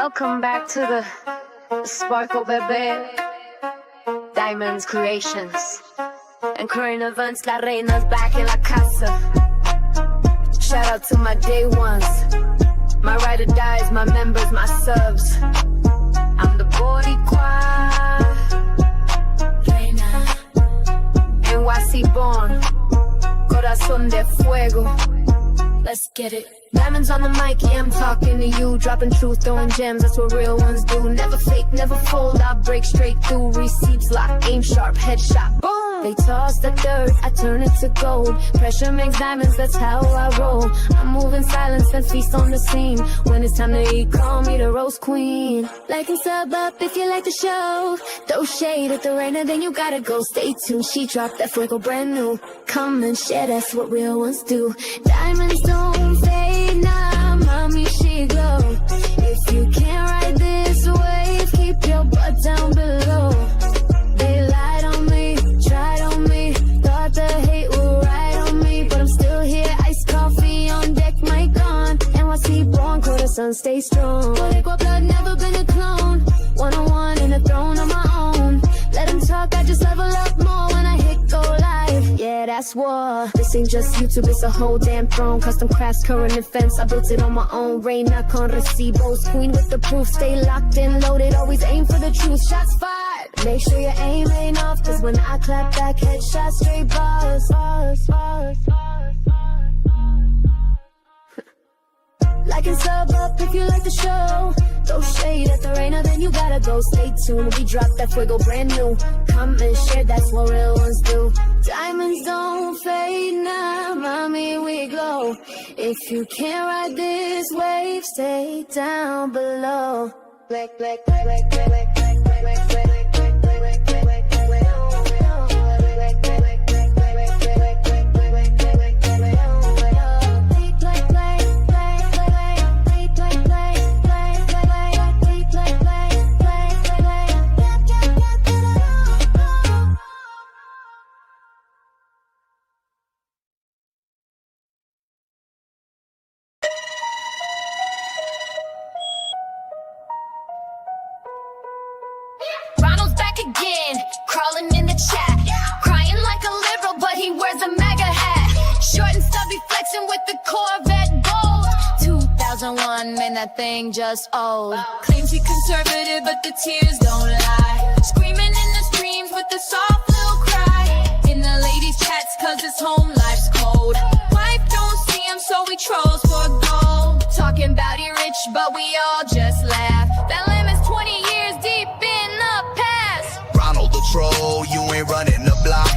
Welcome back to the Sparkle Bebé Diamonds Creations and current events. La Reina's back in la casa. Shout out to my day ones, my ride or dies, my members, my subs. I'm the Boricua Reina, NYC born, corazón de fuego. Let's get it. Diamonds on the mic, yeah, I'm talking to you. Dropping truth, throwing gems, that's what real ones do. Never fake, never fold, I break straight through. Receipts lock, aim sharp, headshot, boom. They toss the dirt, I turn it to gold. Pressure makes diamonds, that's how I roll. I'm moving silence and feast on the scene. When it's time to eat, call me the roast queen. Like and sub up if you like the show. Throw shade at the Reina, then you gotta go. Stay tuned, she dropped that fuego brand new. Come and share, that's what real ones do. Diamonds don't fade, nah, mommy, she glow. If you can't ride this wave, keep your butt down below. They lied on me, tried on me, thought the hate would ride on me, but I'm still here, iced coffee on deck, mic on. NYC born, corazón, stay strong. Boricua blood, never been a clone. One-on-one in a throne on my own. Let them talk, I just level up more when I hit go live. Yeah, that's war. This ain't just YouTube, it's a whole damn throne. Custom crafts, current events, I built it on my own. Reina con recibos, queen with the proof. Stay locked and loaded, always aim for the truth. Shots fired, make sure your aim ain't off, cause when I clap back, headshot straight bars. Like and sub up if you like the show. Throw shade at the Reina, then you gotta go. Stay tuned, we drop that fuego brand new. Come and share, that's what real ones do. Diamonds don't fade now, mommy, we glow. If you can't ride this wave, stay down below. Black, black, black, black, black, black, black, black, black, black. Again, crawling in the chat, crying like a liberal, but he wears a MAGA hat. Short and stubby, flexing with the Corvette gold. 2001, man, that thing just old. Claims he conservative, but the tears don't lie. Screaming in the streams with the soft little cry. In the ladies' chats, cause his home life's cold. Wife don't see him, so he trolls for gold. Talking about he rich, but we all just laugh. That limb is 20 years deep in the past. Ronald the troll, you ain't running the block.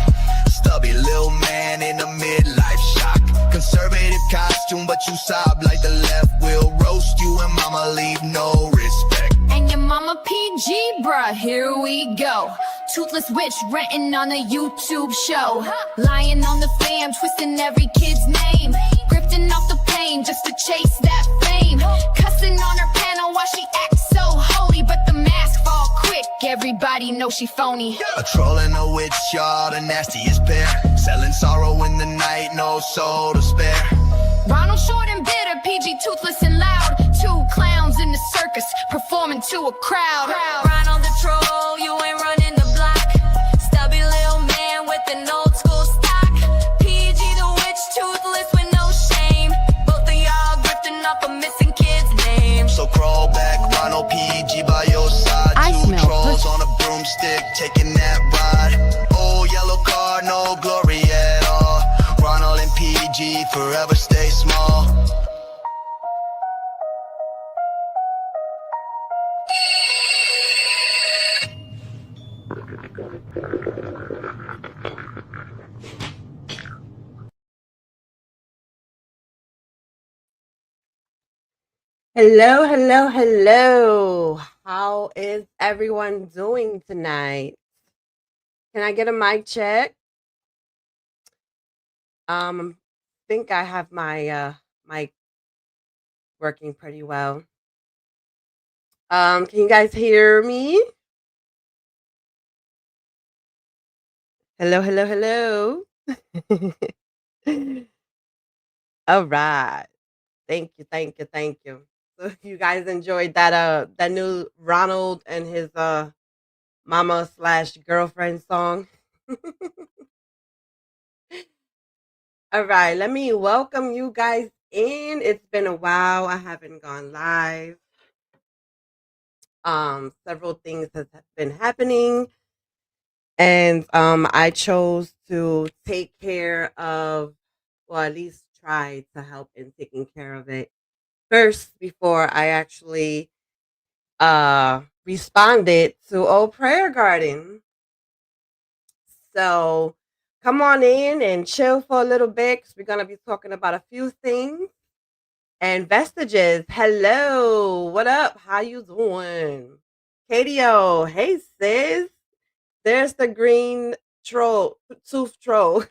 Stubby little man in a midlife shock. Conservative costume, but you sob like the left will roast you, and mama leave no respect. And your mama PG, bruh, here we go. Toothless witch renting on a YouTube show. Lying on the fam, twisting every kid's name. Grifting off the pain just to chase that fame. Cussing on her panel while she acts so holy, but the mask fall quick, everybody know she phony. A troll and a witch, y'all the nastiest pair. Selling sorrow in the night, no soul to spare. Ronald short and bitter, PG toothless and loud. Two clowns in the circus performing to a crowd. Ronald the troll, you ain't running the block. Stubby little man with an old school stock. PG the witch, toothless with no shame. Both of y'all grifting off a missing kid's name. So crawl back, Ronald PG by your side. Two trolls on a broomstick taking that ride. Oh, yellow car, no glory at all. Ronald and PG forever stay small. Hello, hello, hello. How is everyone doing tonight? Can I get a mic check? Think I have my mic working pretty well. Can you guys hear me? Hello, hello, hello. All right. Thank you, thank you, thank you. So you guys enjoyed that new Ronald and his mama slash girlfriend song. All right, let me welcome you guys in. It's been a while. I haven't gone live. Several things have been happening, and I chose to take care of, well, at least try to help in taking care of it first before I actually responded to Old Prayer Garden. So come on in and chill for a little bit, 'cause we're gonna be talking about a few things. And Vestiges, hello, what up? How you doing? KDO, hey sis. There's the green troll, tooth troll.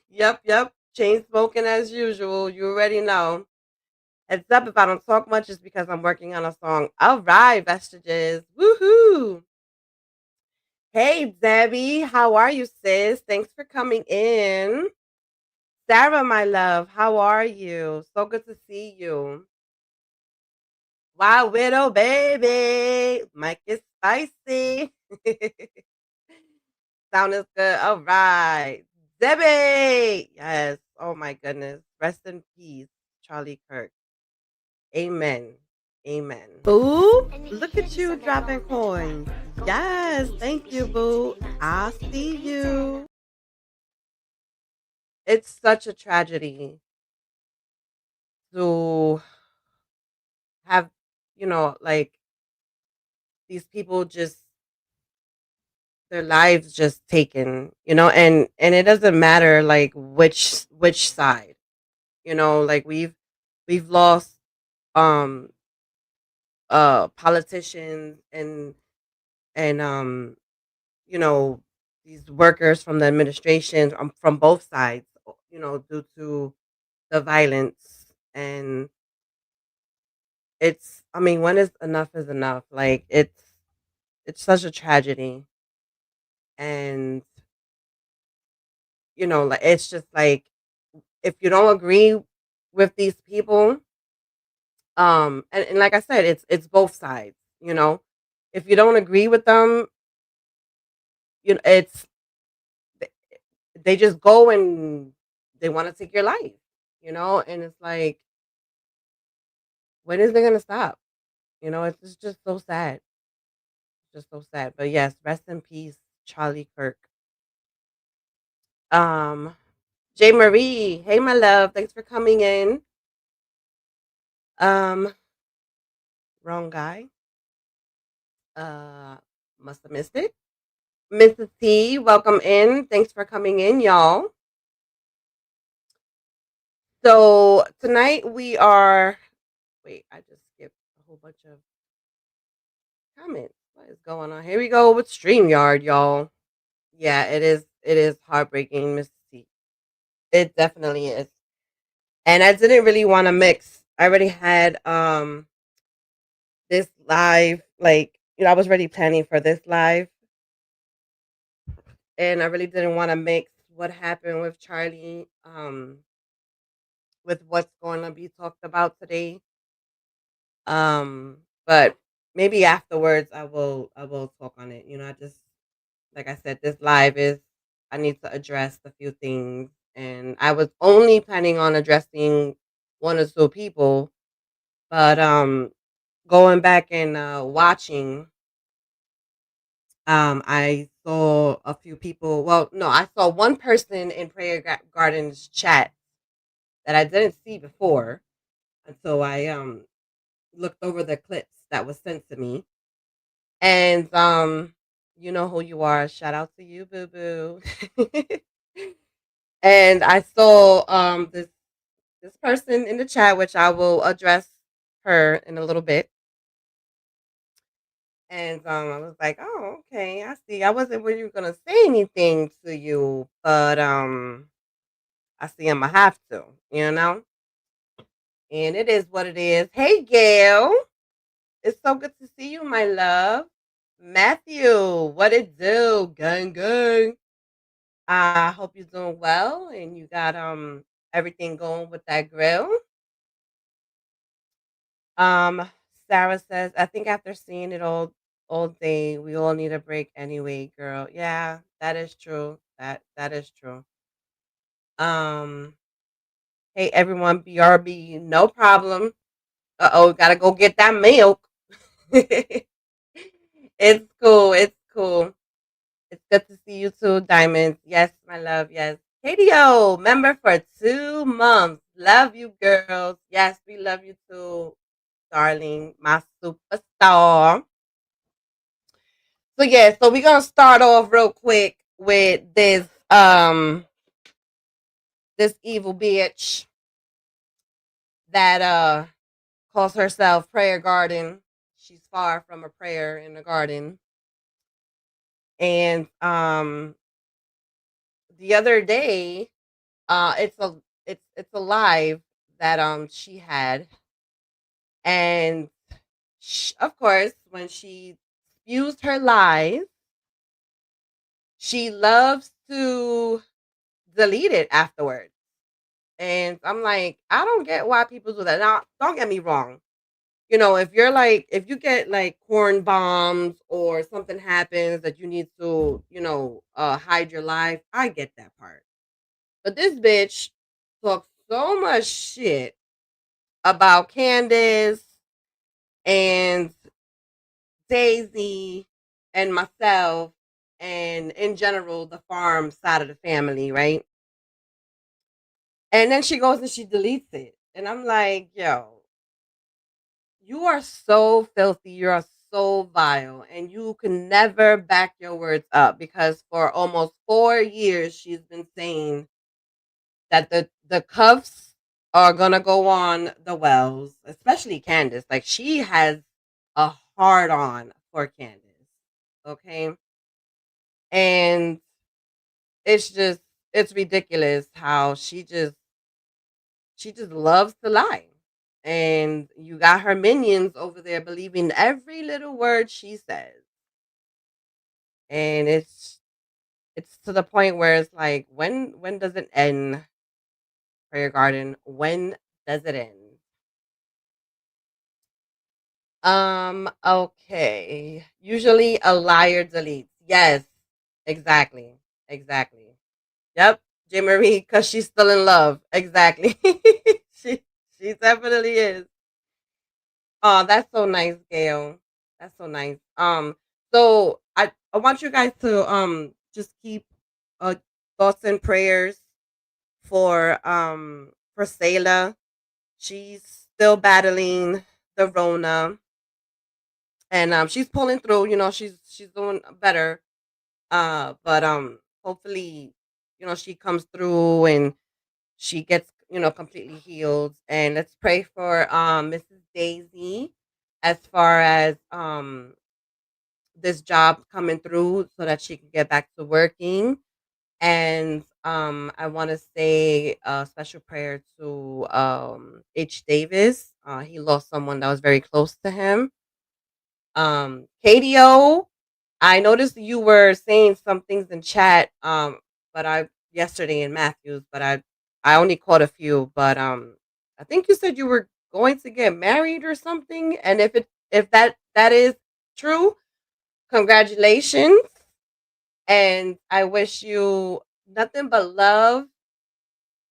Yep. Chain smoking as usual. You already know. Heads up, if I don't talk much, it's because I'm working on a song. All right, Vestiges. Woohoo. Hey, Debbie. How are you, sis? Thanks for coming in. Sarah, my love, how are you? So good to see you. Wow, widow, baby. Mike is spicy. Sound is good. All right. Debbie. Yes. Oh, my goodness. Rest in peace, Charlie Kirk. Amen. Amen. Boo, look at you dropping coins. Yes, thank you, Boo. I see you. It's such a tragedy to have, like these people just their lives just taken, and it doesn't matter like which side, like we've lost um politicians and you know, these workers from the administration from both sides, due to the violence. And I mean, when is enough? Like it's such a tragedy. And, like it's just like if you don't agree with these people, and like I said, it's both sides, you know. If you don't agree with them, it's they just go and they want to take your life, and it's like, when is it gonna stop? It's just so sad. Just so sad. But yes, rest in peace, Charlie Kirk. Um, J Marie, hey my love, thanks for coming in. Um, wrong guy. Uh, must have missed it. Mrs. T, welcome in. Thanks for coming in, y'all. So tonight we are. Wait, I just skipped a whole bunch of comments. What is going on? Here we go with StreamYard, y'all. Yeah, it is. It is heartbreaking, Mrs. T. It definitely is. And I didn't really want to mix. I already had this live, like, I was already planning for this live, and I really didn't want to mix what happened with Charlie with what's going to be talked about today. But maybe afterwards I will talk on it. I just, like I said, this live is, I need to address a few things, and I was only planning on addressing one or two people, but going back and watching, I saw a few people. Well, no, I saw one person in Garden's chat that I didn't see before until I looked over the clips that was sent to me. And you know who you are. Shout out to you, boo boo. And I saw this person in the chat, which I will address her in a little bit. And I was like, oh, okay, I see. I wasn't really gonna say anything to you, but I see I'm gonna have to, and it is what it is. Hey, Gail, it's so good to see you, my love. Matthew, what it do? Gang gang. I hope you're doing well and you got everything going with that grill. Um, Sarah says, I think after seeing it all day, we all need a break anyway, girl. Yeah, that is true. That is true. Um, hey everyone, BRB, no problem. Uh-oh, gotta go get that milk. It's cool. It's cool. It's good to see you too, Diamonds. Yes, my love. Yes. KDO, member for 2 months. Love you, girls. Yes, we love you too, darling. My superstar. So yeah, so we're gonna start off real quick with this evil bitch that calls herself Prayer Garden. She's far from a prayer in the garden. And the other day, it's a live that she had, and of course when she spews her lies, she loves to delete it afterwards. And I'm like, I don't get why people do that. Now, don't get me wrong. If you're like, if you get like corn bombs or something happens that you need to, hide your life, I get that part. But this bitch talks so much shit about Candace and Daisy and myself and in general the farm side of the family, right? And then she goes and she deletes it. And I'm like, yo, you are so filthy. You are so vile. And you can never back your words up because for almost 4 years, she's been saying that the cuffs are going to go on the Wells, especially Candace. Like, she has a hard on for Candace. Okay. And it's ridiculous how she just loves to lie. And you got her minions over there believing every little word she says. And it's to the point where it's like, when does it end, Prayer Garden? When does it end? Okay. Usually a liar deletes. Yes, exactly. Exactly. Yep. J Marie, because she's still in love. Exactly. she she definitely is. Oh, that's so nice, Gail. That's so nice. So I want you guys to just keep uh thoughts and prayers for Sayla. She's still battling the Rona, and she's pulling through. She's doing better. But hopefully, she comes through and she gets completely healed. And let's pray for Mrs. Daisy as far as this job coming through so that she can get back to working. And I want to say a special prayer to H Davis. He lost someone that was very close to him. KDO, I noticed you were saying some things in chat, but I yesterday in Matthews, but I only caught a few. But I think you said you were going to get married or something. And if that is true, congratulations, and I wish you nothing but love,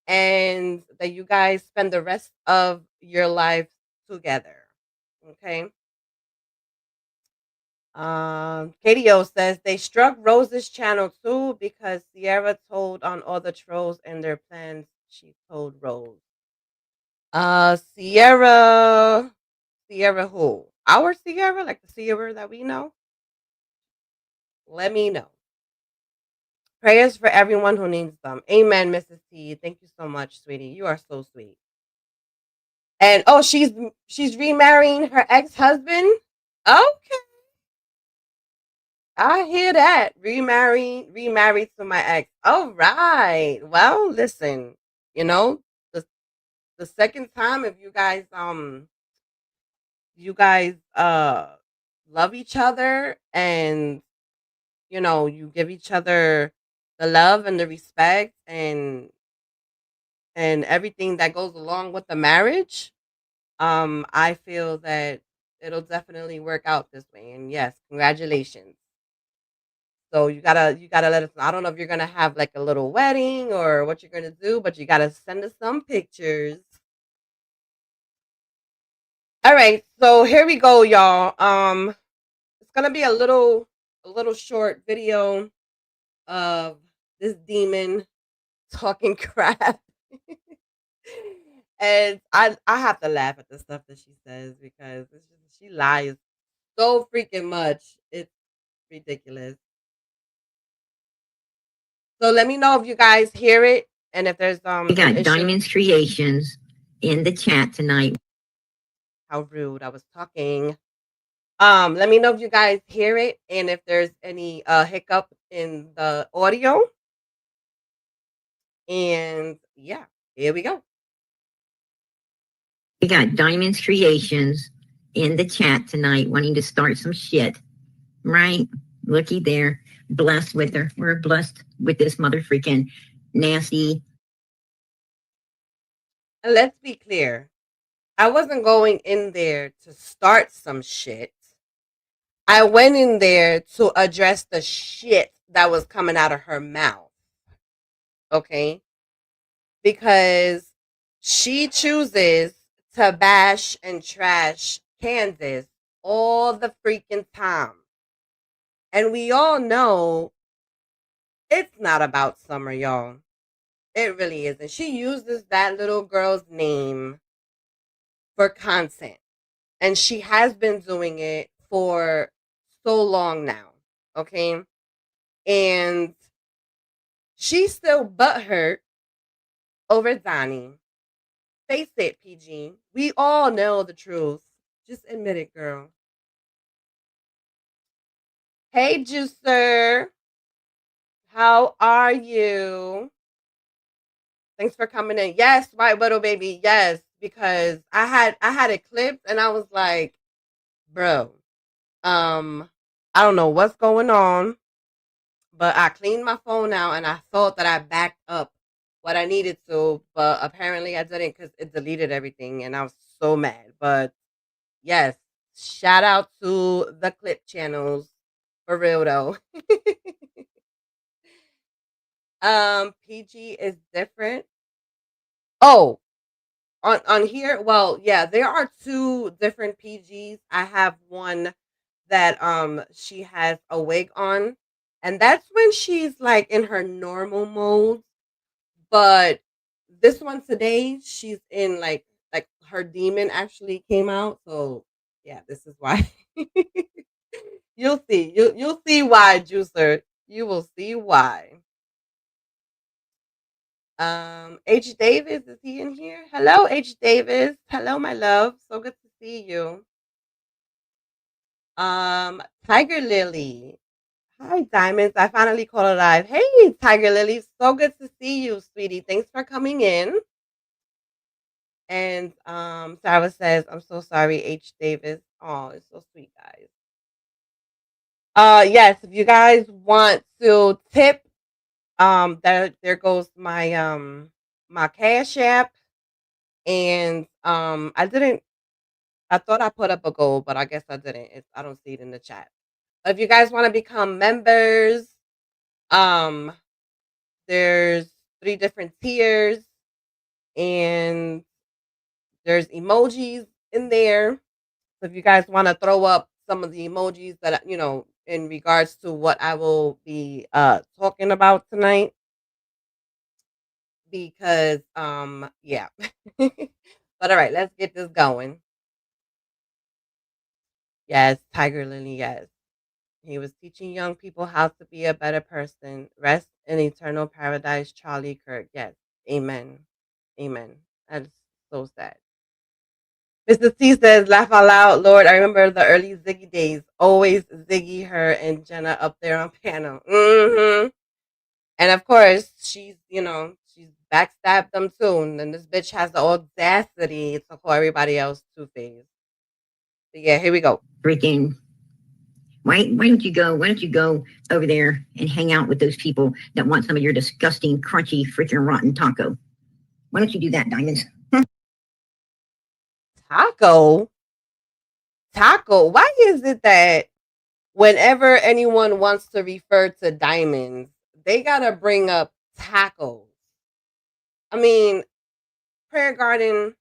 and that you guys spend the rest of your life together. Okay. KDO says they struck Rose's channel too because Sierra told on all the trolls and their plans. She told Rose. Sierra who? Our Sierra, like the Sierra that we know. Let me know. Prayers for everyone who needs them. Amen, Mrs. T. Thank you so much, sweetie. You are so sweet. And oh, she's remarrying her ex-husband. Okay. I hear that. Remarried to my ex. All right. Well, listen, you know, the the second time if you guys love each other, and you give each other the love and the respect and everything that goes along with the marriage, I feel that it'll definitely work out this way. And yes, congratulations. So you gotta let us know. I don't know if you're gonna have like a little wedding or what you're gonna do, but you gotta send us some pictures. All right, so here we go, y'all. It's gonna be a little short video of this demon talking crap. And I have to laugh at the stuff that she says because she lies so freaking much. It's ridiculous. So let me know if you guys hear it and if there's We got an issue. Diamonds Creations in the chat tonight. How rude. I was talking. Let me know if you guys hear it and if there's any hiccup in the audio. And yeah, here we go. We got Diamonds Creations in the chat tonight wanting to start some shit. Right? Looky there. Blessed with her. We're blessed with this mother freaking nasty. And let's be clear. I wasn't going in there to start some shit. I went in there to address the shit that was coming out of her mouth. Okay? Because she chooses to bash and trash Kansas all the freaking time. And we all know it's not about Summer, y'all. It really isn't. She uses that little girl's name for content. And she has been doing it for so long now. Okay? And she's still butthurt over Donnie. Face it, PG. We all know the truth. Just admit it, girl. Hey, Juicer. How are you? Thanks for coming in. Yes, White Widow baby. Yes, because I had it clipped and I was like, bro, I don't know what's going on, but I cleaned my phone out and I thought that I backed up what I needed to, but apparently I didn't because it deleted everything and I was so mad. But yes, shout out to the clip channels for real though. PG is different. Oh, on here, well, yeah, there are two different PGs. I have one that she has a wig on, and that's when she's like in her normal mode. But this one today, she's in like her demon actually came out. So yeah, this is why. You'll see. You'll see why, Juicer. You will see why. H Davis, is he in here? Hello, H Davis. Hello, my love. So good to see you. Tiger Lily. Hi, Diamonds. I finally caught it live. Hey, Tiger Lily. So good to see you, sweetie. Thanks for coming in. And Sarah says, I'm so sorry, H Davis. Oh, it's so sweet, guys. Yes, if you guys want to tip, there goes my my Cash App. And I thought I put up a goal, but I guess I didn't. I don't see it in the chat. But if you guys want to become members, um there's 3 different tiers and there's emojis in there. So if you guys want to throw up some of the emojis that in regards to what I will be talking about tonight, because yeah. But all right, let's get this going. Yes, Tiger Lily, yes. He was teaching young people how to be a better person. Rest in eternal paradise, Charlie Kirk. Yes. Amen. Amen. That's so sad. Mr. T says, laugh out loud. Lord, I remember the early Ziggy days. Always Ziggy, her, and Jenna up there on panel. Mm-hmm. And of course, she's backstabbed them too. And then this bitch has the audacity to call everybody else Two-Face. So yeah, here we go. Freaking. Why don't you go over there and hang out with those people that want some of your disgusting, crunchy, freaking rotten taco? Why don't you do that, Diamonds? Taco? Taco? Why is it that whenever anyone wants to refer to diamonds, they gotta bring up tacos? I mean, Prayer Garden,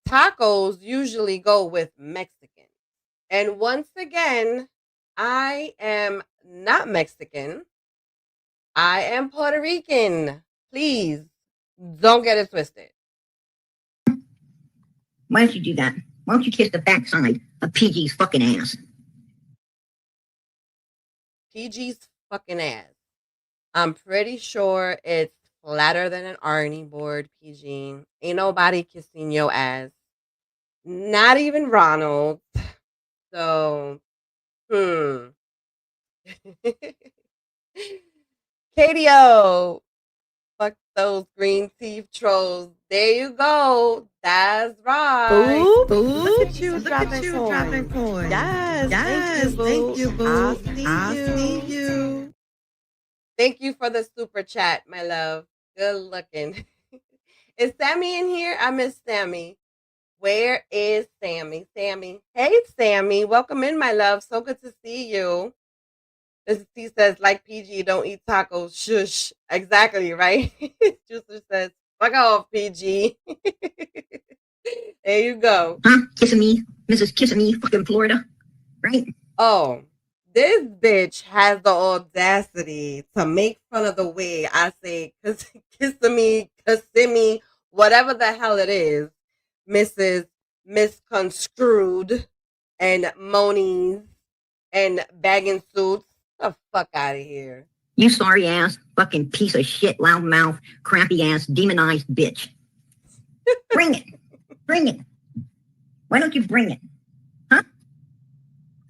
tacos usually go with Mexican. And once again, I am not Mexican. I am Puerto Rican. Please don't get it twisted. Why don't you do that? Why don't you kiss the backside of PG's fucking ass? PG's fucking ass. I'm pretty sure it's flatter than an Arnie board, PG. Ain't nobody kissing your ass. Not even Ronald. So, KDO. Fuck those green teeth trolls. There you go. That's right. Boo, Look at you dropping coins. Yes, thank you, boo. I see you. Thank you for the super chat, my love. Good looking. Is Sammy in here? I miss Sammy. Where is Sammy? Sammy. Hey, Sammy. Welcome in, my love. So good to see you. This T says, like PG, don't eat tacos. Shush. Exactly, right? Juicer says, fuck off, PG. There you go. Huh? Kissing me, Mrs. Kissing Me, fucking Florida, right? Oh, this bitch has the audacity to make fun of the way I say kissing me, whatever the hell it is, Mrs. Misconstrued and Monies and bagging suits. Get the fuck out of here. You sorry ass, fucking piece of shit, loudmouth, crappy ass, demonized bitch. Bring it. Bring it. Why don't you bring it? Huh?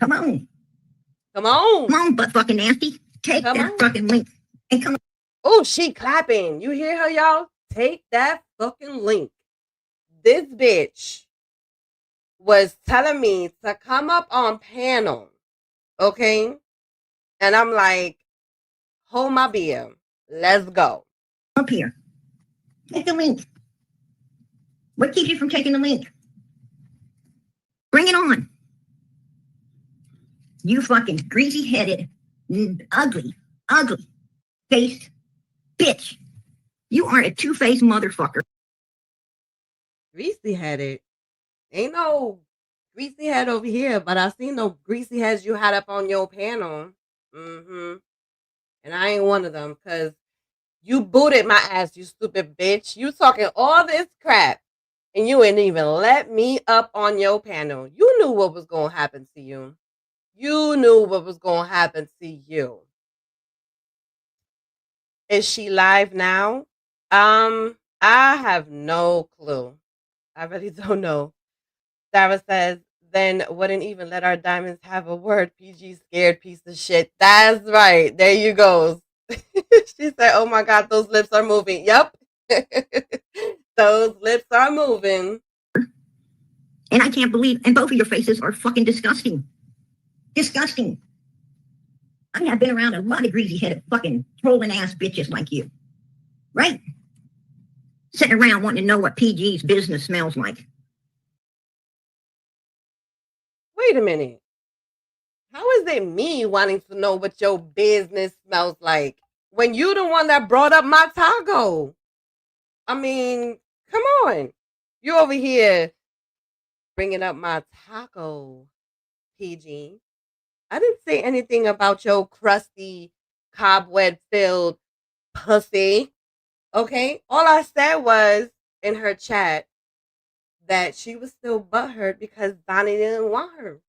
Come on. Come on. Come on, butt fucking nasty. Take Come that on. fucking link. And come on. Oh, she clapping. You hear her, y'all? Take that fucking link. This bitch was telling me to come up on panel. Okay? And I'm like, hold my beer. Let's go. Up here. Take the link. What keeps you from taking the link? Bring it on. You fucking greasy-headed, ugly faced bitch. You are a two-faced motherfucker. Greasy headed. Ain't no greasy head over here, but I seen no greasy heads you had up on your panel. And I ain't one of them because you booted my ass, you stupid bitch. You talking all this crap and you ain't even let me up on your panel. You knew what was going to happen to you. You knew what was going to happen to you. Is she live now? I have no clue. I really don't know. Sarah says, then wouldn't even let our diamonds have a word. PG scared piece of shit. That's right. There you go. She said, oh my God, those lips are moving. Yep. Those lips are moving. And I can't believe, and both of your faces are fucking disgusting. Disgusting. I have been around a lot of greasy-headed fucking trolling ass bitches like you. Right? Sitting around wanting to know what PG's business smells like. Wait a minute. How is it me wanting to know what your business smells like when you the one that brought up my taco? I mean, come on. You over here bringing up my taco, PG. I didn't say anything about your crusty, cobweb-filled pussy. Okay? All I said was in her chat that she was still butthurt because Donnie didn't want her.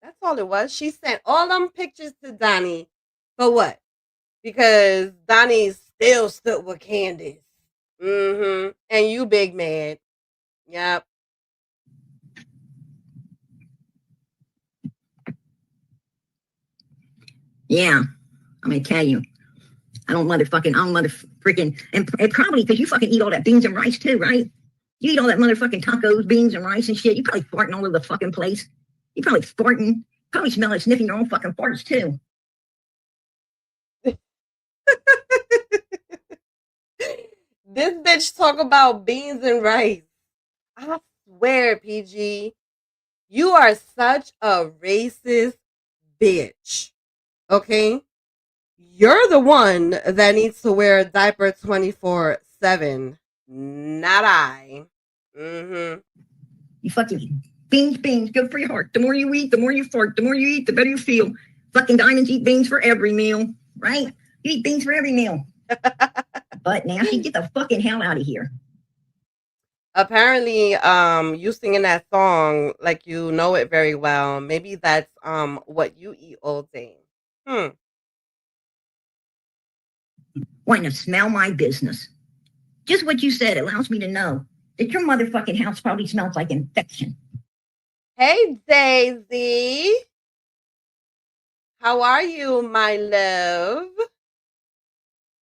That's all it was. She sent all them pictures to Donnie for what? Because Donnie still stood with Candace. And you big mad. Yep. Yeah, I'm gonna tell you. I don't motherfucking, and probably because you fucking eat all that beans and rice too, right? You eat all that motherfucking tacos, beans and rice and shit. You probably farting all over the fucking place. You probably farting, probably smelling and sniffing your own fucking farts too. This bitch talk about beans and rice. I swear, PG, you are such a racist bitch. Okay? You're the one that needs to wear a diaper 24/7, not I. Mm-hmm. You fucking beans, good for your heart. The more you eat, the more you fart. The more you eat, the better you feel. Fucking diamonds eat beans for every meal, right? You eat beans for every meal. But Nasty, get the fucking hell out of here. Apparently, you singing that song like you know it very well. Maybe that's what you eat all day. Wanting to smell my business. Just what you said allows me to know that your motherfucking house probably smells like infection. Hey, Daisy. How are you, my love?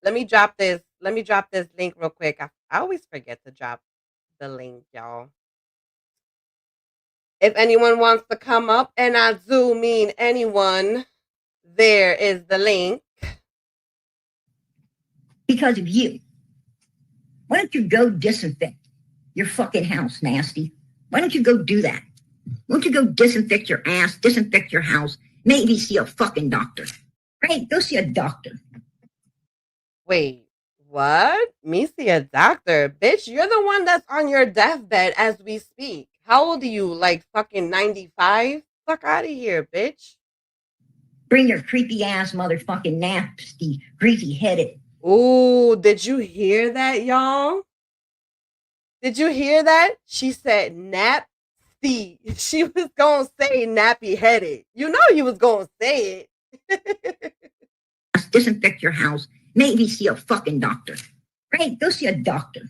Let me drop this link real quick. I always forget to drop the link, y'all. If anyone wants to come up, and I do mean anyone, there is the link. Because of you. Why don't you go disinfect your fucking house, Nasty? Why don't you go do that? Why don't you go disinfect your ass, disinfect your house, maybe see a fucking doctor? Right? Go see a doctor. Wait, what? Me see a doctor? Bitch, you're the one that's on your deathbed as we speak. How old are you? Like fucking 95? Fuck out of here, bitch. Bring your creepy ass motherfucking nasty, greasy headed. Ooh, did you hear that, y'all? Did you hear that? She said napsty. She was gonna say nappy headed. You know you was gonna say it. Disinfect your house, maybe see a fucking doctor. Right? Go see a doctor.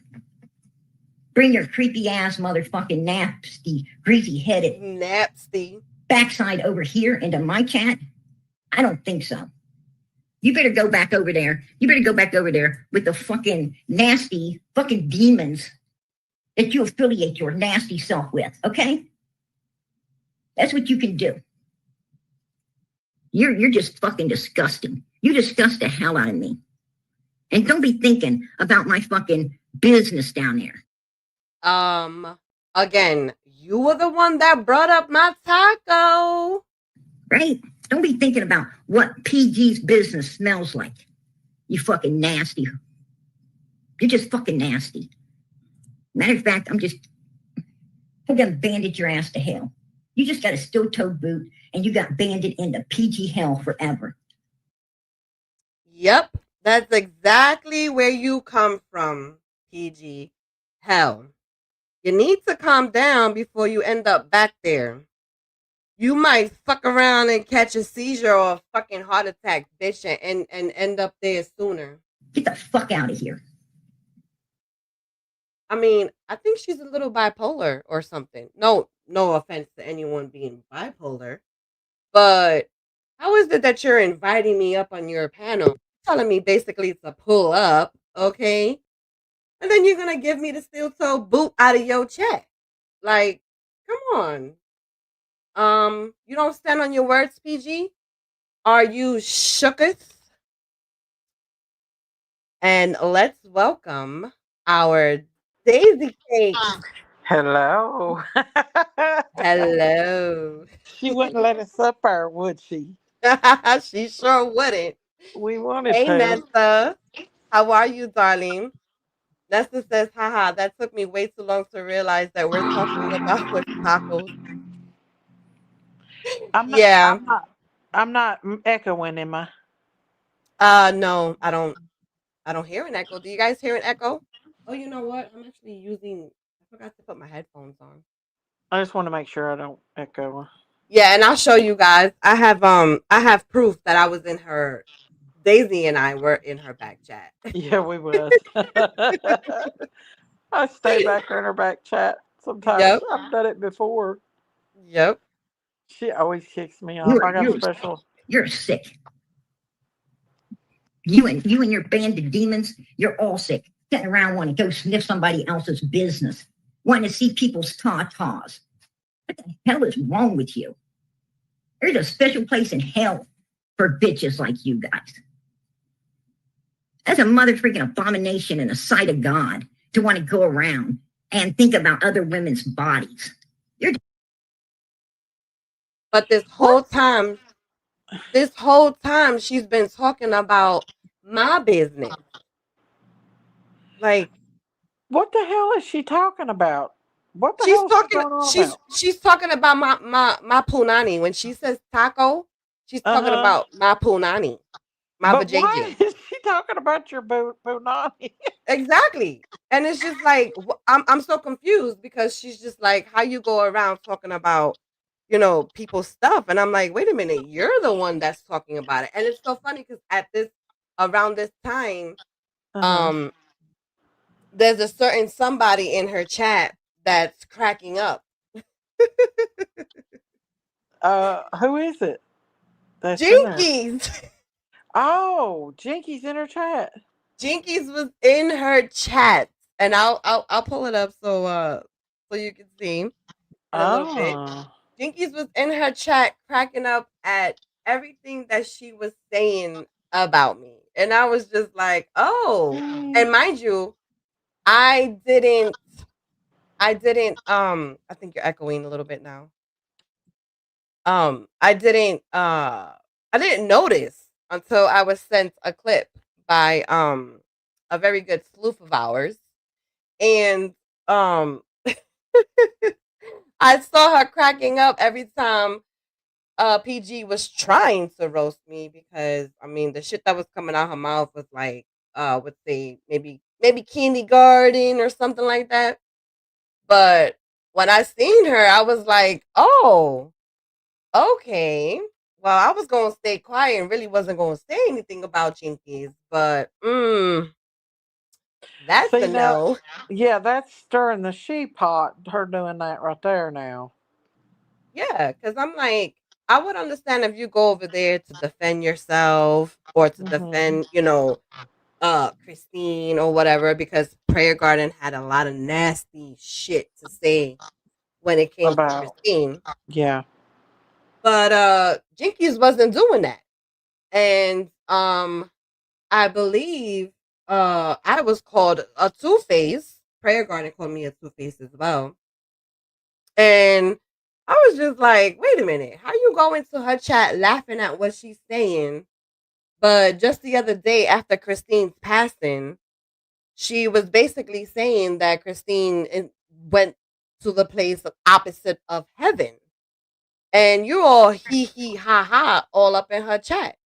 Bring your creepy ass motherfucking nasty, greasy headed Napsty backside over here into my chat. I don't think so. You better go back over there. You better go back over there with the fucking nasty fucking demons that you affiliate your nasty self with, okay? That's what you can do. You're just fucking disgusting. You disgust the hell out of me. And don't be thinking about my fucking business down there. Again, you were the one that brought up my taco. Right? Don't be thinking about what PG's business smells like. You fucking nasty. You're just fucking nasty. Matter of fact, I'm gonna bandage your ass to hell. You just got a steel-toed boot and you got banded into PG hell forever. Yep, that's exactly where you come from, PG. Hell. You need to calm down before you end up back there. You might fuck around and catch a seizure or a fucking heart attack, bitch, and end up there sooner. Get the fuck out of here. I mean, I think she's a little bipolar or something. No offense to anyone being bipolar. But how is it that you're inviting me up on your panel? Telling me basically to pull up, okay? And then you're going to give me the steel-toe boot out of your check. Like, come on. You don't stand on your words, PG? Are you shooketh? And let's welcome our Daisy Cake. Hello. Hello. She wouldn't let us up there, would she? She sure wouldn't. We wanted Hey, to. Nessa. How are you, darling? Nessa says, haha, that took me way too long to realize that we're talking about with tacos. Yeah. I'm not echoing, am I? No, I don't hear an echo. Do you guys hear an echo? Oh, you know what? I'm actually I forgot to put my headphones on. I just want to make sure I don't echo. Yeah, and I'll show you guys. I have proof that I was in her. Daisy and I were in her back chat. Yeah, we was. I stay back in her back chat sometimes. Yep. I've done it before. Yep. She always kicks me off. I got special. You're sick. You and your band of demons, you're all sick. Sitting around wanting to go sniff somebody else's business. Wanting to see people's tatas. What the hell is wrong with you? There's a special place in hell for bitches like you guys. That's a mother freaking abomination in the sight of God to want to go around and think about other women's bodies. But this whole time she's been talking about my business. Like, What the hell is she talking about? What the she's hell is she talking going on about? she's talking about my punani. When she says taco, she's talking Uh-huh. about my punani, my But why vajayjay. is she talking about your punani? Exactly. And it's just like I'm so confused because she's just like, how you go around talking about, people's stuff, and I'm like, wait a minute, you're the one that's talking about it. And it's so funny because around this time, Uh-huh. um, there's a certain somebody in her chat that's cracking up. Who is it that's in there? Jinkies. Oh, Jinkies in her chat. Jinkies was in her chat, and I'll pull it up so you can see in a little bit. Oh. Jinkies was in her chat cracking up at everything that she was saying about me. And I was just like, oh. And mind you, I think you're echoing a little bit now. I didn't notice until I was sent a clip by a very good sleuth of ours. And I saw her cracking up every time PG was trying to roast me, because I mean the shit that was coming out her mouth was like would say maybe kindergarten or something like that. But when I seen her, I was like, oh, okay. Well, I was gonna stay quiet and really wasn't gonna say anything about Jinkies, but that's See a now, no. yeah, that's stirring the sheep pot. Her doing that right there now. Yeah, because I'm like, I would understand if you go over there to defend yourself or to Mm-hmm. defend, Christine or whatever, because Prayer Garden had a lot of nasty shit to say when it came to About Christine. yeah. But Jinkies wasn't doing that. And I believe I was called a two-face. Prayer Garden called me a two-face as well. And I was just like, wait a minute, how you go into her chat laughing at what she's saying? But just the other day after Christine's passing, she was basically saying that went to the place opposite of heaven. And you all he ha ha all up in her chat.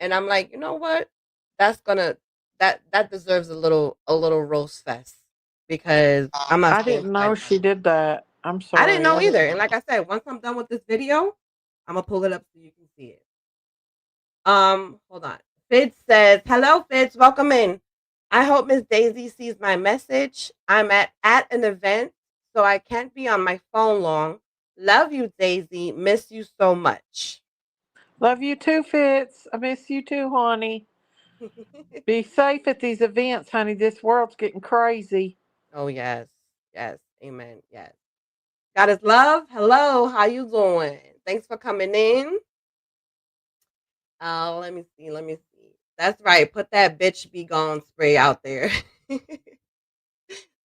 And I'm like, you know what? That's gonna that deserves a little roast fest, because I'm not I staying didn't know quiet about she it. did that. I'm I didn't sorry. know I either. didn't. And like I said, once I'm done with this video, I'm gonna pull it up so you can see it. Hold on. Fitz says, "Hello, Fitz. Welcome in. I hope Miss Daisy sees my message. I'm at an event, so I can't be on my phone long. Love you, Daisy. Miss you so much." Love you too, Fitz. I miss you too, honey. Be safe at these events, honey. This world's getting crazy. Oh yes, yes, amen. Yes. God is love. Hello, how you doing? Thanks for coming in. Let me see. Let me see. That's right. Put that bitch be gone spray out there.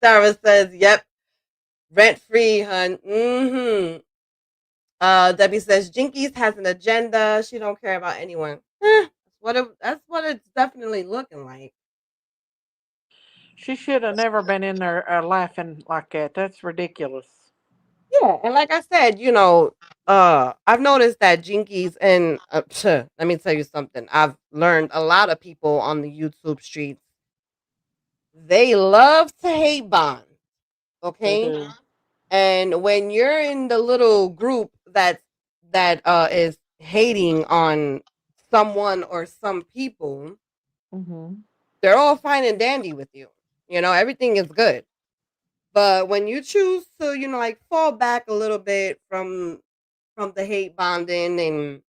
Sarah says, "Yep, rent free, hun." Mm-hmm. Debbie says, "Jinkies has an agenda. She don't care about anyone." That's what it's definitely looking like. She should have never been in there laughing like that. That's ridiculous. Yeah, and like I said, I've noticed that Jinkies and let me tell you something. I've learned a lot of people on the YouTube streets. They love to hate bond. They Okay, do. and when you're in the little group that is hating on someone or some people, Mm-hmm. they're all fine and dandy with you. Everything is good. But when you choose to, like fall back a little bit from the hate bonding and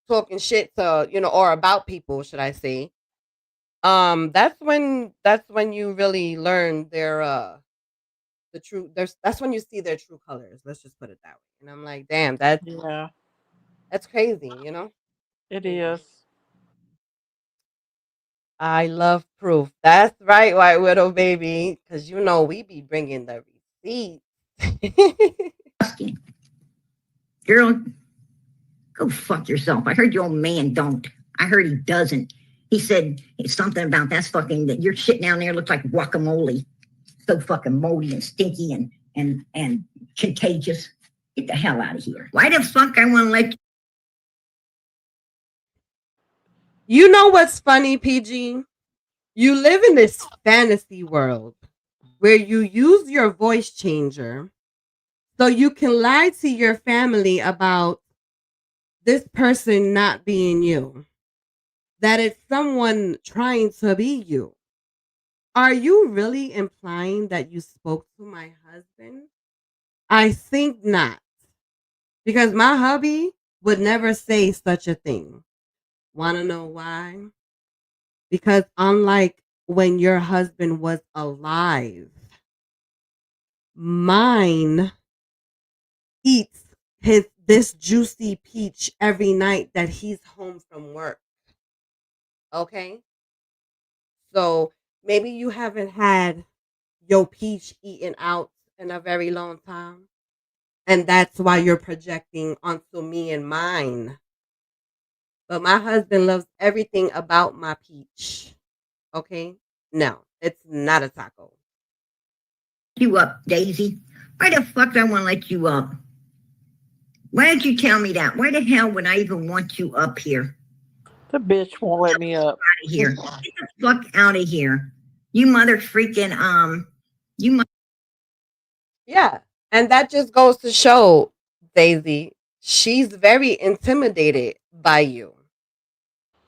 talking shit to, or about people, should I say, that's when you really learn the true that's when you see their true colors. Let's just put it that way. And I'm like, damn, Yeah, that's crazy, it crazy. is. I love proof. That's right, White Widow baby. Because you know we be bringing the receipts. Girl, go fuck yourself. I heard your old man don't. I heard he doesn't. He said something about that's fucking that your shit down there looks like guacamole. So fucking moldy and stinky and contagious. Get the hell out of here. Why the fuck I want to let You know what's funny, PG? You live in this fantasy world where you use your voice changer so you can lie to your family about this person not being you, that it's someone trying to be you. Are you really implying that you spoke to my husband? I think not, because my hubby would never say such a thing. Want to know why? Because unlike when your husband was alive, mine eats this juicy peach every night that he's home from work. Okay? So maybe you haven't had your peach eaten out in a very long time. And that's why you're projecting onto me and mine. But my husband loves everything about my peach. Okay? No, it's not a taco. you up, Daisy? Why the fuck do I want to let you up? Why did you tell me that? Why the hell would I even want you up here? The bitch won't let me up. Out of here. Get the fuck out of here. You mother freaking Yeah. And that just goes to show, Daisy, she's very intimidated by you.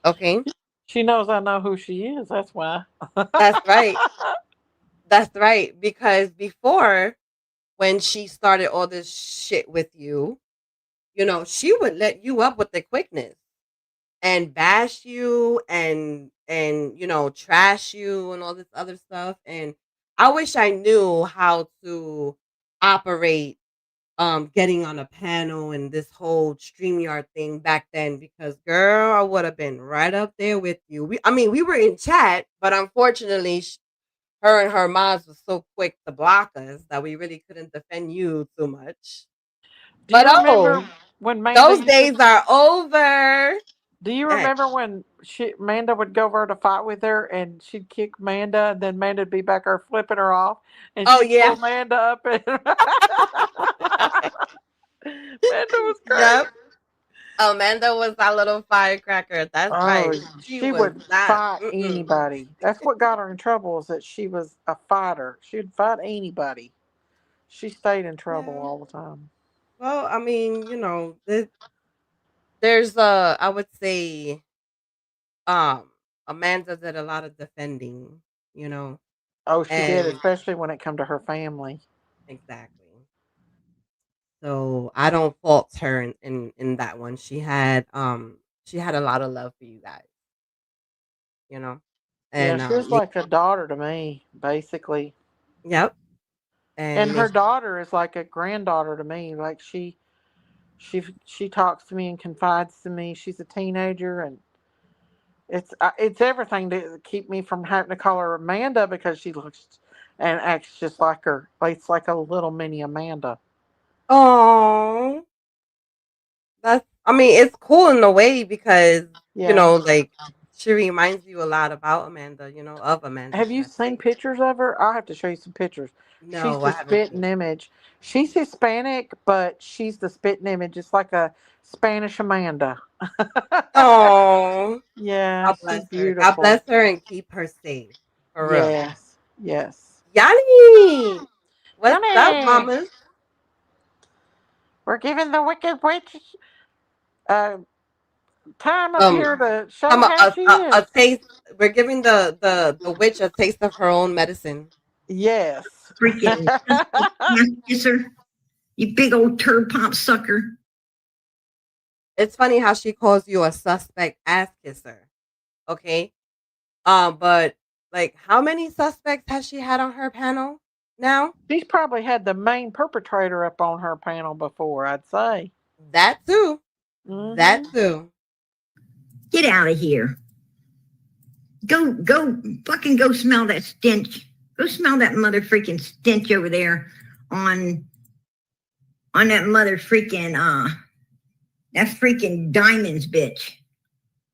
Okay? She knows I know who she is. That's why. That's right. That's right. Because before, when she started all this shit with you, she would let you up with the quickness and bash you and trash you and all this other stuff. And I wish I knew how to operate getting on a panel and this whole StreamYard thing back then, because girl, I would have been right up there with you. We were in chat, but unfortunately her and her moms was so quick to block us that we really couldn't defend you too much. Do But you remember when Manda those used to, days are over. do you Heck, remember when Manda would go over to fight with her and she'd kick Manda and then Manda'd be back there flipping her off and oh she'd pull yeah. Manda up and Manda was Yep. crazy. Amanda was our little firecracker. That's Oh, right. She she was would not. fight Mm-mm. anybody. That's what got her in trouble is that she was a fighter. She'd fight anybody. She stayed in trouble Yeah. all the time. Well, there's I would say um Amanda did a lot of defending, you know, Oh, she did, and especially when it come to her family. exactly. So I don't fault her in that one. She had a lot of love for you guys, you know. Yeah, And she was like a daughter to me, basically. yep. And And her daughter is like a granddaughter to me. Like she talks to me and confides to me. She's a teenager, and it's everything to keep me from having to call her Amanda because she looks and acts just like her. Like, it's like a little mini Amanda. oh, it's cool in a way because, Yeah. like she reminds you a lot about Amanda, of Amanda, Have should you I seen say. pictures of her? I'll have to show you some pictures. She's No, I the haven't seen. spitting image. She's Hispanic, but she's the spitting image. It's like a Spanish Amanda. Oh, Yeah, God she's bless her. God beautiful. bless her and keep her safe. For real. Yes, yes. Yanni, what's up, Johnny, mamas? we're giving the Wicked Witch uh, time up Um, here to show some how she a is. taste. We're giving the witch a taste of her own medicine. Yes. freaking ass kisser. You big old turd pop sucker. It's funny how she calls you a suspect ass kisser. Okay. But like, how many suspects has she had on her panel now? She's probably had the main perpetrator up on her panel before, I'd say. That too. That Hmm. too. Get out of here. fucking go smell that stench. Go smell that mother freaking stench over there on that mother freaking that freaking Diamonds bitch.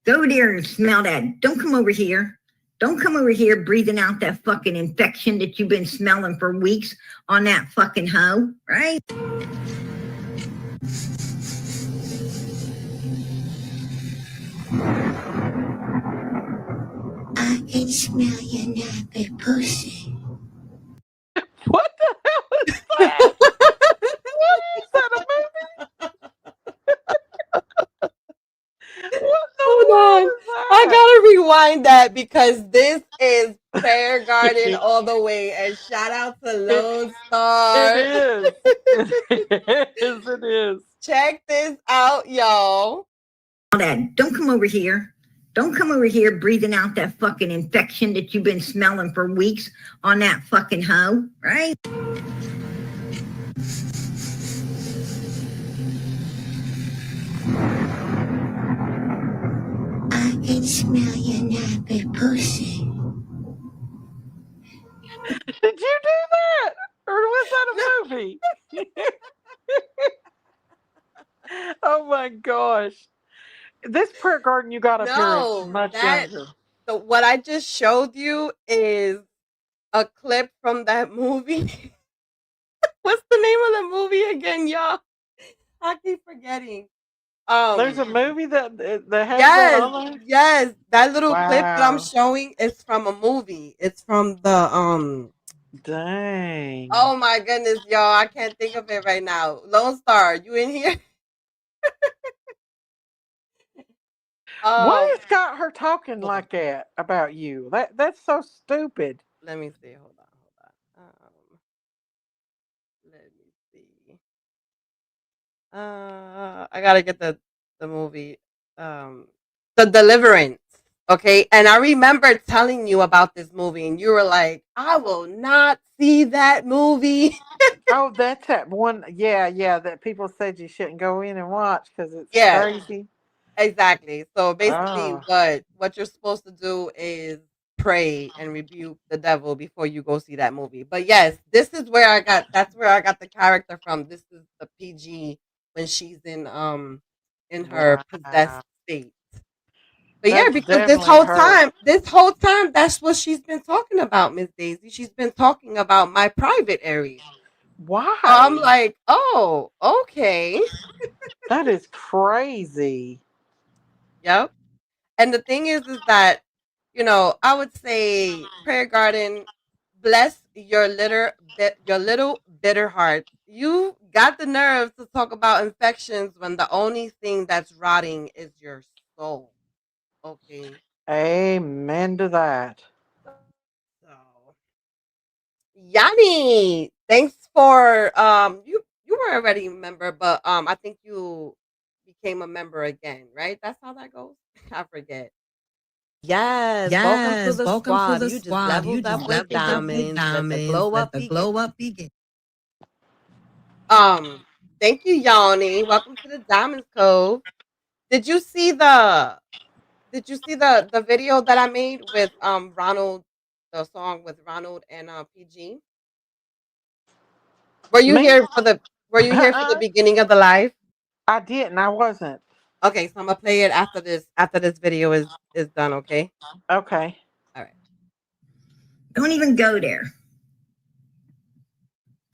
Go there and smell that. Don't come over here. Don't come over here breathing out that fucking infection that you've been smelling for weeks on that fucking hoe, right? I can smell your nappy pussy. What the hell is that? What is that, a movie? What the Hold world on. is that? I gotta rewind that because this is Prayer Garden all the way. And shout out to Lone Star. It is. It is. Check this out, y'all. Don't come over here. Don't come over here breathing out that fucking infection that you've been smelling for weeks on that fucking hoe, right? I can smell your nappy pussy. Did you do that? Or was that a movie? Oh my gosh. This prayer garden you got up here is much younger. So what I just showed you is a clip from that movie. What's the name of the movie again, y'all? I keep forgetting. There's a movie that has yes, that on there? yes. That little clip that I'm Wow. showing is from a movie. It's from the Dang. Oh my goodness, y'all! I can't think of it right now. Lone Star, you in here? What has got her talking like that about you? That's so stupid. Let me see. Hold on. Let me see. I gotta get the movie. The Deliverance. Okay, and I remember telling you about this movie, and you were like, "I will not see that movie." Oh, that's that one. Yeah, that people said you shouldn't go in and watch because it's Yeah, crazy. exactly. So basically, Oh, what you're supposed to do is pray and rebuke the devil before you go see that movie. But yes, this is where that's where I got the character from. This is the PG when she's in her possessed wow. state. But yeah, That's because definitely her. this whole time, that's what she's been talking about, Miss Daisy. She's been talking about my private area. So I'm Why? like, oh, okay. That is crazy. Yep. And the thing is that, I would say Prayer Garden, bless your little bitter heart. You got the nerve to talk about infections when the only thing that's rotting is your soul. Okay. Amen to that. So Yanni, thanks for you were already a member, but I think you became a member again, right? That's how that goes. I forget. Yes, welcome to the squad. You just leveled up with diamonds. Let the glow up begin. Um, Thank you, Yanni. Welcome to the Diamonds Cove. Did you see the the video that I made with Ronald, the song with Ronald and PG? Were you Me? here for the beginning of the live? I didn't. I wasn't. Okay, so I'm gonna play it after this video is done, okay? Okay. All right. Don't even go there.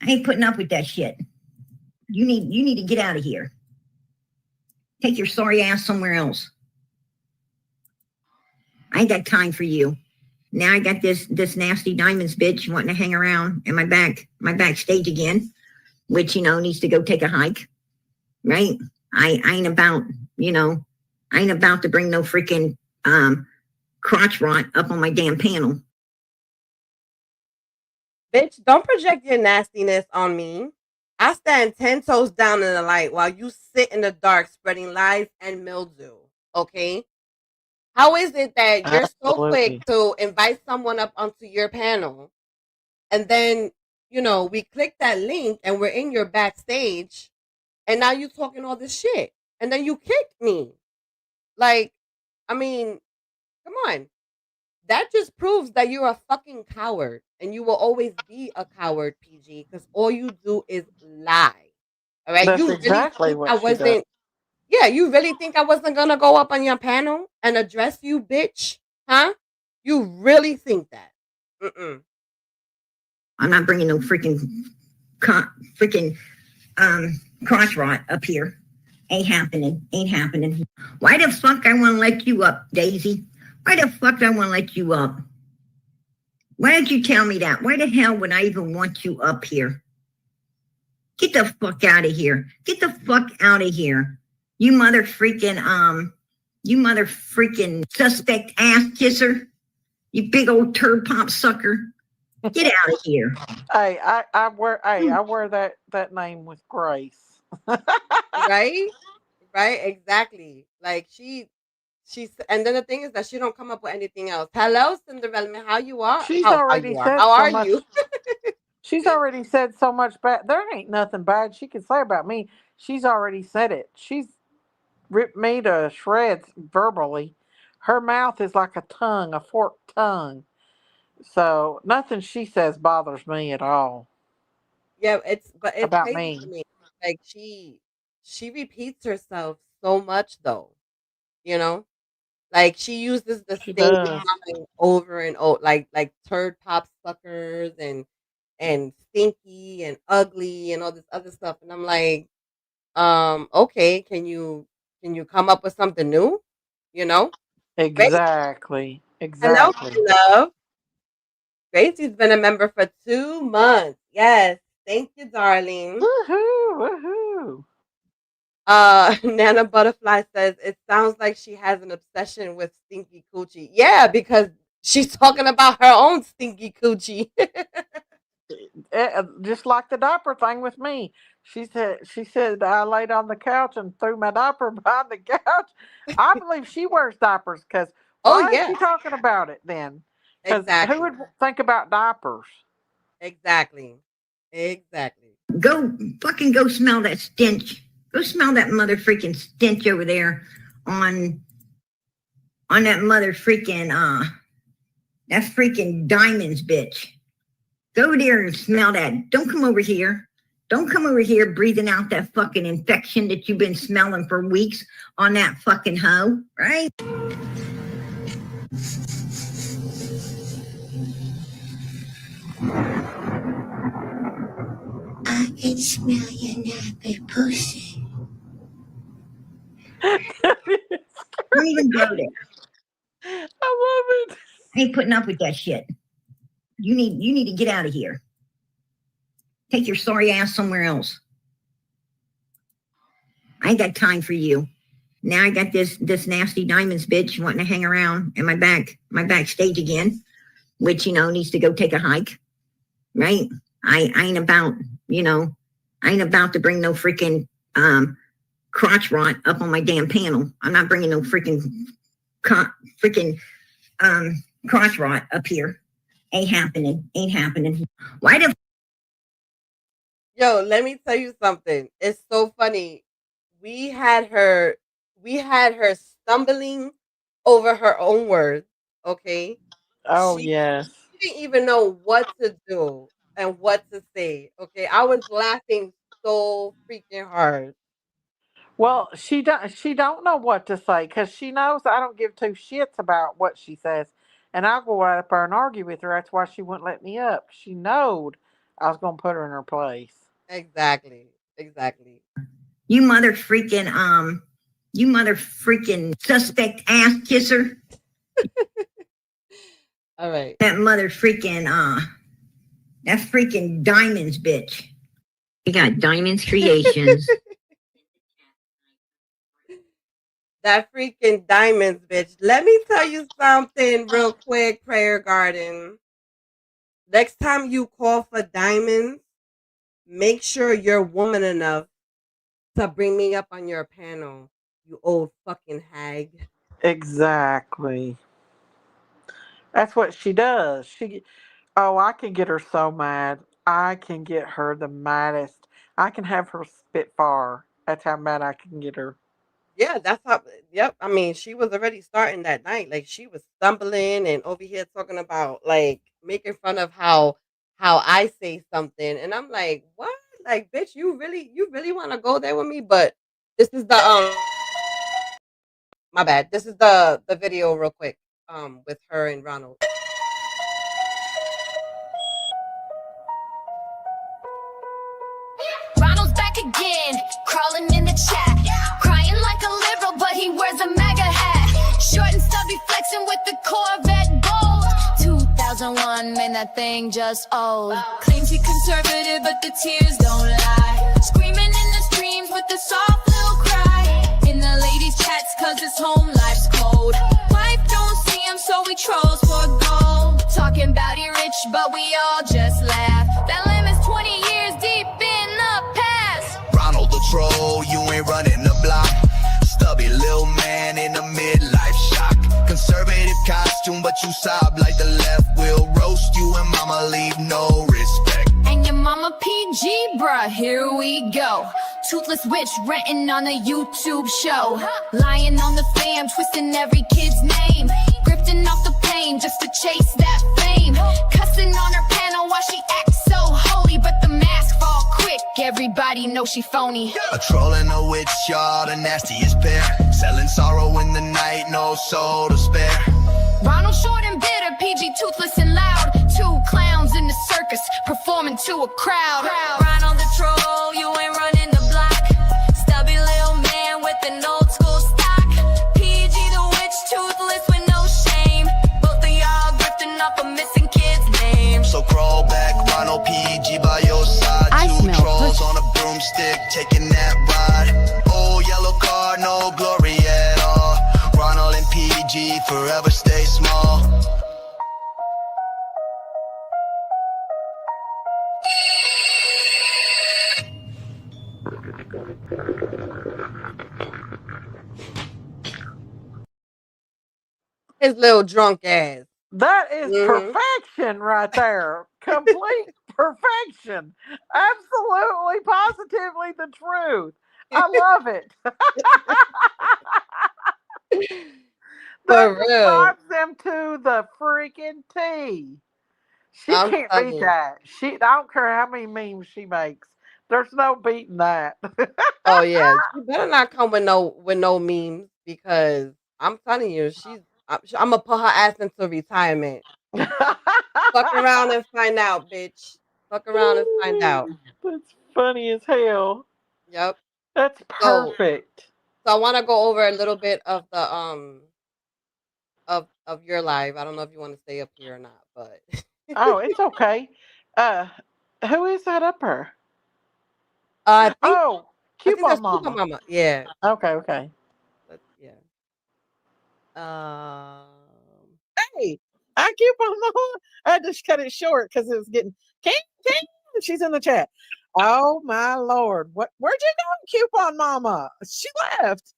I ain't putting up with that shit. You need to get out of here. Take your sorry ass somewhere else. I ain't got time for you. Now I got this nasty Diamonds bitch wanting to hang around in my backstage again, which needs to go take a hike, right? I ain't about to bring no freaking crotch rot up on my damn panel. Bitch, don't project your nastiness on me. I stand 10 toes down in the light while you sit in the dark spreading lies and mildew. Okay? How is it that you're so quick Absolutely. to invite someone up onto your panel and then, we click that link and we're in your backstage and now you talking all this shit and then you kicked me? Like, I mean, come on. that just proves that you're a fucking coward and you will always be a coward, PG, because all you do is lie. All right. That's You really exactly think I what she does. wasn't, yeah, you really think I wasn't gonna go up on your panel and address you, bitch? Huh? You really think that? Mm-mm. I'm not bringing no freaking crotch rot up here. Ain't happening. Ain't happening. Why the fuck I want to let you up, Daisy? Why the fuck I want to let you up? Why did you tell me that? Why the hell would I even want you up here? Get the fuck out of here. Get the fuck out of here. You mother freaking suspect ass kisser. You big old turd pop sucker. Get out of here. Hey, I wear that name with grace. Right? Right? Exactly. Like she's, and then the thing is that she don't come up with anything else. Hello, Cinderella. How you are? She's How already you are? said How so are much. you? She's already said so much bad. There ain't nothing bad she can say about me. She's already said it. She's ripped me to shreds verbally. Her mouth is like a tongue, a forked tongue. So nothing she says bothers me at all Yeah, it's about crazy to me. me. Like she repeats herself so much though, you know? Like she uses the She same does. line over and over, like turd pop suckers and stinky and ugly and all this other stuff. And I'm like, okay, can you come up with something new? You know? Great. Exactly. Hello, Exactly. my love. Gracie's been a member for 2 months. Yes. Thank you, darling. Woohoo! Woohoo! Nana Butterfly says it sounds like she has an obsession with stinky coochie. Yeah, because she's talking about her own stinky coochie. Just like the diaper thing with me. She said I laid on the couch and threw my diaper behind the couch. I believe she wears diapers because Oh why is yeah, she talking about it then? Because who exactly, would think about diapers? exactly, exactly. Go smell that stench. Go smell that mother freaking stench over there on that mother freaking that freaking diamonds bitch. Go there and smell that. Don't come over here. Don't come over here breathing out that fucking infection that you've been smelling for weeks on that fucking hoe, right? I can smell your nappy pussy. Don't even go there. I love it. I ain't putting up with that shit. You need to get out of here. Take your sorry ass somewhere else. I ain't got time for you. Now I got this nasty diamonds bitch wanting to hang around in my backstage again, which needs to go take a hike, right? I ain't about to bring no freaking crotch rot up on my damn panel. I'm not bringing no freaking crotch rot up here. Ain't happening. Ain't happening. Why the Yo, let me tell you something. It's so funny. We had her, we had her stumbling over her own words. Okay, Oh she yes. she didn't even know what to do and what to say. Okay, I was laughing so freaking hard. Well, she don't know what to say because she knows I don't give two shits about what she says, and I'll go right up there and argue with her. That's why she wouldn't let me up. She knowed I was gonna put her in her place. Exactly, exactly. you mother freaking suspect ass kisser? All right. That freaking diamonds bitch. We got Diamonds Creations. That freaking diamonds, bitch. Let me tell you something real quick, Prayer Garden. Next time you call for diamonds, make sure you're woman enough to bring me up on your panel, you old fucking hag. Exactly. That's what she does. Oh, I can get her so mad. I can get her the maddest. I can have her spit fire. That's how mad I can get her. Yeah, that's how. Yep. I mean, she was already starting that night. Like she was stumbling and over here talking about like making fun of how I say something, and I'm like, what? Like, bitch, you really want to go there with me? But this is the my bad. This is the video real quick with her and Ronald. Ronald's back again, crawling in the chat, crying like a liberal, but he wears a MAGA hat. Short and stubby, flexing with the Corvette gold. 2001, man, that thing just old. Claims he conservative, but the tears don't lie. Screaming in the streams with the soft little cry. In the ladies' chats, cause his home life's cold. Wife don't see him, so he trolls for gold. Talking about he rich, but we all just laugh. That limit's 20 years deep in the past. Ronald the troll, you ain't running the block. Stubby little man in a midlife shock. Conservative costume, but you sob like the left will roast you, and mama leave no respect. And your mama PG, bruh, here we go. Toothless witch renting on a YouTube show. Lying on the fam, twisting every kid's name. Grifting off the pain just to chase that fame. Cussing on her panel while she acts so holy, but the mask fall quick, everybody know she phony. A troll and a witch, y'all the nastiest pair. Selling sorrow in the night, no soul to spare. Ronald short and bitter, PG toothless and loud. Two clowns in the circus performing to a crowd. Ronald the troll, you ain't running the block. Stubby little man with an old school stock. PG the witch, toothless with no shame. Both of y'all grifting off a missing kid's name. So crawl back, Ronald PG by your side. Two trolls on a broomstick taking that ride. Old yellow car, no glory at all. Ronald and PG forever stay small. His little drunk ass. That is Mhm. perfection right there. Complete perfection. Absolutely, positively the truth. I love it. That For real. describes them to the freaking T. She I'm can't telling beat you. that. I don't care how many memes she makes. There's no beating that. Oh yeah, you better not come with no memes because I'm telling you, I'm gonna put her ass into retirement. Fuck around and find out, bitch. Fuck around and find out. That's funny as hell. Yep. That's So perfect. I want to go over a little bit of the of your life. I don't know if you want to stay up here or not, but Oh, it's okay. Uh, who is that upper? I think Oh, I think Coupon that's Super Mama. Mama. Yeah. Okay. Yeah. Um. Hey, I Coupon Mama. I just cut it short because it was getting can. She's in the chat. Oh my lord! Where'd you go, Coupon Mama? She left.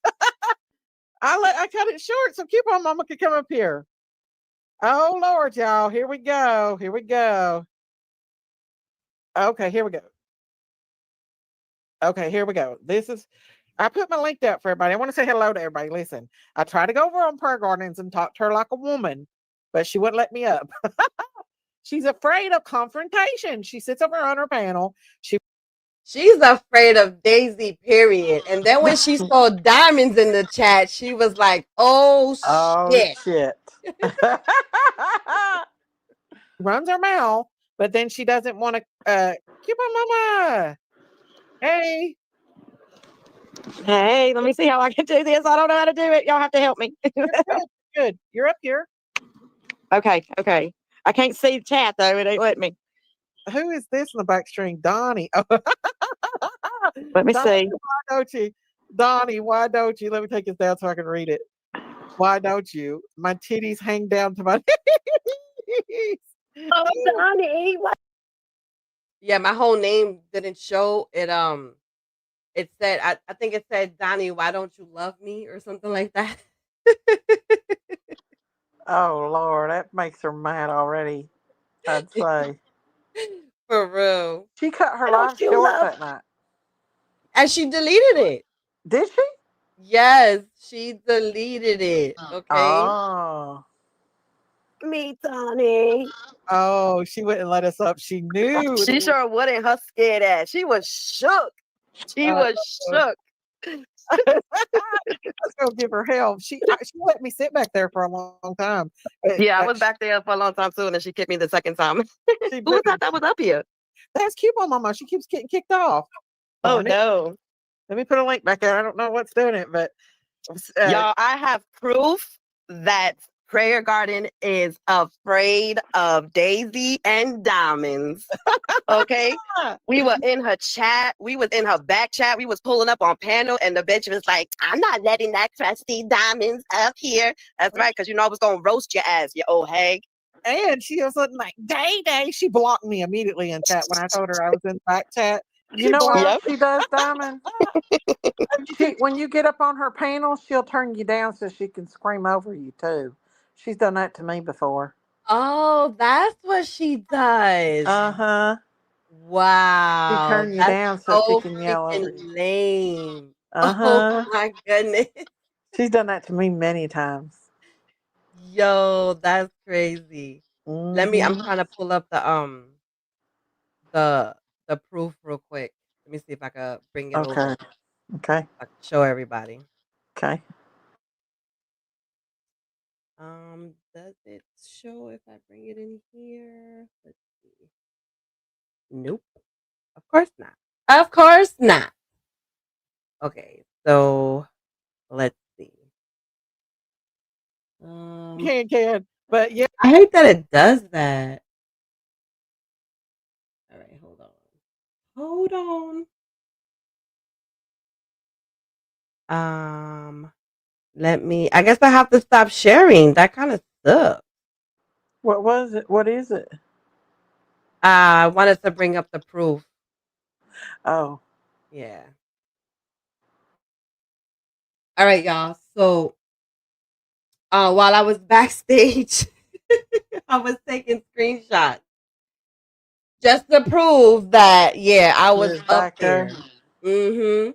I cut it short so Coupon Mama could come up here. Oh lord, y'all! Here we go. Okay, here we go. Okay, here we go. I put my link up for everybody. I want to say hello to everybody. Listen, I tried to go over on Prayer Gardens and talk to her like a woman, but she wouldn't let me up. She's afraid of confrontation. She sits over on her panel. She's afraid of Daisy, period. And then when she saw diamonds in the chat, she was like, "Oh shit!" Shit. Runs her mouth, but then she doesn't want to. Keep on mama. Hey. Hey, let me see how I can do this. I don't know how to do it. Y'all have to help me. Good. You're up here. Okay. I can't see the chat though. It ain't letting me. Who is this in the back string? Donnie. Let me Donnie, see. why don't you? Donnie, why don't you? Let me take this down so I can read it. Why don't you? My titties hang down to my titties. Oh, Donnie. Yeah, my whole name didn't show it. It said I think it said Donnie, why don't you love me or something like that. Oh Lord, that makes her mad already. I'd say For real. she cut her Why don't life you short love? that night. And she deleted it. Did she? Yes, she deleted it. Okay. Oh. Me, Tony. Oh, she wouldn't let us up. She knew. She sure wouldn't. Her scared ass. She was shook. She Uh, was shook. Let's go give her help. She let me sit back there for a long time. Yeah, I was back there for a long time too, and then she kicked me the second time. She Who was that was up here? That's Coupon Mama. She keeps getting kicked off. Oh Darn it. no. Let me put a link back there. I don't know what's doing it, but Y'all, I have proof that Prayer Garden is afraid of Daisy and Diamonds. Okay? We were in her chat. We was in her back chat. We was pulling up on panel, and the bitch was like, I'm not letting that crusty Diamonds up here. That's right, because you know I was going to roast your ass, you old hag. and she was like, Day. She blocked me immediately in chat when I told her I was in back chat. You know what Yep. else she does, Diamond? When you get up on her panel, she'll turn you down so she can scream over you too. She's done that to me before. Oh, that's what she does. Uh-huh. Wow. She turn you That's down so she so can yell over freaking you. lame. Oh Uh-huh. my goodness. She's done that to me many times. Yo, that's crazy. I'm Mm-hmm. trying to pull up the the proof real quick. Let me see if I can bring it over. Okay. Okay. I can show everybody. Okay. Does it show if I bring it in here? Let's see. Nope. Of course not. Of course not. Okay, so let's see. Can. But yeah, I hate that it does that. All right, hold on. Hold on. I guess I have to stop sharing. That kind of sucks. What was it? What is it? I wanted to bring up the proof. Oh. Yeah. All right, y'all. So, while I was backstage, I was taking screenshots just to prove that, yeah, I You was was up back there. there? Mm-hmm.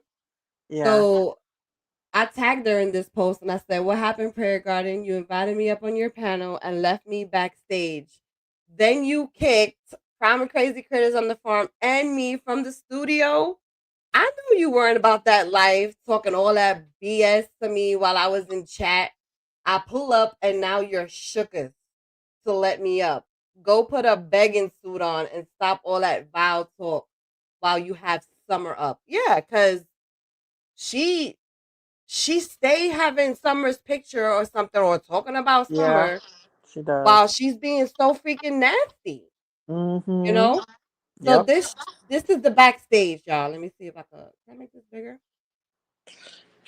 Yeah. So I tagged her in this post and I said, "What happened, Prayer Garden? You invited me up on your panel and left me backstage. Then you kicked Crime and Crazy Critters on the Farm and me from the studio. I knew you weren't about that life, talking all that BS to me while I was in chat. I pull up and now you're shooketh to let me up. Go put a begging suit on and stop all that vile talk while you have Summer up." Yeah, because she stay having Summer's picture or something or talking about Yeah. Summer She does. while she's being so freaking nasty. Mm-hmm. You know? So Yep. this is the backstage, y'all. Let me see if can I make this bigger?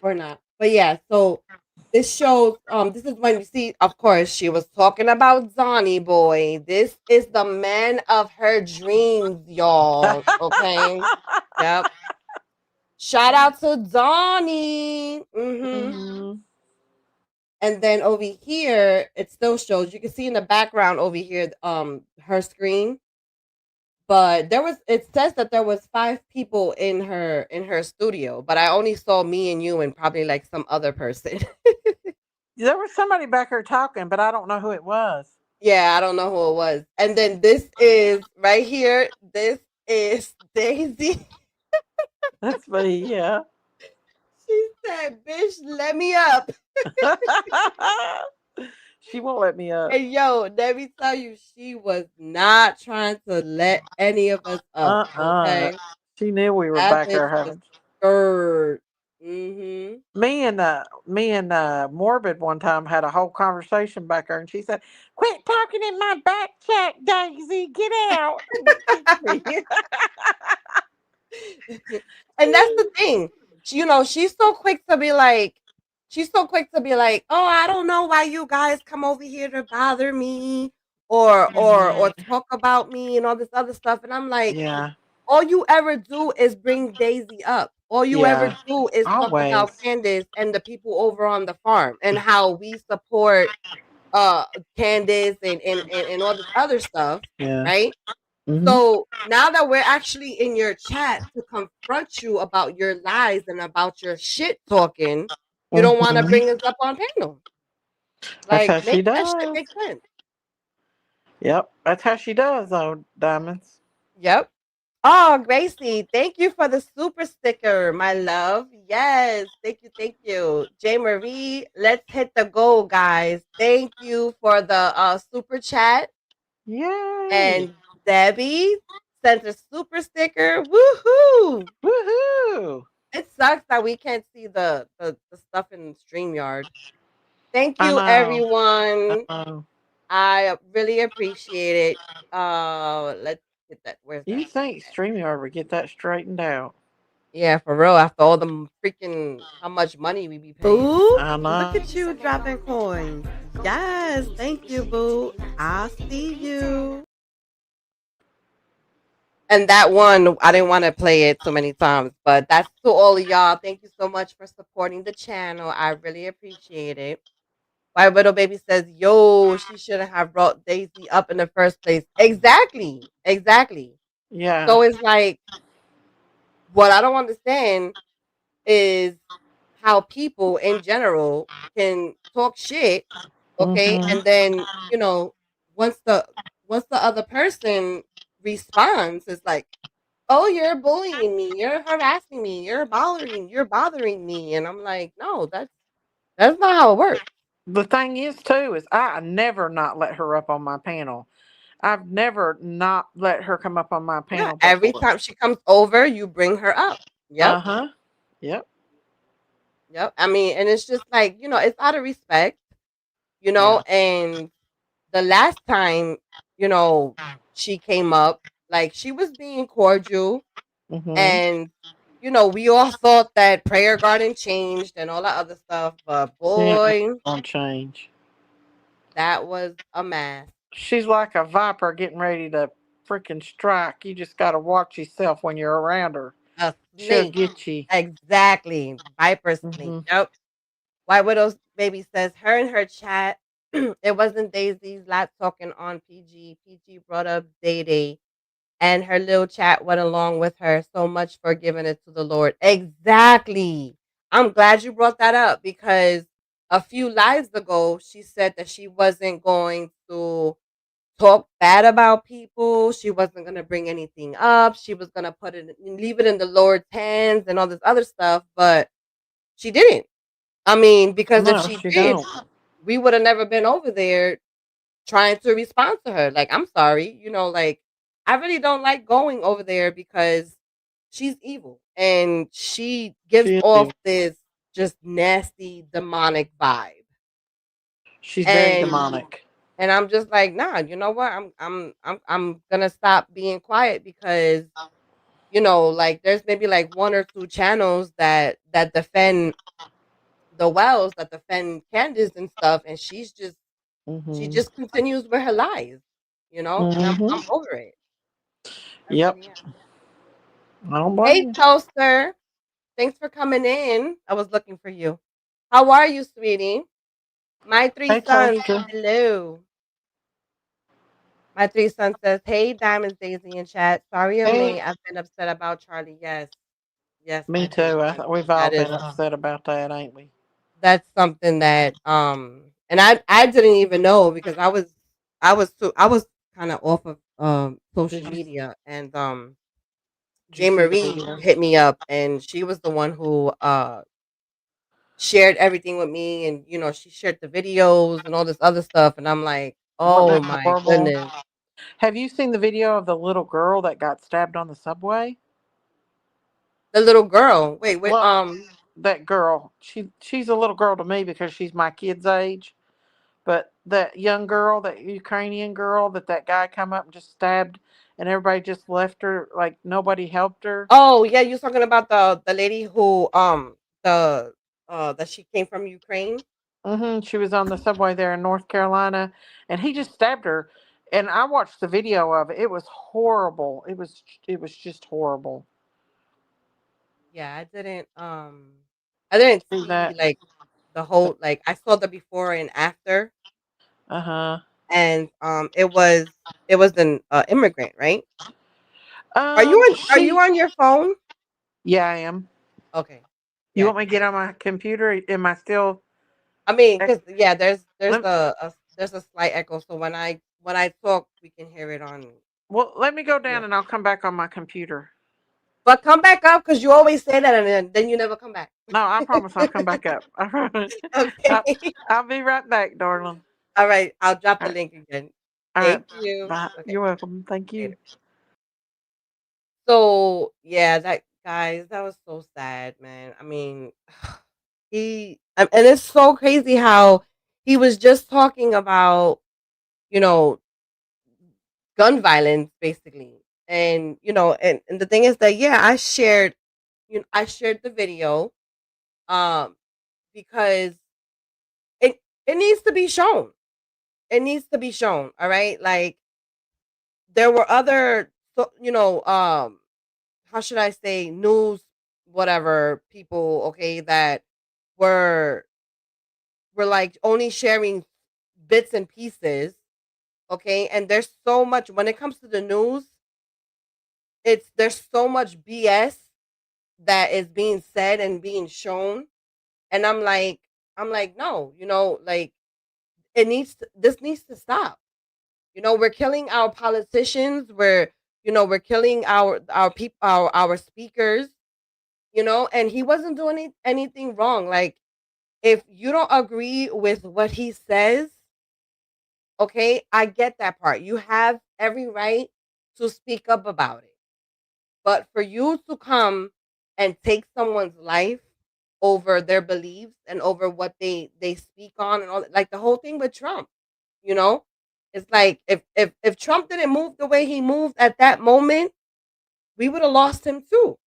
Or not. But yeah, so this shows this is when you see, of course, she was talking about Zonny boy. This is the man of her dreams, y'all. Okay. Yep. Shout out to Donnie. Mm-hmm. And then over here, it still shows. You can see in the background over here, her screen. But it says that there was 5 people in her studio, but I only saw me and you and probably like some other person. There was somebody back there talking, but I don't know who it was. Yeah, I don't know who it was. And then this is right here. This is Daisy. That's me, yeah. She said, "Bitch, let me up." She won't let me up. And yo, let me tell you, she was not trying to let any of us up. Okay, She knew we were that back bitch there was having. scared. Mm-hmm. Me and Morbid one time had a whole conversation back there, and she said, "Quit talking in my back chat, Daisy. Get out." And that's the thing. She's so quick to be like, "Oh, I don't know why you guys come over here to bother me or talk about me and all this other stuff." And I'm like, Yeah, all you ever do is bring Daisy up. All you ever yeah, do is talk always. about Candace and the people over on the farm and how we support Candace and all this other stuff, Yeah. right? Hmm. So now that we're actually in your chat to confront you about your lies and about your shit talking, you don't want to Mhm. bring us up on panel. That's Like, how she make that shit does. make sense. Yep, that's how she does, though, Diamonds. Yep. Oh, Gracie, thank you for the super sticker, my love. Yes, thank you, thank you. J Marie, let's hit the goal, guys. Thank you for the super chat. Yay! And Debbie sent a super sticker. Woohoo! Woohoo! It sucks that we can't see the stuff in StreamYard. Thank I you, know. everyone. I know. I really appreciate it. Let's get that. Where's You that? think StreamYard would get that straightened out? Yeah, for real. After all the freaking how much money we be paying. Boo! I Look know. at you dropping coins. Yes, thank you, Boo. I see you. And that one, I didn't want to play it so many times, but that's to all of y'all. Thank you so much for supporting the channel. I really appreciate it. White Widow Baby says, yo, she shouldn't have brought Daisy up in the first place. Exactly. Exactly. Yeah. So it's like, what I don't understand is how people in general can talk shit, okay, Mhm. and then once the once the other person responds, it's like, oh, you're bullying me, you're harassing me, you're bothering me, and I'm like, no, that's not how it works. The thing is, too, is I never not let her up on my panel. I've never not let her come up on my Yeah, panel every before. time she comes over, you bring her up. Yep, Uh huh. Yep. yep. I mean, and it's just like, it's out of respect, Yeah. and the last time, you know, she came up, like she was being cordial, Mhm. and we all thought that Prayer Garden changed and all that other stuff, but She ain't never boy, gonna change. that was a mess. She's like a viper getting ready to freaking strike. You just gotta watch yourself when you're around her. A She'll snake. get you. Exactly. Viper snake. Mhm. Yep. White Widow's baby says her in her chat. It wasn't Daisy's lot talking on PG. PG brought up Day Day, and her little chat went along with her. So much for giving it to the Lord. Exactly. I'm glad you brought that up because a few lives ago, she said that she wasn't going to talk bad about people. She wasn't going to bring anything up. She was going to leave it in the Lord's hands and all this other stuff. But she didn't. I mean, because if No, she she did, don't. we would have never been over there trying to respond to her. Like, I'm sorry, like I really don't like going over there because she's evil and she gives She is off evil. this just nasty demonic vibe. She's very And demonic. and I'm just like, nah, you know what? I'm gonna stop being quiet because like there's maybe like one or two channels that defend the Wells, that defend Candace and stuff, and she Mhm. just continues with her lies, and I'm Mhm. over it. I Yep. really am. I don't blame Hey, you. Toaster. Thanks for coming in. I was looking for you. How are you, sweetie? My three Hey, sons. Toaster. Hello. My three sons says, hey, Diamonds, Daisy, in chat. Sorry I'm Hey. late. I've been upset about Charlie. Yes. Yes, Me my three too. sons. We've all That is been upset about that, ain't we? that's something that and I didn't even know because I was kind of off of social Did you media, and Did you Jay see the Marie video? hit me up, and she was the one who shared everything with me, and she shared the videos and all this other stuff, and I'm like, Wasn't oh that my horrible? goodness. Have you seen the video of the little girl that got stabbed on the subway? The little girl, wait, wait, Well, that girl, she's a little girl to me because she's my kid's age. But that young girl, that Ukrainian girl, that guy come up and just stabbed, and everybody just left her like nobody helped her. oh yeah, you're talking about the lady who the that she came from Ukraine. She was on the subway there in North Carolina, and he just stabbed her. And I watched the video of it. It was horrible. It was just horrible. Yeah, I didn't See see that? like the whole, like I saw the before and after, Uh huh. and it was an immigrant, right? Are you on She. your phone? Yeah, I am. Okay. You Yeah. want me to get on my computer? Am I still? I mean, Ec- because yeah, there's Let, there's a slight echo. So when I talk, we can hear it on. well, let me go Yeah. down and I'll come back on my computer. But come back up because you always say that and then you never come back. No, I promise I'll come back up. All right. I'll, Okay. I'll be right back, darling. All right. I'll drop All the right. link again. All right. Thank you. Bye. Okay. You're welcome. Thank Later. you. So yeah, that guys, that was so sad, man. I mean, and it's so crazy how he was just talking about, you know, gun violence basically. And and the thing is that yeah, I shared the video um because it needs to be shown. It needs to be shown, all right? Like there were other how should I say, news whatever people, okay, that were like only sharing bits and pieces, okay? And there's so much when it comes to the news, there's so much BS that is being said and being shown. And I'm like, no, like this needs to stop. We're killing our politicians, we're killing our people, our speakers, and he wasn't doing anything wrong. Like if you don't agree with what he says, okay, I get that part. You have every right to speak up about it. But for you to come and take someone's life over their beliefs and over what they speak on and all, like the whole thing with Trump, you know? It's like if Trump didn't move the way he moved at that moment, we would have lost him too.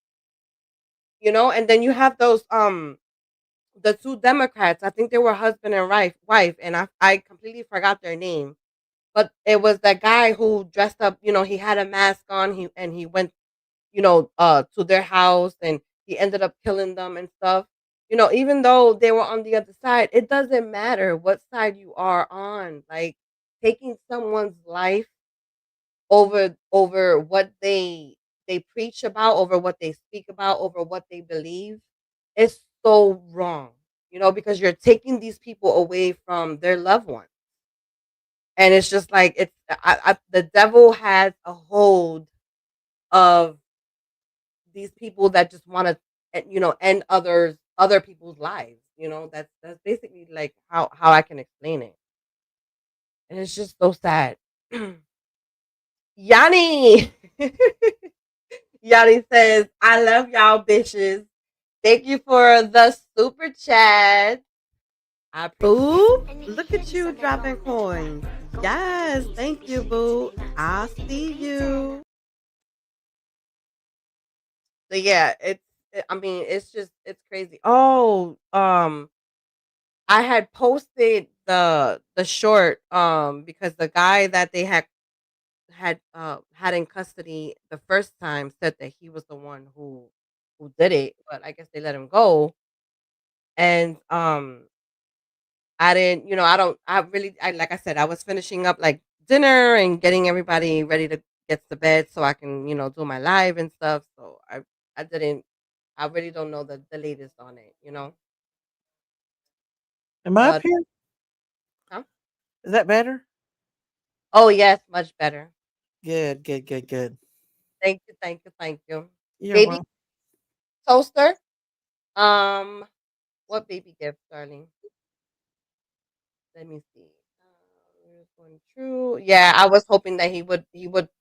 And then you have those the two Democrats, I think they were husband and wife, and I completely forgot their name. But it was that guy who dressed up, he had a mask on, he went, to their house and he ended up killing them and stuff. Even though they were on the other side, it doesn't matter what side you are on. Like taking someone's life over what they preach about, over what they speak about, over what they believe is so wrong. Because you're taking these people away from their loved ones. And it's just like the devil has a hold of these people that just want to end other people's lives. That's basically like how I can explain it. And it's just so sad. Yanni Yanni says, I love y'all bitches. Thank you for the super chat. Boo, look at you dropping coins. Yes, thank you, Boo. I see you. So yeah, I mean, it's crazy. Oh, I had posted the short because the guy that they had in custody the first time said that he was the one who did it, but I guess they let him go. And I didn't, I don't, I really, like I said, I was finishing up like dinner and getting everybody ready to get to bed so I can, do my live and stuff. So I didn't, I really don't know the latest on it. Am I up But, here? huh? Is that better? Oh, yes, much better. Good, good, good, good. Thank you, thank you, thank you. You're Baby welcome. toaster. Um, what baby gift, darling? Let me see. Here's one true. Yeah, I was hoping that he would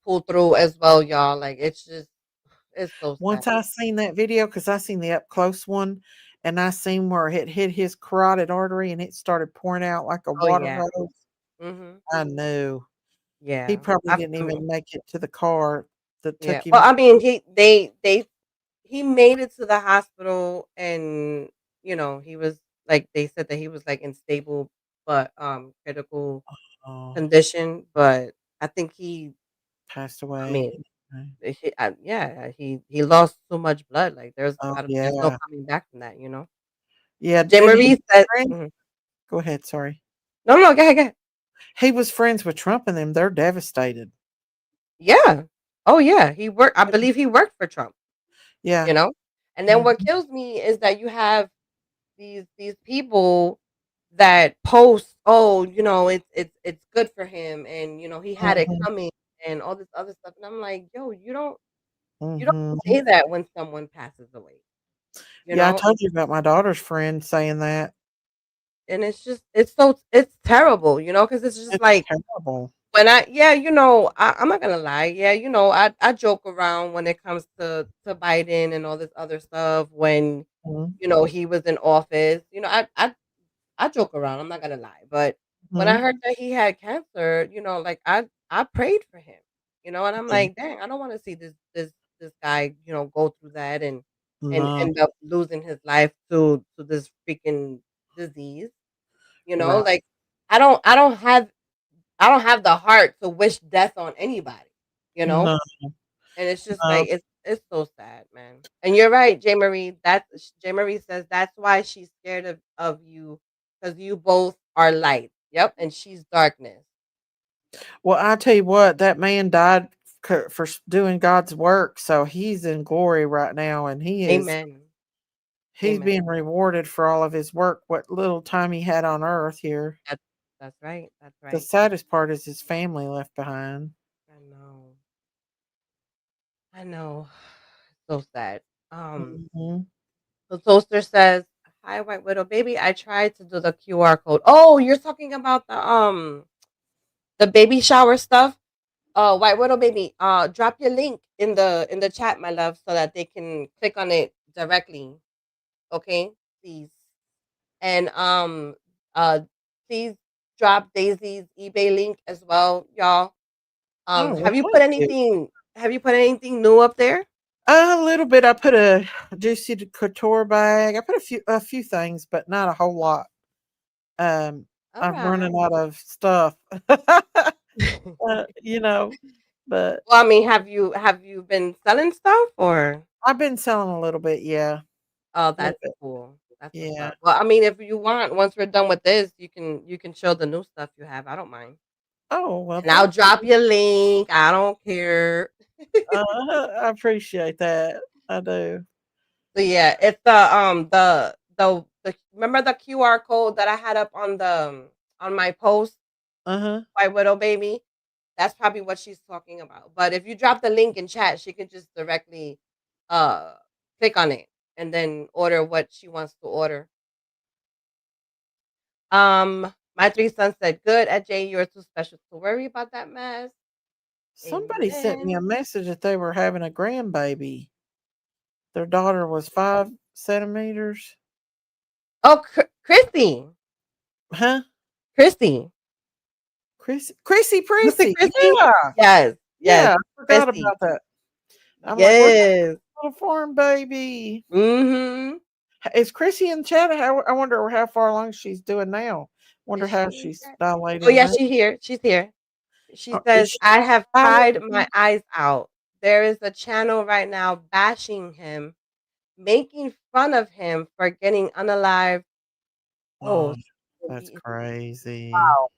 pull through as well, y'all. Like it's so sad. Once I seen that video, because I seen the up close one, and I seen where it hit his carotid artery and it started pouring out like a Oh water yeah. hose. Mhm. I knew he Yeah. probably didn't I even mean, make it to the car that yeah. took him. Well, I mean, he made it to the hospital, and he was like, they said that he was like in stable but critical Oh, condition, but I think passed I away. mean, yeah, he lost so much blood. Like Oh there's no yeah, coming back from that. yeah. J. And he Marie said, friend. mhm. Go ahead. Sorry. No, no, go ahead, go ahead. He was friends with Trump and them. They're devastated. Yeah. Oh yeah, he worked. I believe he worked for Trump. Yeah. You know. And then what kills me is that you have these people that post, oh, it's good for him, and he had it Mhm. coming, and all this other stuff. And I'm like, yo, you don't Mhm. say that when someone passes away, you Yeah, I know? told you about my daughter's friend saying that. And it's terrible, because it's just It's like terrible. when I'm not gonna lie, yeah, I joke around when it comes to Biden and all this other stuff when Mhm. he was in office. I joke around, I'm not gonna lie, but when I Mhm. heard that he had cancer, like I prayed for him, and I'm Yeah. like, dang, I don't want to see this guy, go through that and No. end up losing his life to this freaking disease, Right. like I don't have the heart to wish death on anybody, you know? No. And it's just No. like it's so sad, man. And you're right, J. Marie. J. Marie says that's why she's scared of you because you both are light. Yep, and she's darkness. Yep. Well, I tell you what, that man died for doing God's work, so he's in glory right now, and Amen. he's Amen. being rewarded for all of his work, what little time he had on earth here. That's right. That's The right. saddest part is his family left behind. I know. I know. So sad. Mhm. The toaster says, "Hi, White Widow baby. I tried to do the QR code. Oh, you're talking about the baby shower stuff. White Widow baby, drop your link in the chat, my love, so that they can click on it directly. Okay, please. And please drop Daisy's eBay link as well, y'all. Oh, well, Have you put thank you. anything? Have you put anything new up there? A little bit. I put a juicy couture bag. I put a few things, but not a whole lot. All I'm right. running out of stuff. You know, but Well, I mean, have you been selling stuff or? I've been selling a little bit. Yeah, Oh, a little that's bit. cool. That's what's Yeah. up. Well, I mean, if you want, once we're done with this, you can show the new stuff you have. I don't mind. Oh well, And I'll thank drop you. your link. I don't care. I appreciate that. I do. So yeah, it's the remember the QR code that I had up on my post, Uh huh. by Widow Baby? That's probably what she's talking about. But if you drop the link in chat, she can just directly uh click on it and then order what she wants to order. My three sons said, "Good at Jay, you're too special to worry about that mess." Somebody sent me a Amen. message that they were having a grandbaby. Their daughter was 5 centimeters. Oh, Christy, Huh? Christy, Chrissy Mr. Prissy. Christy. Yeah. Yes, yes, Yeah. I forgot Christy. about that. I'm like, where's Yes. the little farm baby? Mhm. Is Chrissy in chat? I wonder how far along she's doing now. Is Wonder she how in she's chat? Oh dilating yeah, now. she here. She's here. She Is says, she "I have cried my dilating? eyes out. There is a channel right now bashing him, making fun of him for getting unalive." Oh, Oh, she that's will crazy. wow.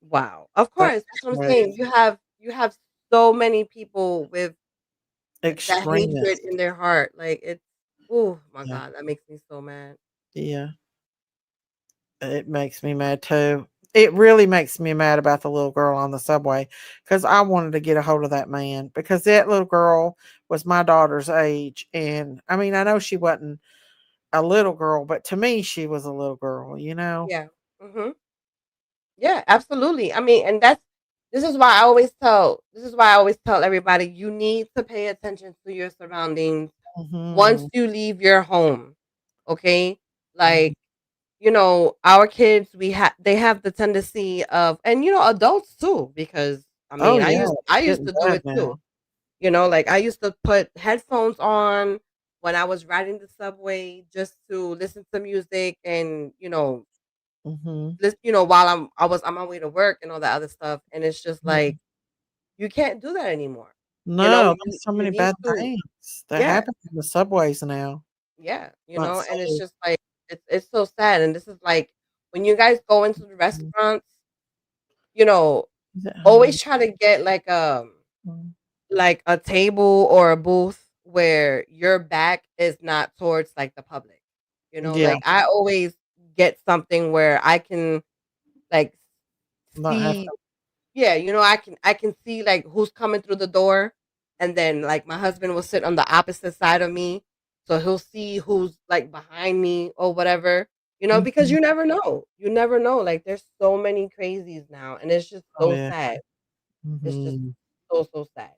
Wow. Of That's course, that's what I'm saying. crazy. You have so many people with that hatred Extremist. in their heart. Like it's oh my Yeah. god, that makes me so mad. Yeah. It makes me mad too. It really makes me mad about the little girl on the subway because I wanted to get a hold of that man because that little girl was my daughter's age. And I mean, I know she wasn't a little girl, but to me, she was a little girl, you know? Yeah. Mhm. Yeah, absolutely. I mean, and this is why I always tell everybody you need to pay attention to your surroundings once Hmm. you leave your home. Okay? Hmm. Like, our kids they have the tendency of, and adults too, because I Oh, mean, I yeah. used It's I used getting to do bad it too. now. Like I used to put headphones on when I was riding the subway just to listen to music and, Hmm. while I was on my way to work and all that other stuff, and it's just like you can't do that anymore. No, You there's so you many need bad to, things that yeah, happen in the subways now. yeah, Not and it's safe. just like it's so sad, and this is like when you guys go into the Mhm. restaurants, you know, Is it hungry? always try to get like Mm. a table or a booth where your back is not towards like the public. Yeah, Like I always get something where I can like not have see, yeah, I can see like who's coming through the door, and then like my husband will sit on the opposite side of me, so he'll see who's like behind me or whatever. Because Mhm. you never know. Like there's so many crazies now, and it's just Oh, so yeah. sad. It's just Mhm. so sad.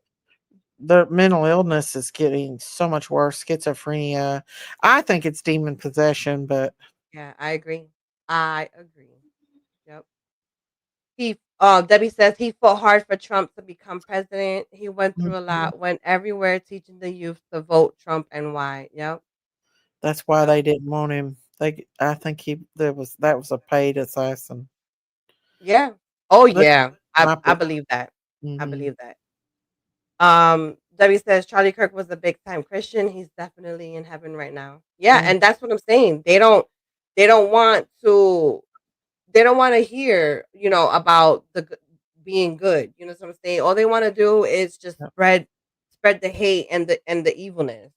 The mental illness is getting so much worse. Schizophrenia. I think it's demon possession, but Yeah, I agree. I agree. Yep. Debbie says he fought hard for Trump to become president. He went through a Mhm. lot, went everywhere teaching the youth to vote Trump and why. Yep. That's why Yep. they didn't want him. I think that was a paid assassin. Yeah. Oh That's yeah. I my I opinion. believe that. I Mhm. believe that. Debbie says Charlie Kirk was a big time Christian. He's definitely in heaven right now. Yeah, Mm, and that's what I'm saying. They don't want to hear, about being good. You know what I'm saying? All they want to do is just yep. spread the hate and the evilness.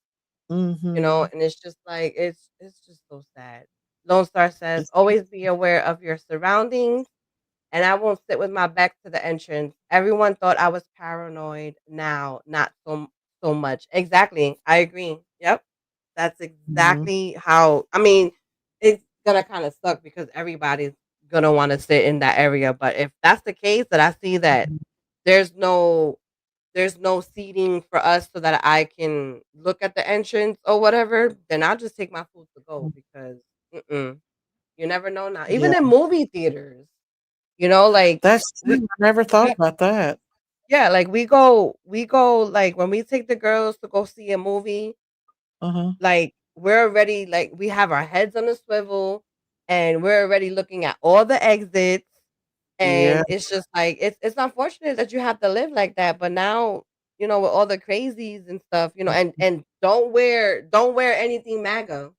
Mhm. And it's just like it's just so sad. Lone Star says, It's always be aware of your surroundings, and I won't sit with my back to the entrance. Everyone thought I was paranoid. Now, not so much. Exactly. I agree. Yep. That's mhm. exactly how. I mean, it's gonna kind of suck because everybody's gonna want to sit in that area. But if that's the case, that I see that Mhm. there's no seating for us so that I can look at the entrance or whatever, then I'll just take my food to go because mm-mm, you never know now. Yeah, Even in movie theaters, like that's we, true. I never thought yeah, about that. yeah, like we go like when we take the girls to go see a movie, Uh-huh. like we're already like we have our heads on a swivel and we're already looking at all the exits, Yeah. and it's just like it's unfortunate that you have to live like that. But now, with all the crazies and stuff, and don't wear anything MAGA.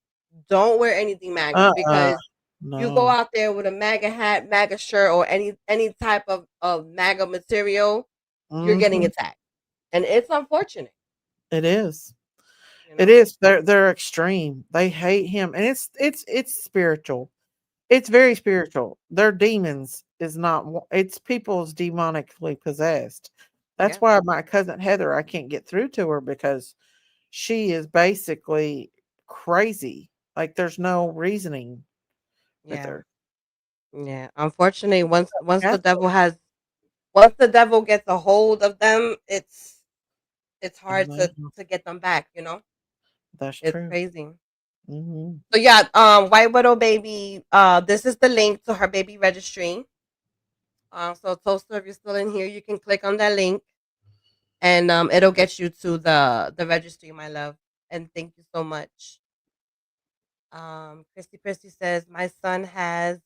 Don't wear anything MAGA Uh-uh. because you go No. out there with a MAGA hat, MAGA shirt, or any type of MAGA material, you're getting Mhm. attacked. And it's unfortunate, It is. you It know? is. They're extreme. They hate him, and it's spiritual. It's very spiritual. Their demons is not. It's people's demonically possessed. That's Yeah, why my cousin Heather, I can't get through to her because she is basically crazy. Like there's no reasoning with yeah, her. yeah. Unfortunately, Catholic. once the devil gets a hold of them, it's hard to Mhm. get them back, That's It's true. crazy. Hmm. So yeah, White Widow baby, this is the link to her baby registry. So Toaster, if you're still in here, you can click on that link, and it'll get you to the registry, my love. And thank you so much. Christy says my son has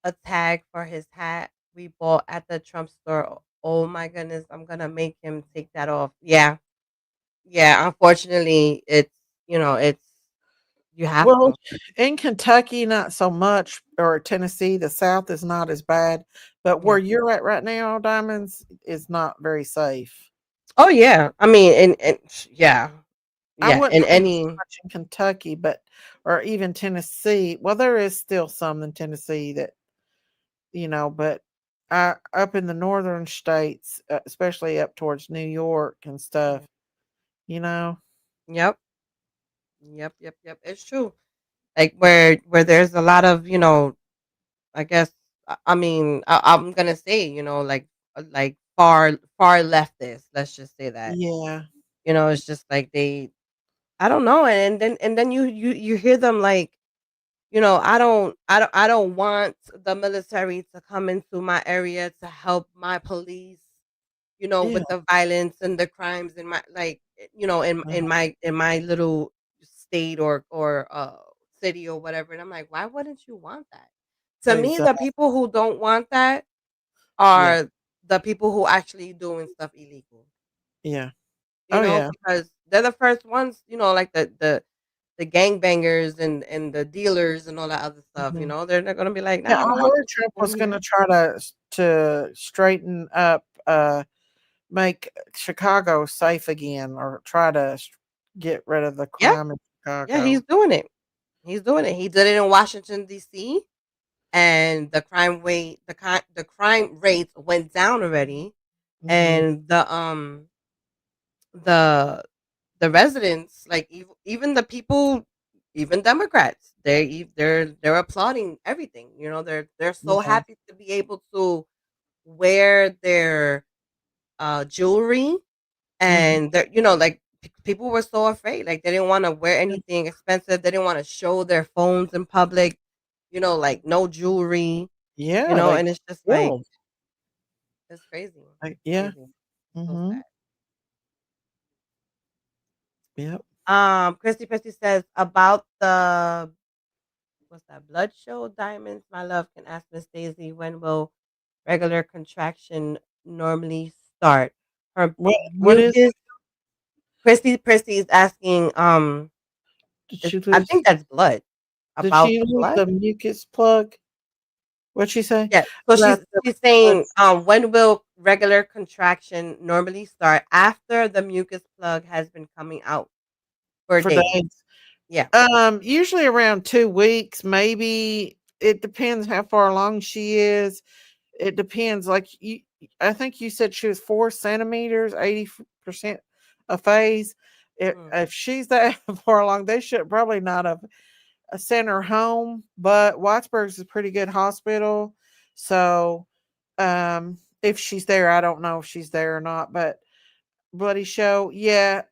a tag for his hat we bought at the Trump store. Oh my goodness, I'm gonna make him take that off. Yeah, yeah. Unfortunately, it's you have Well, to. in Kentucky, not so much, or Tennessee, the South is not as bad. But where Yeah. you're at right now, Diamonds, is not very safe. Oh yeah. I mean, and yeah, I yeah. wouldn't In say so any much in Kentucky, but or even Tennessee. Well, there is still some in Tennessee that but up in the northern states, especially up towards New York and stuff, yeah. you know. Yep. Yep. It's true. Like where there's a lot of I guess I mean I'm gonna say like far leftist. Let's just say that. Yeah, It's just like they I don't know, and then you hear them like, I don't want the military to come into my area to help my police, yeah, with the violence and the crimes in my like, in uh, my little state or city or whatever. And I'm like, why wouldn't you want that? To me, the exactly. people who don't want that Yeah, are the people who actually doing stuff illegal. yeah. Oh yeah. Because they're the first ones, like the gangbangers and the dealers and all that other stuff. Mhm. They're gonna be like, Yeah, nah, I I don't want heard those Trump people was in going to here. try to straighten up, make Chicago safe again, or try to get rid of the Yeah, crime in yeah, Chicago. he's doing it. He's doing it. He did it in Washington D.C. and the crime rates went down already, Mhm. and the the residents, like even the people, even Democrats, they're applauding everything. They're so Yeah. happy to be able to wear their jewelry, Mhm. and they're like people were so afraid, like they didn't want to wear anything expensive, they didn't want to show their phones in public, like no jewelry, Yeah, they and it's just like killed. it's crazy, Like, it's yeah. crazy, so Mhm. sad. Yep. Christy says about the what's that blood show diamonds. My love can ask Miss Daisy when will regular contraction normally start. Her What is mucus. Christy is asking. did she I lose think that's blood. did About she the lose blood. the mucus plug? What'd she say? Yeah. So About the she's blood saying when will regular contraction normally start after the mucus plug has been coming out for for days. days. Yeah. Usually around 2 weeks, maybe. It depends how far along she is. It depends. Like I think you said she was 4 centimeters, 80% a phase. Mm. If she's that far along, they should probably not have sent her home. But Whitesburg's is a pretty good hospital, so if she's there, I don't know if she's there or not. But bloody show, yeah.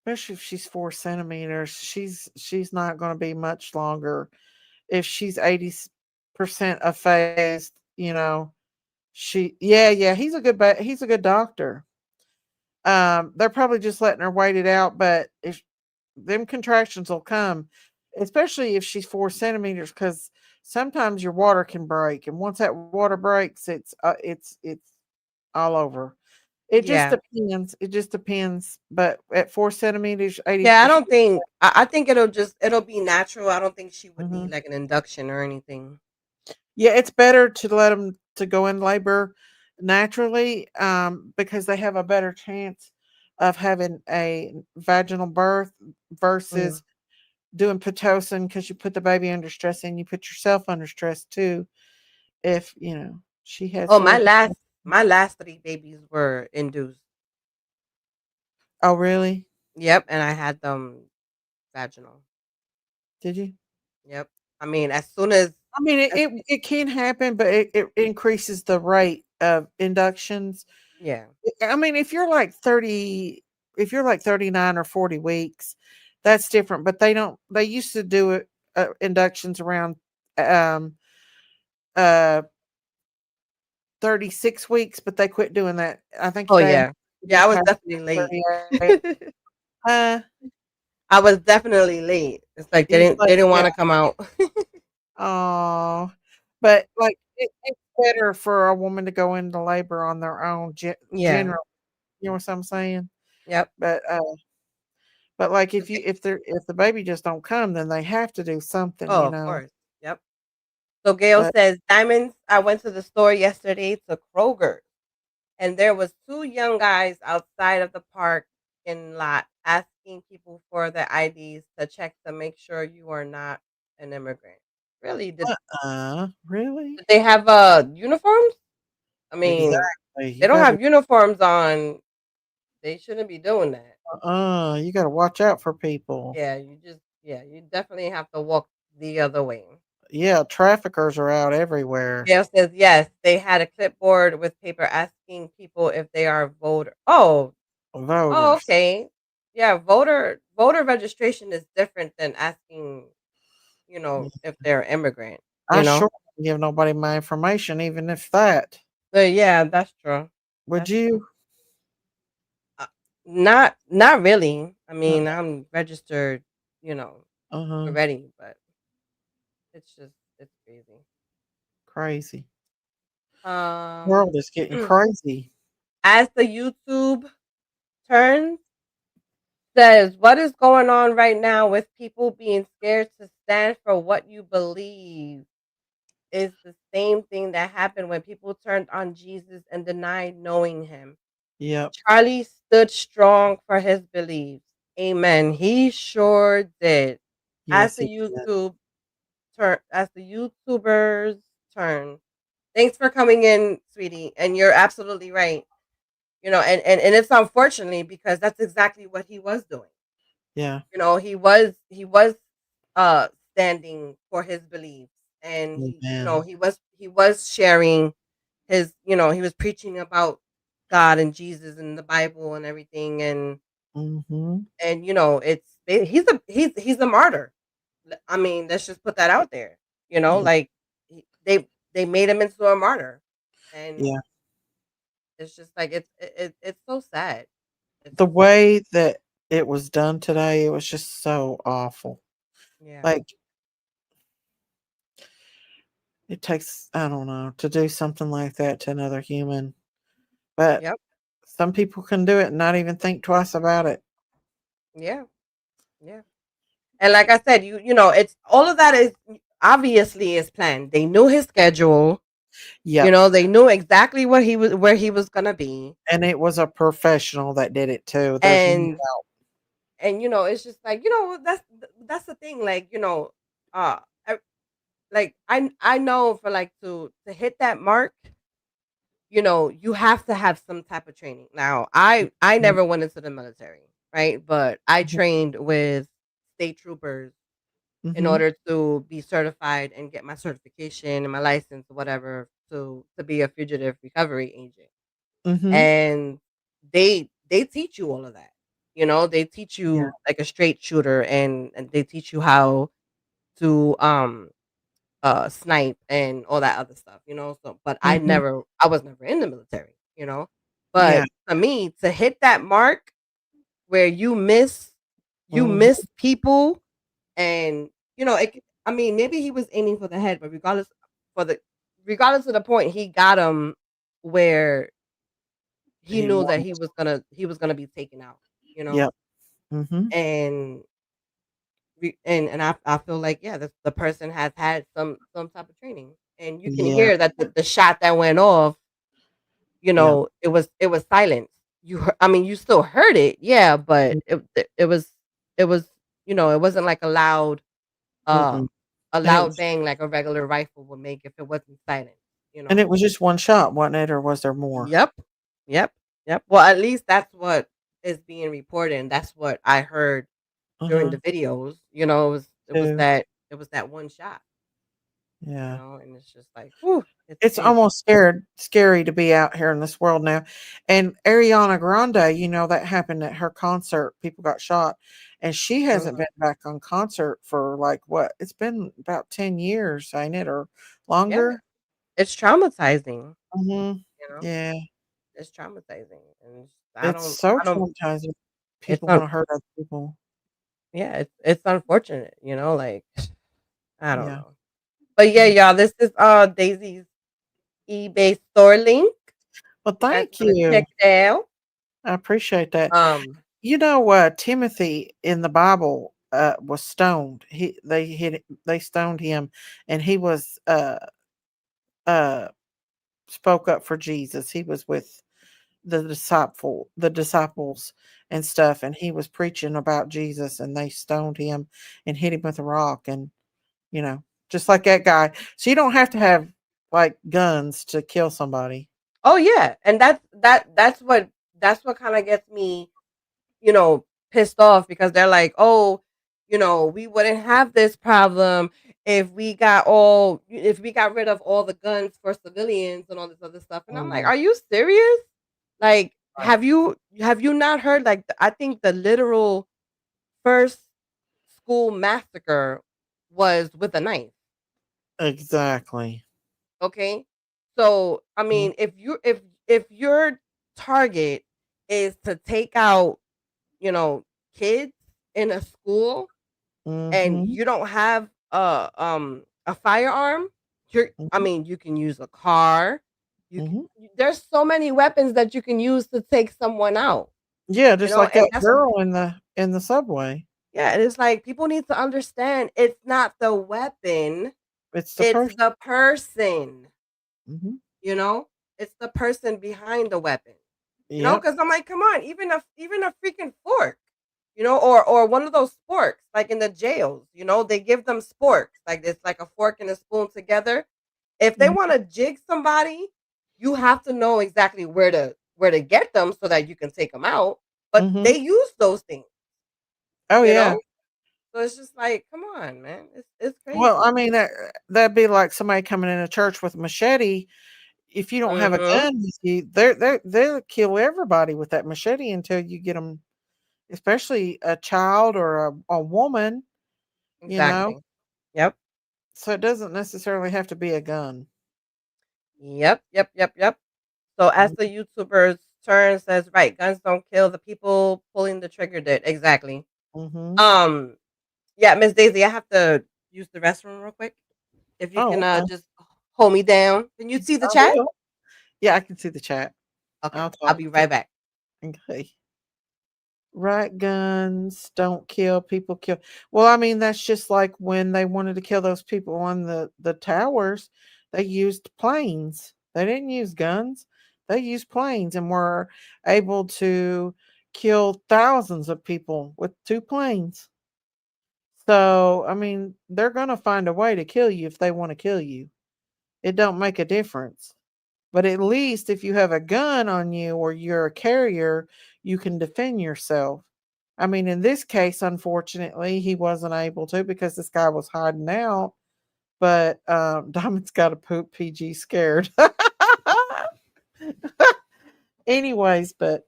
Especially if she's 4 centimeters, she's not going to be much longer. If she's 80% effaced, yeah, he's a good doctor. They're probably just letting her wait it out, but if them contractions will come, especially if she's 4 centimeters, because sometimes your water can break, and once that water breaks, it's all over. It just Yeah. depends. It just depends. But at 4 centimeters, Yeah. I 80%. don't think. I think it'll be natural. I don't think she would need Mhm. like an induction or anything. Yeah, it's better to let them to go in labor naturally, because they have a better chance of having a vaginal birth Mm. versus doing pitocin, because you put the baby under stress and you put yourself under stress too. If she had Oh, my surgery. last three babies were induced. Oh, really? Yep, and I had them vaginal. Did you? Yep. I mean, as soon as, I mean, as it can happen, but it increases the rate of inductions. yeah. I mean, if you're like 39 or 40 weeks, that's different. But they used to do it, inductions around um, uh, 36 weeks, but they quit doing that. I think Oh they yeah. Yeah, I just was passed definitely late. 38. Uh, I was definitely late. It's like they you didn't they like, didn't yeah. want to come out. Oh, but like it's better for a woman to go into labor on their own, Yeah. general. You know what I'm saying? Yep. But like if the baby just don't come, then they have to do something, Oh, of course. Yep. So Gail But says, Diamonds, I went to the store yesterday to Kroger, and there was two young guys outside of the parking lot asking people for their IDs to check to make sure you are not an immigrant. Really? really? Did they have uniforms? I mean, Exactly. they You don't gotta have uniforms on. They shouldn't be doing that. you gotta watch out for people. Yeah, you definitely have to walk the other way. Yeah, traffickers are out everywhere. Gail says yes, they had a clipboard with paper asking people if they are voter. Oh, Voters. okay. Yeah, voter registration is different than asking, Yeah. if they're immigrant, I sure wouldn't give nobody my information, even if that. But yeah, that's true. Would That's true. you? Uh, not really. I Uh mean, I'm registered, you know, huh. already, but it's crazy. Crazy. Um, World is getting crazy. as the YouTube turns, says, what is going on right now with people being scared to stand for what you believe is the same thing that happened when people turned on Jesus and denied knowing him. Yep. Charlie stood strong for his beliefs. Amen. He sure did. As Yes, the he did. YouTubers turn. Thanks for coming in, sweetie. And you're absolutely right. And it's unfortunately because that's exactly what he was doing. Yeah. He was standing for his beliefs, and Amen. he was sharing he was preaching about God and Jesus and the Bible and everything, Mhm. and he's a martyr. I mean, let's just put that out there. Yeah. Like they made him into a martyr, and Yeah. it's just like it's so sad. It's The so sad. way that it was done today, it was just so awful. Yeah. Like, it takes, I don't know, to do something like that to another human. But Yep. some people can do it and not even think twice about it. Yeah. Yeah. And like I said, it's all of that is obviously is planned. They knew his schedule. Yep. They knew exactly what he was where he was gonna be. And it was a professional that did it too. There's no And doubt. it's just like, that's the thing. Like, uh I, like I know for like to hit that mark, you have to have some type of training. Now, I Mhm. never went into the military, right? But I Mhm. trained with state troopers in Mhm. order to be certified and get my certification and my license or whatever to be a fugitive recovery agent. Mhm. And they teach you all of that. They teach Yeah. you like a straight shooter, and they teach you how to snipe and all that other stuff, so but Mhm. I was never in the military. Yeah. But for me to hit that mark where you Mhm. miss people, and I mean, maybe he was aiming for the head, but for the regardless of the point, he got him where he He knew that wanted he was gonna be taken out, Yep. Mhm. and I feel like, yeah, the person has had some type of training, and you can Yeah. hear that the shot that went off, Yeah. it was silent. I mean, you still heard it, yeah, but Mm. it was it wasn't like uh Mm-mm. a And it loud was bang like a regular rifle would make if it wasn't silent, you and know? it was just one shot, wasn't it, or was there more? Yep. Yep. Yep. Well, at least that's what is being reported, and that's what I heard during Uh-huh. the videos. Too. It was that one shot, Yeah. and it's just like, whew, it's It's crazy. almost scary to be out here in this world now. And Ariana Grande, that happened at her concert. People got shot, and she hasn't Mhm. been back on concert for like what? It's been about 10 years, ain't it, or Yeah, longer? it's traumatizing, Mhm. you know? Yeah. It's traumatizing, and It's so I don't traumatizing. it's People un want to hurt other people. yeah, it's unfortunate, like, I don't Yeah. know. But yeah, Yeah. y'all, this is Daisy's eBay store link. Well, You guys thank wanna you. check it out. I appreciate that. Um, Timothy in the Bible was stoned. They stoned him, and he was uh spoke up for Jesus. He was with the disciples and stuff, and he was preaching about Jesus, and they stoned him and hit him with a rock, and you know, just like that guy. So you don't have to have like guns to kill somebody. oh yeah, and that's what kind of gets me, pissed off, because they're like, "Oh, we wouldn't have this problem if we got rid of all the guns for civilians and all this other stuff." And I'm like, Mm, "Are you serious? Like, right. have you not heard, like, I think the literal first school massacre was with a knife, Exactly. okay? So, I Mm, mean, if your target is to take out, you know, kids in a school, and mhm, you don't have a firearm, I mhm, mean, you can use a car. mhm. There's so many weapons that you can use to take someone out, Yeah, just like and that that's girl in the subway. yeah, and it's like people need to understand it's not the weapon, It's the it's person. the person, Mhm. you know? It's the person behind the weapon. You know, Yep. because I'm like, come on, even a freaking fork, you know, or one of those sporks, like in the jails, you know, they give them sporks, like it's like a fork and a spoon together. If they want to jig somebody, you have to know exactly where to get them so that you can take them out. But Mm-hmm. they use those things, Oh you yeah. know. So it's just like, come on, man, it's Well, I crazy. mean that'd be like somebody coming in a church with a machete. If you don't have a Mm-hmm. gun with you, they'll kill everybody with that machete until you get them, especially a child or a woman. You know, Exactly. Yep. so it doesn't necessarily have to be a gun. Yep. Yep. Yep. Yep. So as the YouTuber's turn says, right, guns don't kill, the people pulling the trigger did. Exactly. Mm-hmm. Um, yeah, Miss Daisy, I have to use the restroom real quick. If you can Oh, okay. just hold me down. Can you see the I chat? will. Yeah, I can see the chat. Okay, I'll I'll talk be to right back. okay. Right, guns don't kill, people kill. Well, I mean, that's just like when they wanted to kill those people on the towers, they used planes. They didn't use guns. They used planes and were able to kill thousands of people with two planes. So, I mean, they're going to find a way to kill you if they want to kill you. It don't make a difference. But at least if you have a gun on you or you're a carrier, you can defend yourself. I mean, in this case, unfortunately, he wasn't able to because this guy was hiding out. But Diamond's got to poop. PG scared. Anyways, but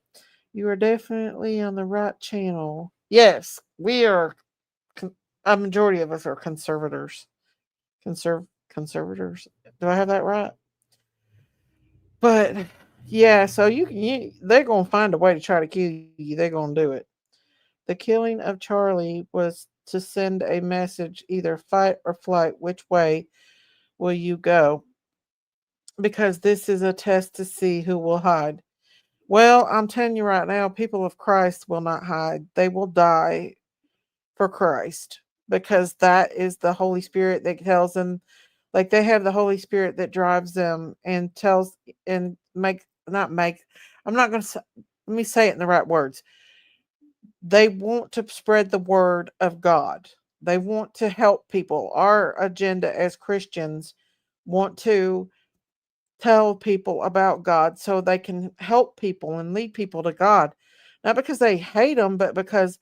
you are definitely on the right channel. Yes, we are. A majority of us are conservators. Conservators. Do I have that right? But yeah, so they're gonna find a way to try to kill you. They're gonna do it. The killing of Charlie was to send a message, either fight or flight. Which way will you go? Because this is a test to see who will hide. Well, I'm telling you right now, people of Christ will not hide. They will die for Christ because that is the Holy Spirit that tells them, like they have the Holy Spirit that drives them and tells and make not make. I'm not going to let me say it in the right words. They want to spread the word of God. They want to help people. Our agenda as Christians want to tell people about God so they can help people and lead people to God. Not because they hate them, but because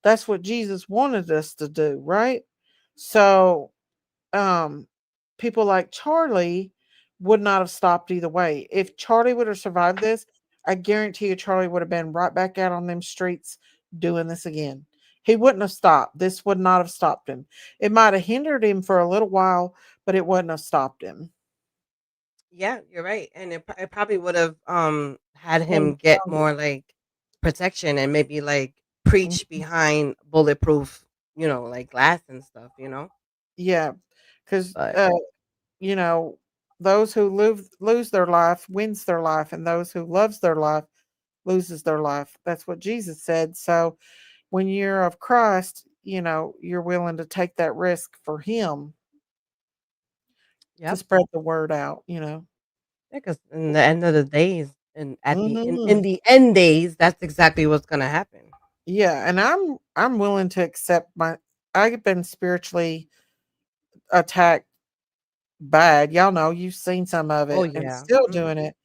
that's what Jesus wanted us to do, right? So, um, people like Charlie would not have stopped either way. If Charlie would have survived this, I guarantee you Charlie would have been right back out on them streets doing this again. He wouldn't have stopped. This would not have stopped him. It might have hindered him for a little while, but it wouldn't have stopped him. Yeah, you're right. And it probably would have had Made him him get stronger. more like protection and maybe like preach Mhm. behind bulletproof, like glass and stuff, Yeah, because But you know, those who lose their life wins their life, and those who loves their life loses their life. That's what Jesus said. So when you're of Christ, you're willing to take that risk for him to yep. spread the word out. Yeah, because in the end of the days and at the in Hmm. the end days, that's exactly what's gonna happen. Yeah, and I'm willing to accept I've been spiritually attacked bad. Y'all know you've seen some of Oh it and yeah. still doing Mhm. it.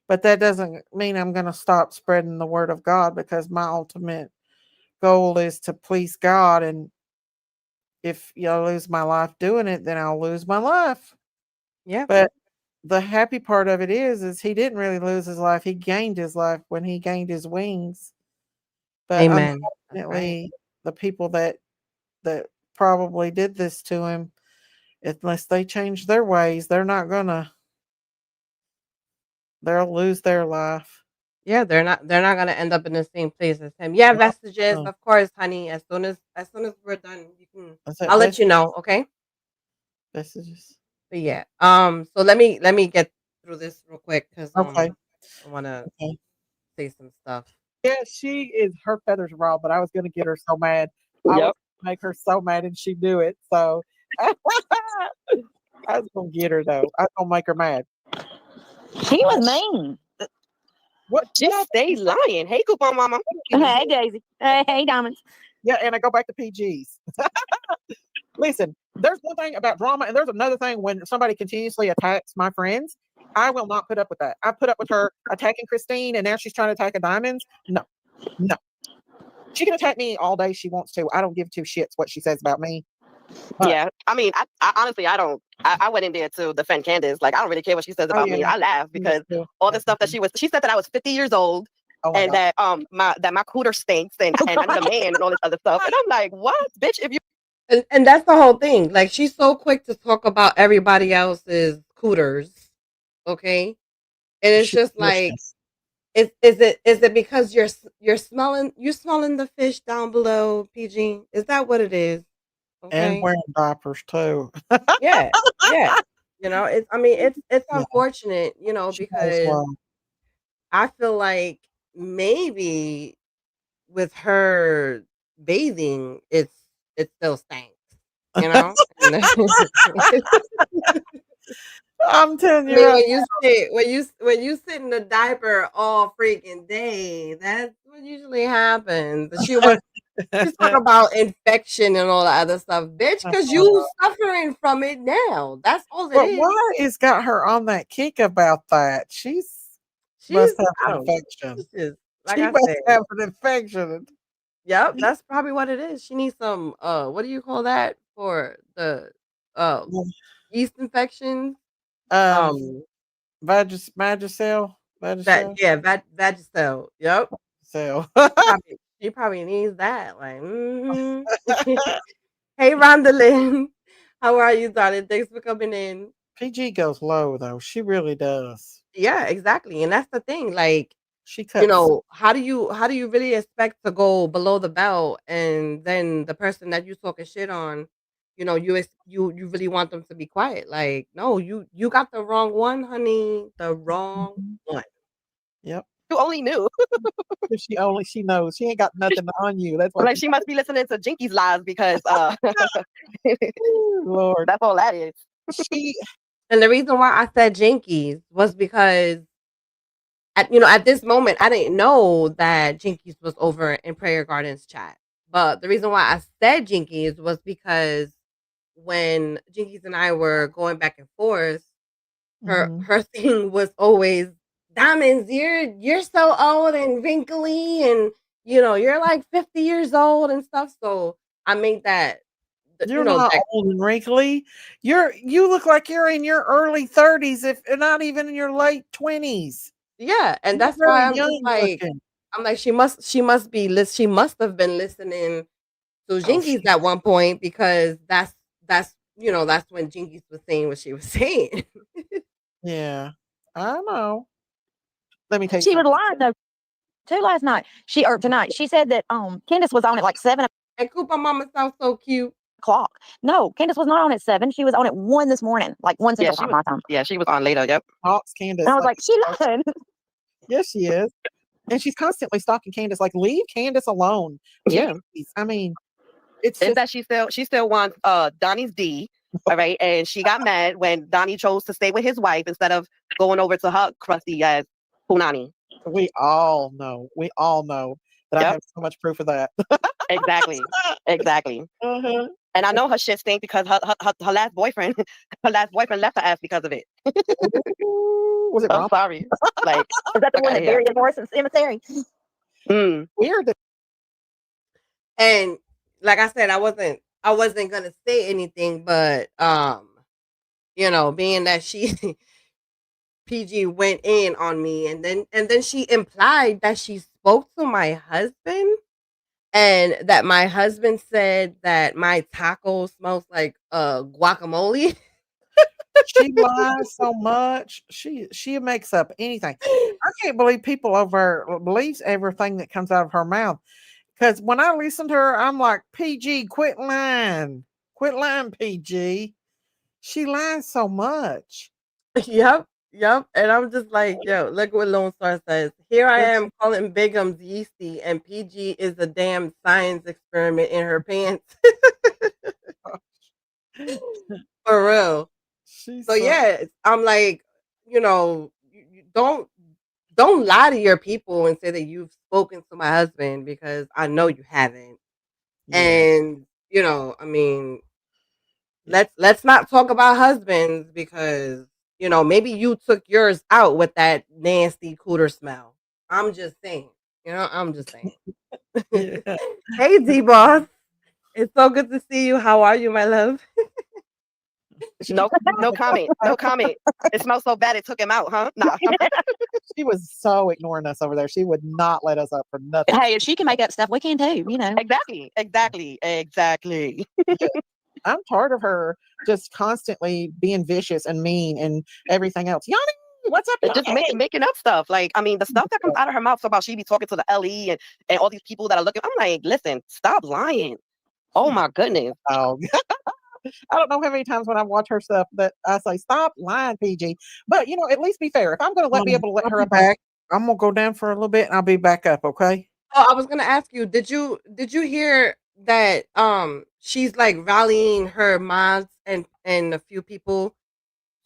But that doesn't mean I'm going to stop spreading the word of God because my ultimate goal is to please God. And if lose my life doing it, then I'll lose my life. Yeah. But the happy part of it is he didn't really lose his life. He gained his life when he gained his wings. But Amen. That's right. unfortunately, the people that probably did this to him, unless they change their ways, they'll lose their life. Yeah, they're not gonna end up in the same place as him. Yeah, vestiges, Uh, of course, honey. As soon as we're done, is that I'll let best you know, okay? messages? But yeah. So let me get through this real quick because Okay. I wanna Okay. say some stuff. Yeah, she is. Her feathers raw, but I was going to get her so mad. I was Yep. gonna make her so mad, and she knew it. So I was going to get her though. I was going to make her mad. She was mean. What? She stay lying. Hey, coupon mama. Hey, Daisy. Hey, Diamonds. Yeah, and I go back to PGs. Listen, there's one thing about drama, and there's another thing when somebody continuously attacks my friends. I will not put up with that. I put up with her attacking Christine, and now she's trying to attack a Diamonds. No, no. She can attack me all day she wants to. I don't give two shits what she says about me. But, Yeah, I mean, I honestly, I don't. I went in there to defend Candace. Like, I don't really care what she says about me. I laugh because all the stuff that she said that I was 50 years old, and God. that my cooter stinks, and I need a man and all this other stuff. And I'm like, what, bitch? If you And that's the whole thing. Like, she's so quick to talk about everybody else's cooters, okay? And it's just like, is it because you're smelling the fish down below, PG? Is that what it is? And Okay. wearing diapers too. Yeah, yeah. You know, it's Yeah. unfortunate, you know, She might as because well. I feel like maybe with her bathing, it still stinks, you know? And I'm telling I you mean, right when you sit in the diaper all freaking day, that's what usually happens. And she's talking about infection and all that other stuff, bitch, because you suffering from it now. That's all it But is. why is got her on that kick about that? Must She's have I an don't know. infection. She's just like She I must said. have an infection. Yep, that's probably what it is. She needs some what do you call that for the uh yeast infections? Um Vagisil. Vagisil. Yep. So She probably needs that. Like, hey Rondalyn. How are you, darling? Thanks for coming in. PG goes low though. She really does. Yeah, exactly. And that's the thing. Like, She you cuts. know, how do you really expect to go below the belt and then the person that you talking shit on, you know, you really want them to be quiet? Like, no, you got the wrong one, honey, the wrong Mhm. one. Yep. you only knew, If she knows. She ain't got nothing on you. That's what like she must be listening to Jinkies lies because Lord. that's all that is. She And the reason why I said Jinkies was because at this moment I didn't know that Jinkies was over in Prayer Gardens chat. But the reason why I said Jinkies was because when Jinkies and I were going back and forth, Mhm. her thing was always, Diamonds, you're so old and wrinkly, and you're like 50 years old and stuff. So I made that You're not that old and wrinkly. You look like you're in your early 30s, if not even in your late 20s. yeah, and You're that's why very I'm just young like, looking. she must have been listening to Oh, Jinkies at one point, because that's when Jinkies was saying what she was saying. yeah. I know. Let me tell you She was something. lying though too last night. Or tonight. She said that Candace was on at like 7 And Koopa Mama sounds so cute. o'clock. No, Candace was not on at 7. She was on at 1 this morning, like 1 Yeah, Central Time, my time. yeah, she was on later. Yep. Talks And Candace I was like like, she lied. yes, she is. And she's constantly stalking Candace. Like, leave Candace alone. Yeah. Jeez. I mean, it's Is just that she still wants Donnie's D, all right? And she got mad when Donnie chose to stay with his wife instead of going over to her crusty ass Punani. we all know. We all know that I Yep. have so much proof of that. Exactly. Exactly. Uh-huh. And I know her shit stink because her last boyfriend, her last boyfriend left her ass because of it. Ooh, was it I'm wrong? sorry. Like, Is that the fuck one outta that here. buried in Morrison's cemetery? Weird. And like I said, I wasn't gonna say anything, but being that she PG went in on me, and then she implied that she spoke to my husband, and that my husband said that my taco smells like guacamole. She lies so much. She makes up anything. I can't believe people over believes everything that comes out of her mouth. Because when I listen to her, I'm like, PG, quit lying, PG. She lies so much. Yep, yep. And I'm just like, yo, look what Lone Star says. Here I Yes. am calling Bigum's yeasty, and PG is a damn science experiment in her pants. For real. She's So so yeah, I'm like, you don't don't lie to your people and say that you've spoken to my husband because I know you haven't. Yeah. And I mean, let's not talk about husbands because maybe you took yours out with that nasty cooter smell. I'm just saying. I'm just saying. Yeah. Hey, D boss. It's so good to see you. How are you, my love? No, no comment. No comment. It smells so bad it took him out, huh? Nah. She was so ignoring us over there. She would not let us up for nothing. Hey, if she can make up stuff, we can too, you know. Exactly. Yeah. I'm tired of her just constantly being vicious and mean and everything else. Yanni, what's up, Just Yanni? making up stuff. Like, I mean, the stuff that comes out of her mouth about she be talking to the LE and all these people that are looking. I'm like, listen, stop lying. Oh my goodness. Oh, I don't know how many times when I watch her stuff that I say, "Stop lying, PG." But at least be fair. If I'm going to be able to let I'll her be up, back. I'm gonna go down for a little bit and I'll be back up. Okay. Oh, I was gonna ask you, did you hear that she's like rallying her mods and a few people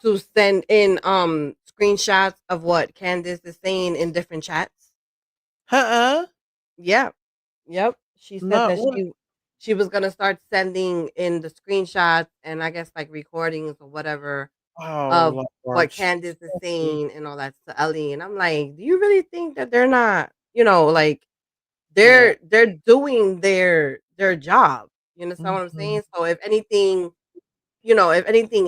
to send in screenshots of what Candace is saying in different chats? Uh. Yeah. Yep. She said No. that she was gonna start sending in the screenshots and I guess like recordings or whatever of Oh what Lord. Candace is saying and all that to Ellie. And I'm like, do you really think that they're not, like Yeah. they're doing their job. You understand what I'm Mhm. saying? So if anything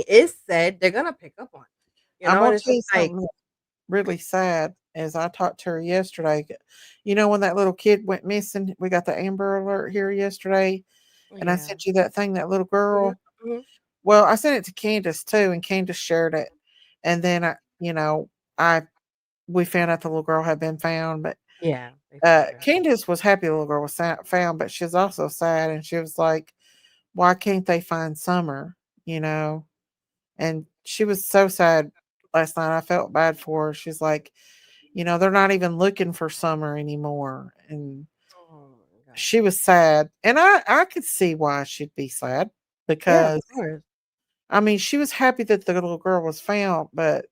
is said, they're gonna pick up on it. I'm And gonna it's tell just you like, something really sad. As I talked to her yesterday, when that little kid went missing, we got the Amber Alert here yesterday, and I yeah. sent you that thing, that little Mhm, girl. mhm. Well, I sent it to Candace too, and Candace shared it. And then I we found out the little girl had been found, but Yeah, they found her. Candace was happy the little girl was found, but she's also sad, and she was like, "Why can't they find Summer?" You know, and she was so sad last night. I felt bad for her. She's like, they're not even looking for Summer anymore, and Oh my god. she was sad, and I could see why she'd be sad Yeah, of because course. I mean she was happy that the little girl was found, but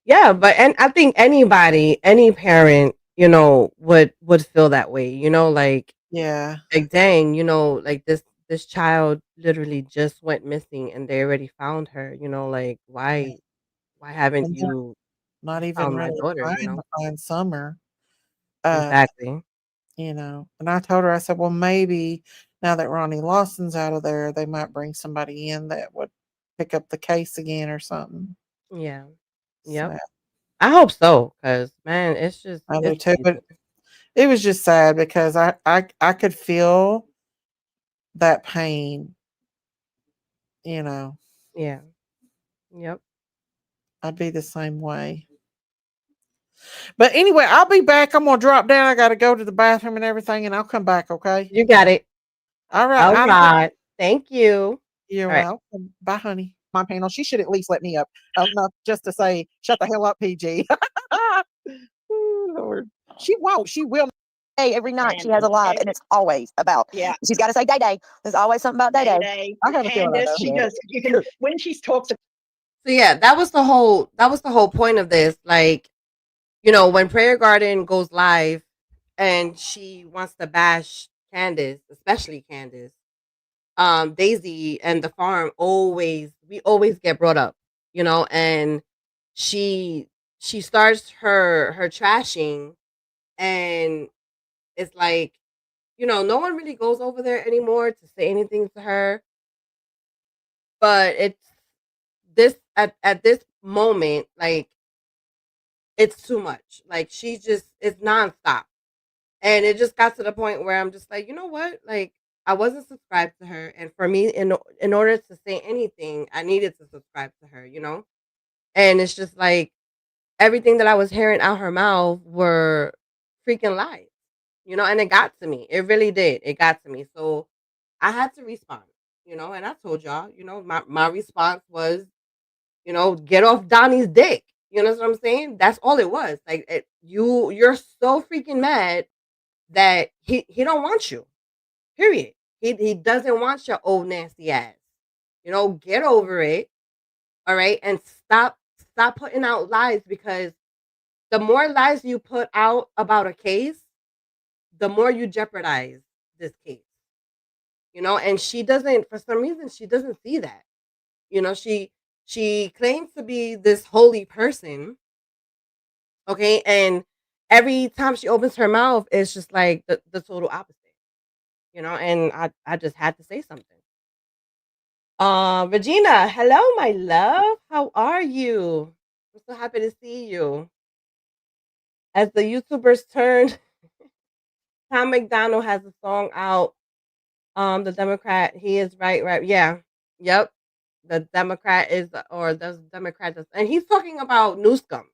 Yeah, but and I think anybody, any parent, would feel that way. yeah, Like dang, like this child literally just went missing and they already found her. Like yeah, why haven't and they're you not even found my really daughter? trying to find Summer. Uh, Exactly. and I told her, I said, well, maybe now that Ronnie Lawson's out of there, they might bring somebody in that would pick up the case again or something. Yeah. Yep. So I hope so, cause man, I do it's too, crazy. but it was just sad because I could feel that pain, you know. Yeah. Yep. I'd be the same way. But anyway, I'll be back. I'm gonna drop down. I gotta go to the bathroom and everything, and I'll come back, okay? You got it. All right, All out of here. right. Thank you. You're All right. welcome. Bye, honey. My panel, she should at least let me up. Enough just to say, shut the hell up, PG. Oh, Lord. She won't. She will. Hey, every night she has a live, and it's always about. Yeah. She's got to say Day Day. There's always something about Day Day. I have a feeling I Candace, know she that. just you can when she talks So yeah, that was the whole point of this. Like, when Prayer Garden goes live and she wants to bash Candace, especially Candace, Daisy and the farm we always get brought up, and she she starts her trashing, and it's like, no one really goes over there anymore to say anything to her. But it's this at this moment, like it's too much. Like she just it's nonstop. And it just got to the point where I'm just like, you know what? Like I wasn't subscribed to her, and for me, in order to say anything, I needed to subscribe to her. And it's just like everything that I was hearing out her mouth were freaking lies. And it got to me. It really did. It got to me. So I had to respond. And I told y'all, my response was, get off Donnie's dick. You know what I'm saying? That's all it was. Like you're so freaking mad that he don't want you. Period. He doesn't want your old nasty ass. Get over it. All right, and stop putting out lies because the more lies you put out about a case, the more you jeopardize this case. And she doesn't, for some reason, she doesn't see that. She claims to be this holy person, okay, and every time she opens her mouth, it's just like the total opposite. And I just had to say something. Regina, hello, my love. How are you? I'm so happy to see you. As the YouTubers turn, Tom McDonald has a song out. The Democrat, he is right. Yeah. Yep. The Democrat is, or the Democrat does, and he's talking about Newscomb.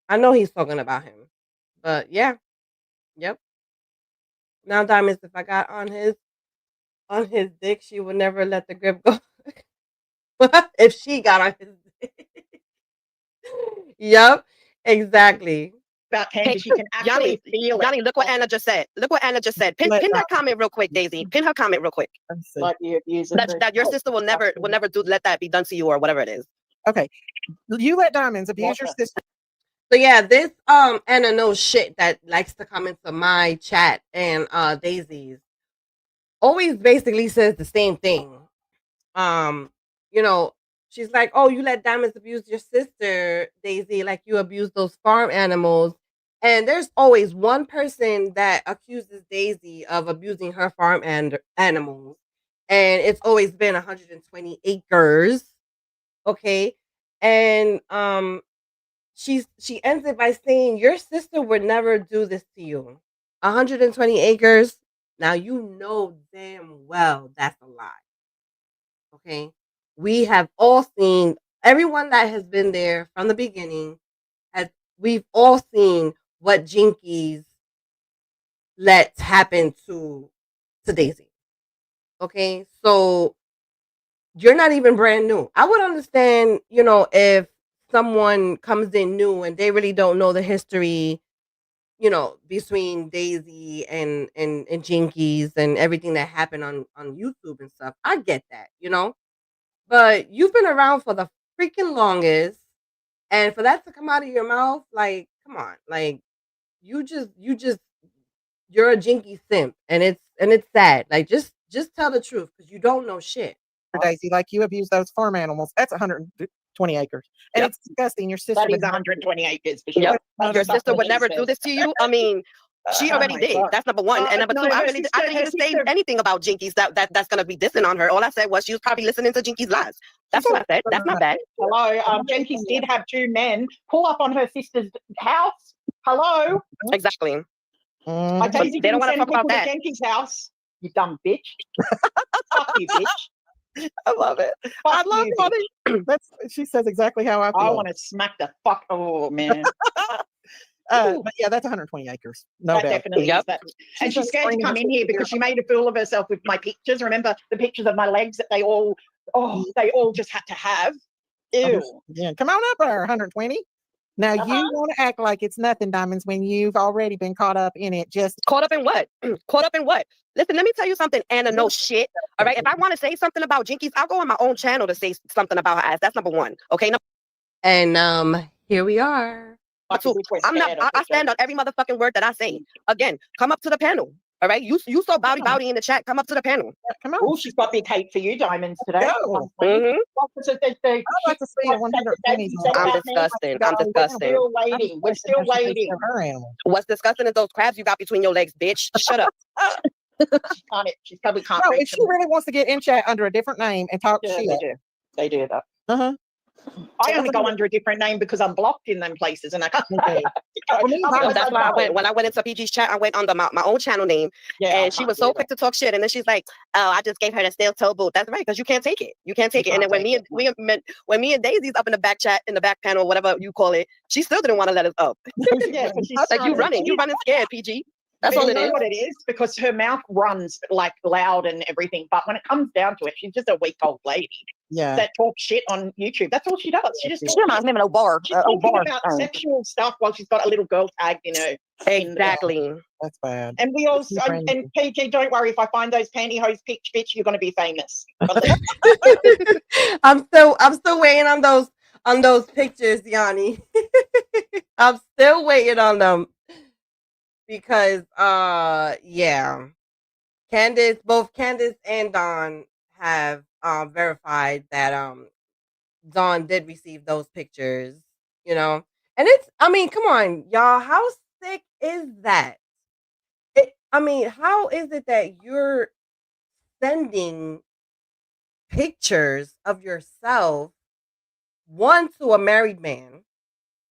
I know he's talking about him, but yeah. Yep. Now, Diamonds, if I got on his dick, she would never let the grip go. If she got on his dick. Yep, exactly. About Candy, she can actually feel it. Yanni, look what Anna just said. Look what Anna just said. Pin that comment real quick, Daisy. Pin her comment real quick. Like you abuse it. That your sister will never let that be done to you or whatever it is. Okay, you let Diamonds abuse your sister. So yeah, this Anna knows shit that likes to come into my chat and Daisy's always basically says the same thing. She's like, "Oh, you let Diamonds abuse your sister, Daisy, like you abuse those farm animals." And there's always one person that accuses Daisy of abusing her farm animals, and it's always been 120 acres. Okay, and she ends it by saying, "Your sister would never do this to you. 120 acres. Now you know damn well that's a lie." Okay. We have all seen, everyone that has been there from the beginning, we've all seen what Jinkies let happen to Daisy. Okay. So you're not even brand new. I would understand, if someone comes in new and they really don't know the history, between Daisy and Jinkies and everything that happened on YouTube and stuff. I get that, but you've been around for the freaking longest, and for that to come out of your mouth, like, come on, like, you're a Jinky simp, and it's sad. Like, just tell the truth because you don't know shit. Daisy, like you abuse those farm animals. That's 120 acres, and Yep. it's disgusting. Your sister That is would 120 acres for sure. Yep. That's Your exactly sister what would she never says. do this to you. I mean, she already my did. God. That's number one. And number no, two, I her didn't sister- say sister- anything about Jinkies that's gonna be dissing on her. All I said was she was probably listening to Jinkies lies. That's all I said. That's not bad. Hello, Jenkins did have two men pull up on her sister's house. Hello, Exactly. I tell you, They don't want to talk about that. Jenkins' house. You dumb bitch. Fuck you, bitch. I love it. Fuck you, bitch. She says exactly how I feel. I want to smack the fuck. Oh man. But yeah, that's 120 acres. No That doubt. definitely Yep. is that. And she's scared to come in here because she made a fool of herself with my pictures. Remember the pictures of my legs that they all just had to have. Ew. Yeah, come on up there, 120. Now you want to act like it's nothing, Diamonds, when you've already been caught up in it. Just Caught up in what? Caught up in what? Listen, let me tell you something, Anna. No shit. All right. If I want to say something about Jinkies, I'll go on my own channel to say something about her ass. That's number one. Okay. And here we are. Two, I stand on every motherfucking word that I say. Again, come up to the panel. All right. You saw Bowdy in the chat. Come up to the panel. come on. Oh, she's got big hate for you, Diamonds, today. Go. Mhm. I'd like to see the 120. I'm disgusting. I'm disgusting. We're still waiting. We're still waiting. Her animal. What's disgusting is those crabs you got between your legs, bitch. Shut up. She probably can't. No, reach if she them. really wants to get in chat under a different name and talk Yeah, shit. they do. They do that. Uh-huh. I only go under a different name because I'm blocked in them places, and I can't. Okay. That's why when I went into PG's chat, I went under my own channel name, and she was so quick to talk shit. And then she's like, "Oh, I just gave her the steel toe boot." That's right, because you can't take it. You can't take it. And then when me and Daisy's up in the back chat, in the back panel, whatever you call it, she still didn't want to let us up. Yeah, Like you running scared, PG. That's all it is. What it is, because her mouth runs like loud and everything, but when it comes down to it, she's just a weak old lady Yeah. that talks shit on YouTube. That's all she does. She just She reminds me of an old bar. she's talking about sexual stuff while she's got a little girl tagged in her. Exactly. That's bad. And we all and PG, don't worry, if I find those pantyhose bitch, you're gonna be famous. I'm still waiting on those pictures, Yanni. I'm still waiting on them because yeah. Both Candace and Dawn have verified that Dawn did receive those pictures, you know. And it's, I mean, come on, y'all, how sick is that? I mean, how is it that you're sending pictures of yourself, one, to a married man,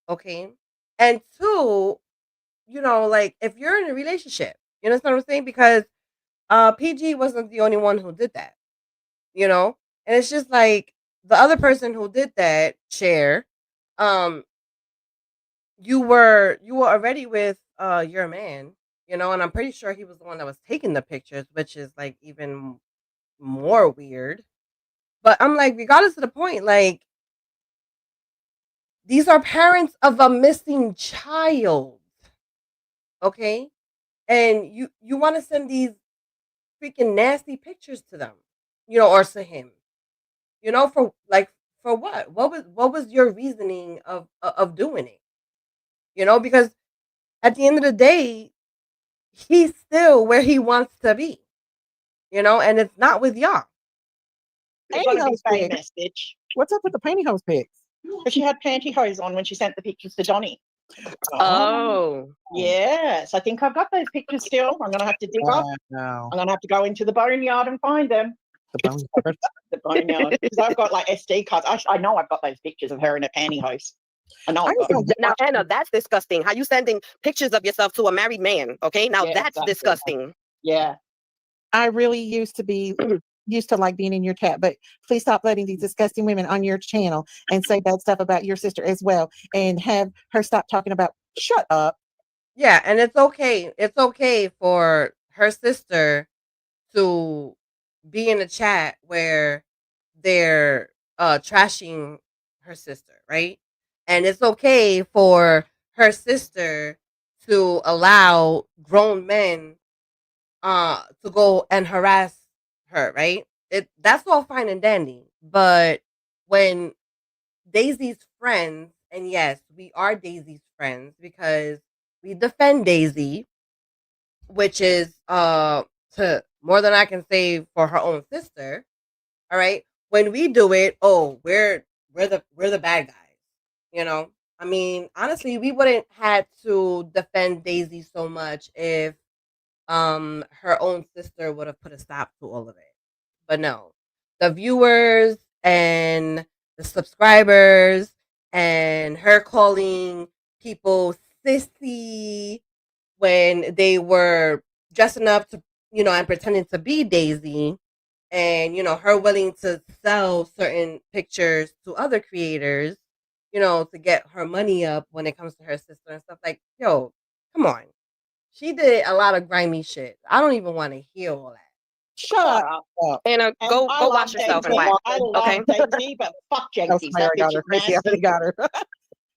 okay, and two, like, if you're in a relationship, you understand what I'm saying? Because PG wasn't the only one who did that, you know, and it's just like the other person who did that, Cher, um, you were already with your man, and I'm pretty sure he was the one that was taking the pictures, which is like even more weird. But I'm like, regardless of the point, like, these are parents of a missing child, okay? And you want to send these freaking nasty pictures to them, or to him, for like, for what? What was your reasoning of doing it? Because at the end of the day, he's still where he wants to be, and it's not with y'all. You're gonna be Pantyhose pics. famous, bitch. What's up with the pantyhose pics? Because she had pantyhose on when she sent the pictures to Johnny. Oh. Yes, I think I've got those pictures still. I'm gonna have to dig up. No. I'm gonna have to go into the boneyard and find them. The boneyard. The boneyard, because I've got like SD cards. I know I've got those pictures of her in a pantyhose. I know. I've got them. Now, Anna, that's disgusting. How you sending pictures of yourself to a married man? Okay, now Yeah, that's exactly. disgusting. Yeah. I really used to like being in your chat, but please stop letting these disgusting women on your channel and say bad stuff about your sister as well, and have her stop talking about. Shut up. Yeah, and it's okay. It's okay for her sister to be in a chat where they're trashing her sister, right? And it's okay for her sister to allow grown men to go and harass her, right? That's all fine and dandy. But when Daisy's friends, and yes, we are Daisy's friends because we defend Daisy, which is to more than I can say for her own sister. All right. When we do it, oh, we're the bad guys. I mean, honestly, we wouldn't had to defend Daisy so much if her own sister would have put a stop to all of it. But no. The viewers and the subscribers and her calling people sissy when they were dressing up to, and pretending to be Daisy, and her willing to sell certain pictures to other creators, to get her money up when it comes to her sister and stuff. Like, yo, come on. She did a lot of grimy shit. I don't even want to hear all that. Shut up. Anna, And go I love wash yourself and Daisy. wax. I love Okay. Daisy, but fuck Oh, Jinkies. sorry, I That got bitch her. is Crazy, I already nasty. got her. That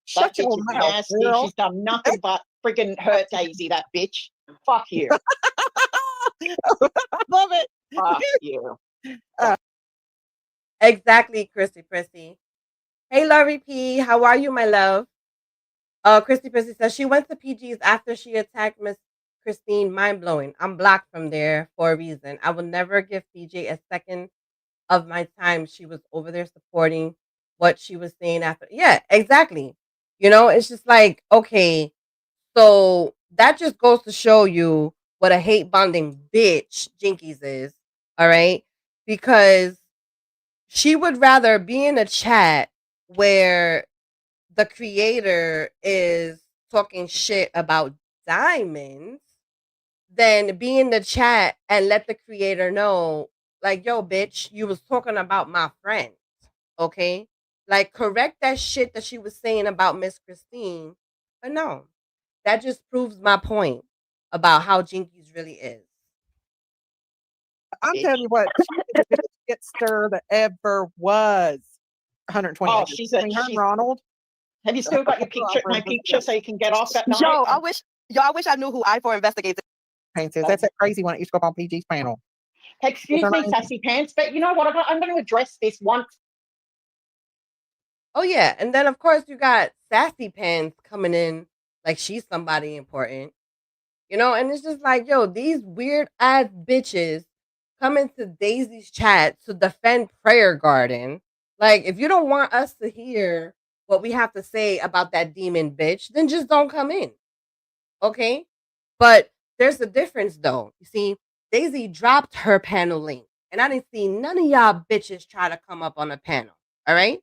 Shut bitch your is mouth, nasty. girl. She's done nothing but friggin' hurt Daisy, that bitch. Fuck you. Love it. Fuck you. Exactly, Christy Prissy. Hey, Laurie P. How are you, my love? Christy Prissy says she went to PG's after she attacked Miss Christine. Mind blowing. I'm blocked from there for a reason. I will never give PG a second of my time. She was over there supporting what she was saying after. Yeah, exactly. It's just like, okay, so that just goes to show you what a hate bonding bitch Jinkies is. All right. Because she would rather be in a chat where the creator is talking shit about diamonds than be in the chat and let the creator know, like, yo, bitch, you was talking about my friend. Okay. Like, correct that shit that she was saying about Miss Christine. But no, that just proves my point about how Jinkies really is. I'm telling you what, she is the biggest shit stir that ever was. 120. Oh, she's Between her and Ronald. Have you still got your picture, my picture, so you can get off at night? Yo, I wish I knew who I4 investigates. Pain says that's that crazy one that used to go up on PG's panel. Excuse me, sassy pants, but you know what? I'm going to address this once. Oh yeah, and then of course you got Sassy Pants coming in like she's somebody important, and it's just like, yo, these weird ass bitches come into Daisy's chat to defend Prayer Garden. Like, if you don't want us to hear what we have to say about that demon bitch, then just don't come in, okay? But there's a difference though. You see, Daisy dropped her panel link, and I didn't see none of y'all bitches try to come up on the panel. All right.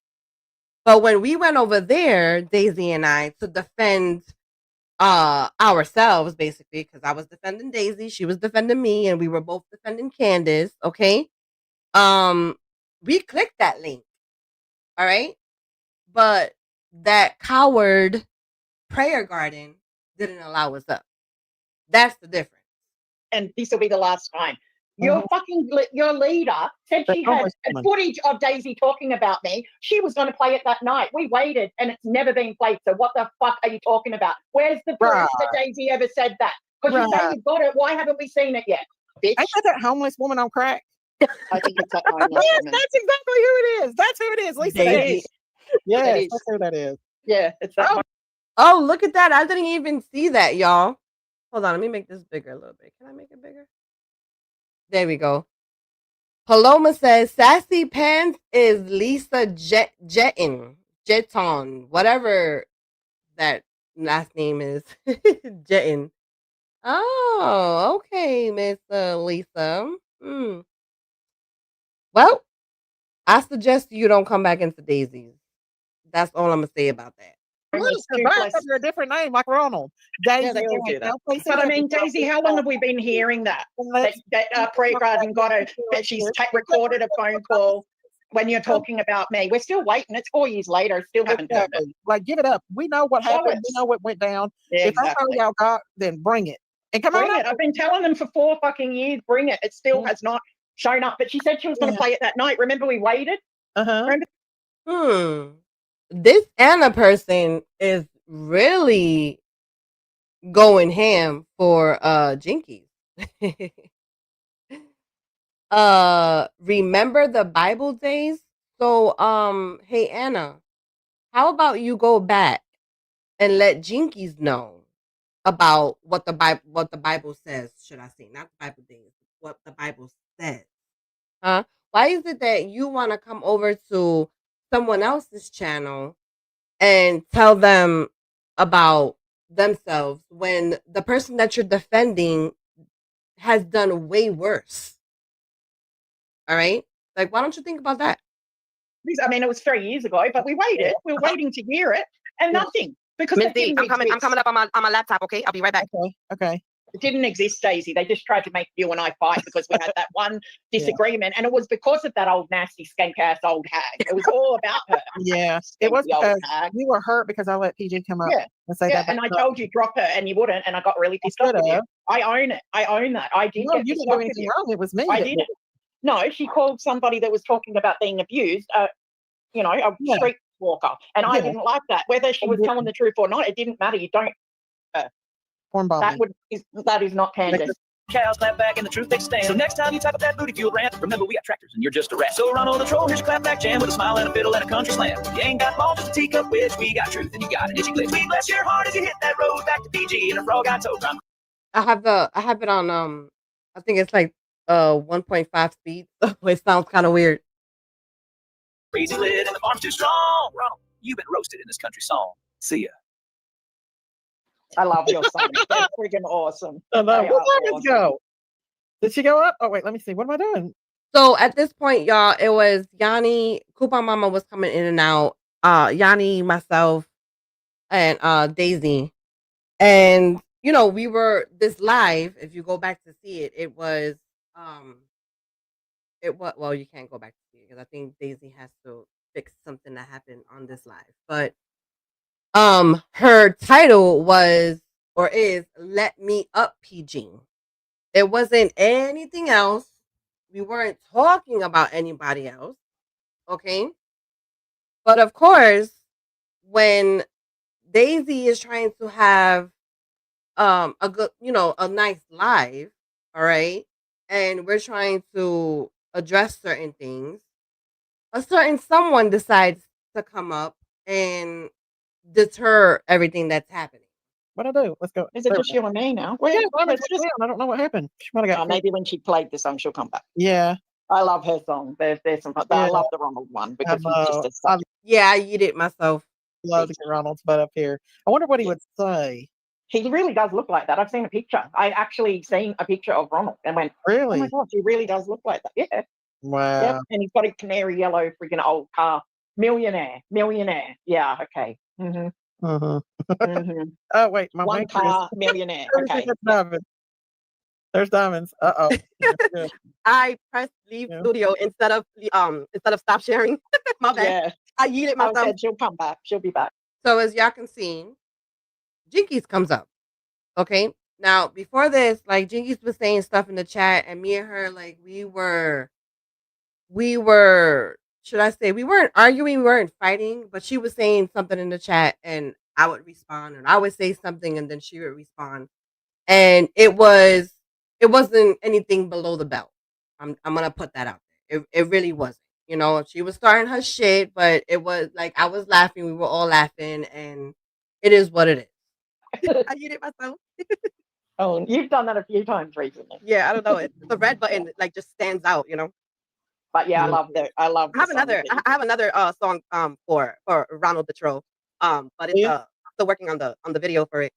But when we went over there, Daisy and I, to defend ourselves, basically, because I was defending Daisy, she was defending me, and we were both defending Candace, okay? We clicked that link, all right? But that coward Prayer Garden didn't allow us up. That's the difference. And this will be the last time. Your leader said she had footage of Daisy talking about me. She was going to play it that night. We waited, and it's never been played. So what the fuck are you talking about? Where's the proof that Daisy ever said that? Because you say you've got it. Why haven't we seen it yet, bitch? Ain't that homeless woman on crack? I think it's that homeless Yes, woman. that's exactly who it is. That's who it is. Lisa. Daisy. Yes, that's who that is. Yeah, it's that. Oh, look at that. I didn't even see that, y'all. Hold on. Let me make this bigger a little bit. Can I make it bigger? There we go. Paloma says Sassy Pants is Lisa Jeton, whatever that last name is. Jeton. Oh, okay, Miss Lisa. Well, I suggest you don't come back into Daisy's. That's all I'm gonna say about that. Under a different name, like Ronald. Daisy, Yeah, they all do that. But I mean, Daisy, how long have we been hearing that? That Prayer Garden that she's recorded a phone call when you're talking about me. We're still waiting. It's 4 years later. Still haven't heard it. Like, give it up. We know what happened. We know what went down. Yeah, if that's all y'all got, then bring it. And come bring on. It. I've been telling them for 4 fucking years, bring it. It still has not shown up. But she said she was going to play it that night. Remember we waited? This Anna person is really going ham for Jinkies. Remember the Bible days? So hey Anna, how about you go back and let Jinkies know about what the Bible says, should I say, not the Bible days, what the Bible says. Huh? Why is it that you want to come over to someone else's channel and tell them about themselves when the person that you're defending has done way worse? All right? Like, why don't you think about that? I mean, it was 3 years ago, but we waited. We were waiting to hear it, and nothing. Because I'm coming up on my laptop, okay? I'll be right back. Okay. It didn't exist, Daisy. They just tried to make you and I fight because we had that one disagreement, and it was because of that old nasty skank ass old hag. It was all about her. Yeah, it was because you were hurt because I let PG come up and say that. And I told you drop her, and you wouldn't, and I got really pissed off with you. I own it. I own that. I did. No, you didn't do anything wrong. It was me. I did it. No, she called somebody that was talking about being abused. A street walker, and I didn't like that. Whether she was telling the truth or not, it didn't matter. You don't. That is not Candace. Cows clap back and the truth they stand. So next time you type up that booty fuel rant, remember we got tractors and you're just a rat. So Ronald the troll, here's your clap back jam with a smile and a fiddle and a country slam. You ain't got balls, just a teacup witch. We got truth and you got an itchy glitch. We bless your heart as you hit that road back to PG and a frog got toe drum. I have it on I think it's like 1.5 speed. It sounds kind of weird. Crazy lid and the farm's too strong. Ronald, you've been roasted in this country song. See ya. I love your song. They're freaking awesome. Where did it go? Did she go up? Oh, wait, let me see. What am I doing? So at this point, y'all, it was Yanni, Coupon Mama was coming in and out. Yanni, myself, and Daisy. And, we were this live. If you go back to see it, it was, well, you can't go back to see it because I think Daisy has to fix something that happened on this live. But her title was or is Let Me Up PG. It wasn't anything else. We weren't talking about anybody else. Okay. But of course, when Daisy is trying to have a good, a nice life, all right, and we're trying to address certain things, a certain someone decides to come up and deter everything that's happening. What I do? Let's go. Is it just you and me now? Yeah, Let's just. I don't know what happened. She might have got. Maybe when she played the song, she'll come back. Yeah. I love her song. There's some. I love the Ronald one because he's just a. Yeah, I eat it myself. Love to get Ronald's butt up here. I wonder what he would say. He really does look like that. I've seen a picture. I actually seen a picture of Ronald and went, Really? "Oh my god, he really does look like that." Yeah. Wow. Yep. And he's got a canary yellow freaking old car. Millionaire. Yeah. Okay. Mm-hmm. Mm-hmm. Oh wait, my one car millionaire. Okay. There's diamonds. Uh oh. I pressed leave studio instead of stop sharing. My bad. Yeah. I yeeted myself. I said she'll come back. She'll be back. So as y'all can see, Jinkies comes up. Okay. Now before this, like Jinkies was saying stuff in the chat, and me and her, like we were, should I say, we weren't arguing, we weren't fighting, but she was saying something in the chat, and I would respond, and I would say something, and then she would respond, and it wasn't anything below the belt. I'm gonna put that out there. It really wasn't. You know, she was starting her shit, but it was like I was laughing, we were all laughing, and it is what it is. I did it myself. Oh, you've done that a few times recently. Yeah, I don't know. The red button like just stands out, you know. But yeah, I love that. I have another song for Ronald the Troll. But it's still working on the video for it.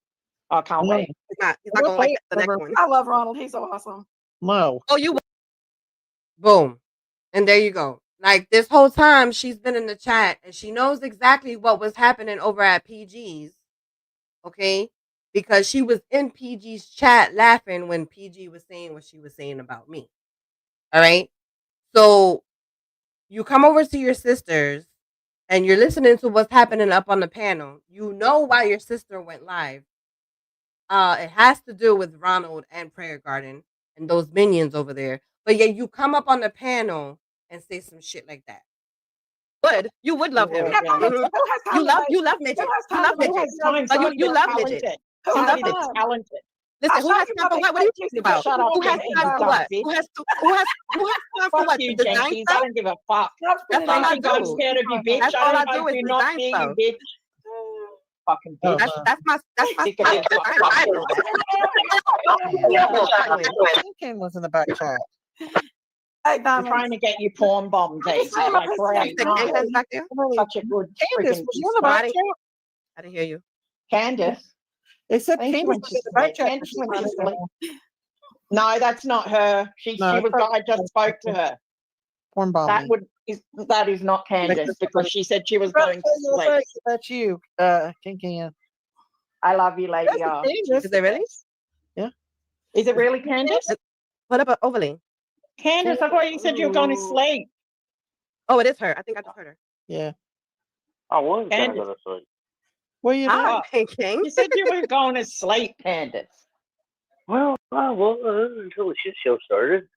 I can't wait. He's not gonna like the next one. I love Ronald. He's so awesome. No. Oh, you boom. And there you go. Like this whole time she's been in the chat and she knows exactly what was happening over at PG's. Okay? Because she was in PG's chat laughing when PG was saying what she was saying about me. All right? So you come over to your sisters and you're listening to what's happening up on the panel. You know why your sister went live. It has to do with Ronald and Prayer Garden and those minions over there. But yeah, you come up on the panel and say some shit like that. You would love him. You love midget. You love midget. You love midget. Who has time? Talented. Listen, who has time for what? What are you talking about? Who has time for what? Who has time for what? Jinkies. I don't give a fuck. That's all I do. I'm scared of you, bitch. That's all I do is design stuff. Bitch. Fucking bitch. That's my Ken was in the back chat. I'm trying to get you porn bombed, Daisy. Like, right. Such a good Candace, was you in the back chat? I didn't hear you. Candace. They said Candace was in the back chat. No, that's not her. She was. I just spoke to her. Porn bomb. That is not Candace because she said she was going to sleep. That's you, Ken. I love you, lady. Is it really? Yeah. Is it really Candace? What about Overly? Candace, I thought you said you were going to sleep. Oh, it is her. I think I just heard her. Yeah. I was going to go to sleep. What are you doing? You said you were going to sleep, Candace. Well, until the shit show started.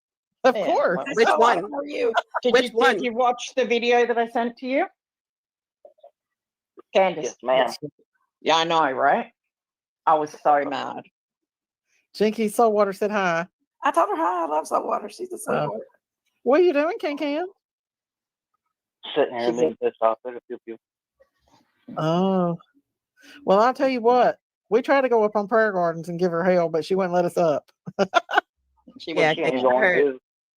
Of course. Which one? Are you? Did you watch the video that I sent to you? Candace. Yes, ma'am. Yeah, I know, right? I was so mad. Jinky Saltwater said hi. I told her hi. I love Saltwater. She's the Saltwater. What are you doing, Ken? Sitting here being pissed off at a few people. Oh. Well, I'll tell you what. We tried to go up on Prayer Gardens and give her hell, but she wouldn't let us up.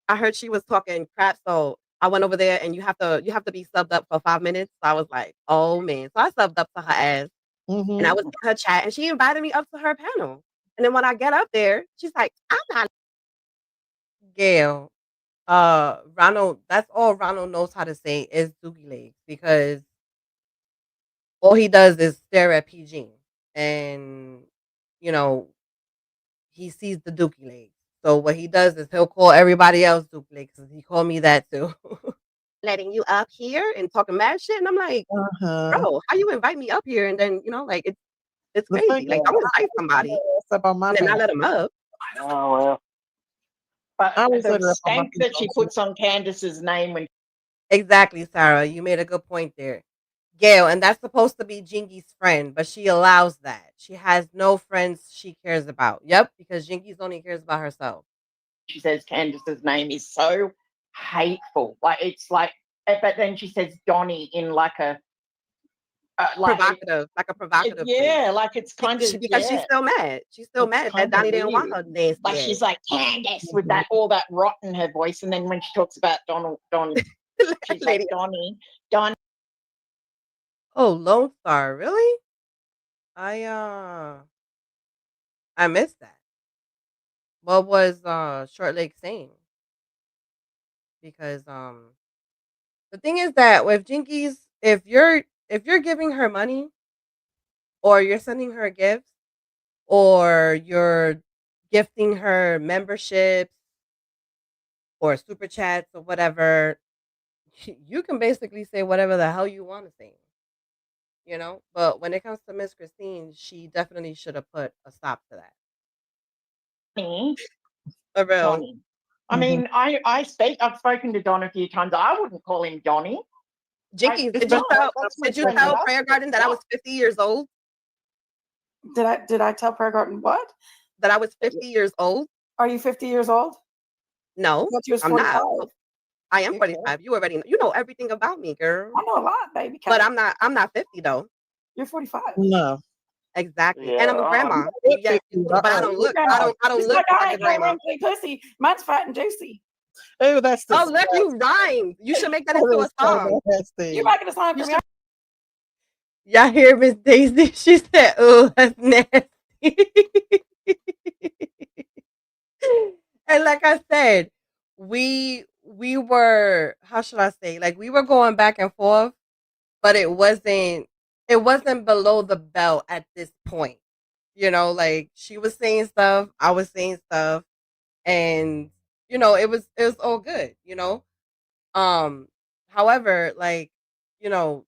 I heard she was talking crap, so I went over there and you have to be subbed up for 5 minutes. So I was like, oh man. So I subbed up to her ass. And I was in her chat and she invited me up to her panel. And then when I get up there, she's like, I'm not Gail. Ronald, that's all Ronald knows how to say is dookie legs because all he does is stare at PG and you know he sees the dookie legs. So what he does is he'll call everybody else dookie legs. He called me that too. Letting you up here and talking mad shit. And I'm like, bro, how you invite me up here? And then, you know, like it's crazy. Like I'm invite somebody and then I let him up. Oh well. But I was the stank that she puts on Candace's name when exactly, Sarah. You made a good point there. Gail, and that's supposed to be Jinky's friend, but she allows that. She has no friends she cares about. Yep, because Jinky's only cares about herself. She says Candace's name is so hateful. Like it's like, but then she says Donnie in like a like provocative, like a provocative. yeah, like it's kind of because she's still mad. She's still It's mad that kinda Donnie didn't want weird. her nasty. Like she's like Candace with that all that rot in her voice, and then when she talks about Don, she's like Donnie. Oh, Lone Star, really? I missed that. What was Short Leg saying? Because the thing is that with Jinkies, if you're giving her money or you're sending her gifts or you're gifting her memberships or super chats or whatever, you can basically say whatever the hell you want to say. You know, but when it comes to Miss Christine, she definitely should have put a stop to that. Me, For real. Donnie. I mean, I've spoken to Don a few times. I wouldn't call him Donnie. Jinkies, did you tell Prayer Garden that I was 50 years old? Did I tell Prayer Garden what? That I was 50 years old? Are you 50 years old? No, I'm not. I am You're 45. You already know everything about me, girl. I know a lot, baby. But I'm not 50 though. You're 45. No. Exactly. Yeah, And I'm a grandma. Yeah, but I don't look I don't It's look like I like a ain't no grandma. wrinkly pussy. Mine's fat and juicy. Oh, that's Oh, look, you rhymed. You should make that into a song. You're making a song for me. Y'all hear Miss Daisy? She said, "Oh, that's nasty." And like I said, we were, how should I say, like we were going back and forth, but it wasn't below the belt at this point. You know, like she was saying stuff, I was saying stuff, and you know, it was all good, you know. However, like, you know,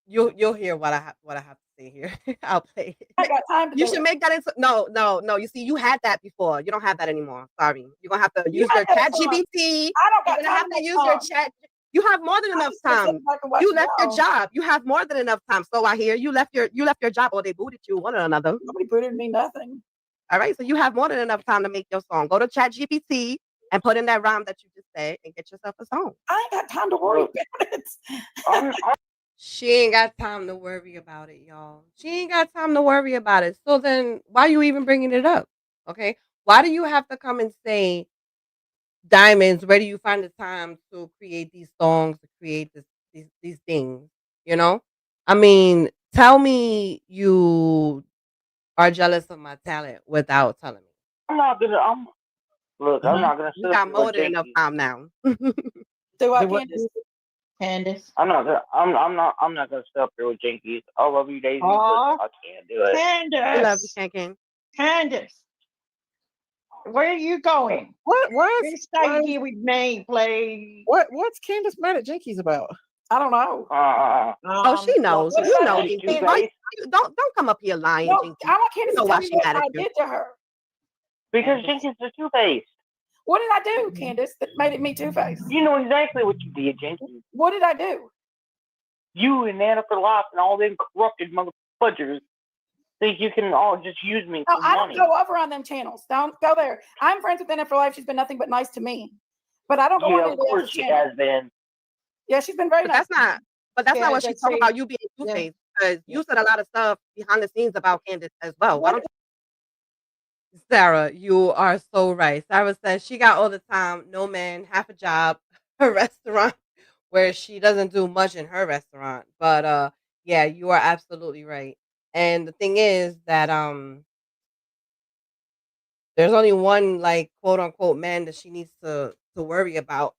you'll hear what I have to say here. I'll play it. I got time to You do should it. make that into no. You see, you had that before. You don't have that anymore. Sorry. You're gonna have to use your chat GPT. I don't got You're gonna time have to to use your chat. You have more than enough time. You left your job. You have more than enough time. So I hear you left your job or they booted you, one or another. Nobody booted me, nothing. All right. So you have more than enough time to make your song. Go to chat GPT and put in that rhyme that you just said and get yourself a song. I ain't got time to worry about it. She ain't got time to worry about it, y'all. She ain't got time to worry about it. So then why you even bringing it up? Okay? Why do you have to come and say, Diamonds, where do you find the time to create these songs, to create these things? You know? I mean, tell me you are jealous of my talent without telling me. I'm not gonna. Look, I'm not gonna. You got more than enough time now. Do I, Candace? I'm not gonna stay up here with Jinkies. I love you, Daisy, but I can't do it. Candace. We love you, Ken. Candace. Where are you going? You stay here with me, please. What's Candace mad at Jinkies about? I don't know. Oh, she knows. You know, Jinkies. Don't come up here lying, No, Jinkies. I want Candace You know to why tell me she what mad at I you. did to her. Because Jinkies is two-faced. What did I do, Candace, that made it me two-faced? You know exactly what you did, Jinkies. What did I do? You and Nana for Life and all them corrupted motherfuckers think you can all just use me No, for I money. don't go over on them channels. Don't go there. I'm friends with Nana for Life. She's been nothing but nice to me. But I don't go on Yeah, of anybody course else's she channel. has been. Yeah, she's been very nice. But that's not what she's talking about. You being two-faced, because you said a lot of stuff behind the scenes about Candace as well. Why don't Sarah, you are so right. Sarah says she got all the time, no man, half a job, a restaurant where she doesn't do much in her restaurant. But yeah, you are absolutely right. And the thing is that there's only one like quote unquote man that she needs to worry about.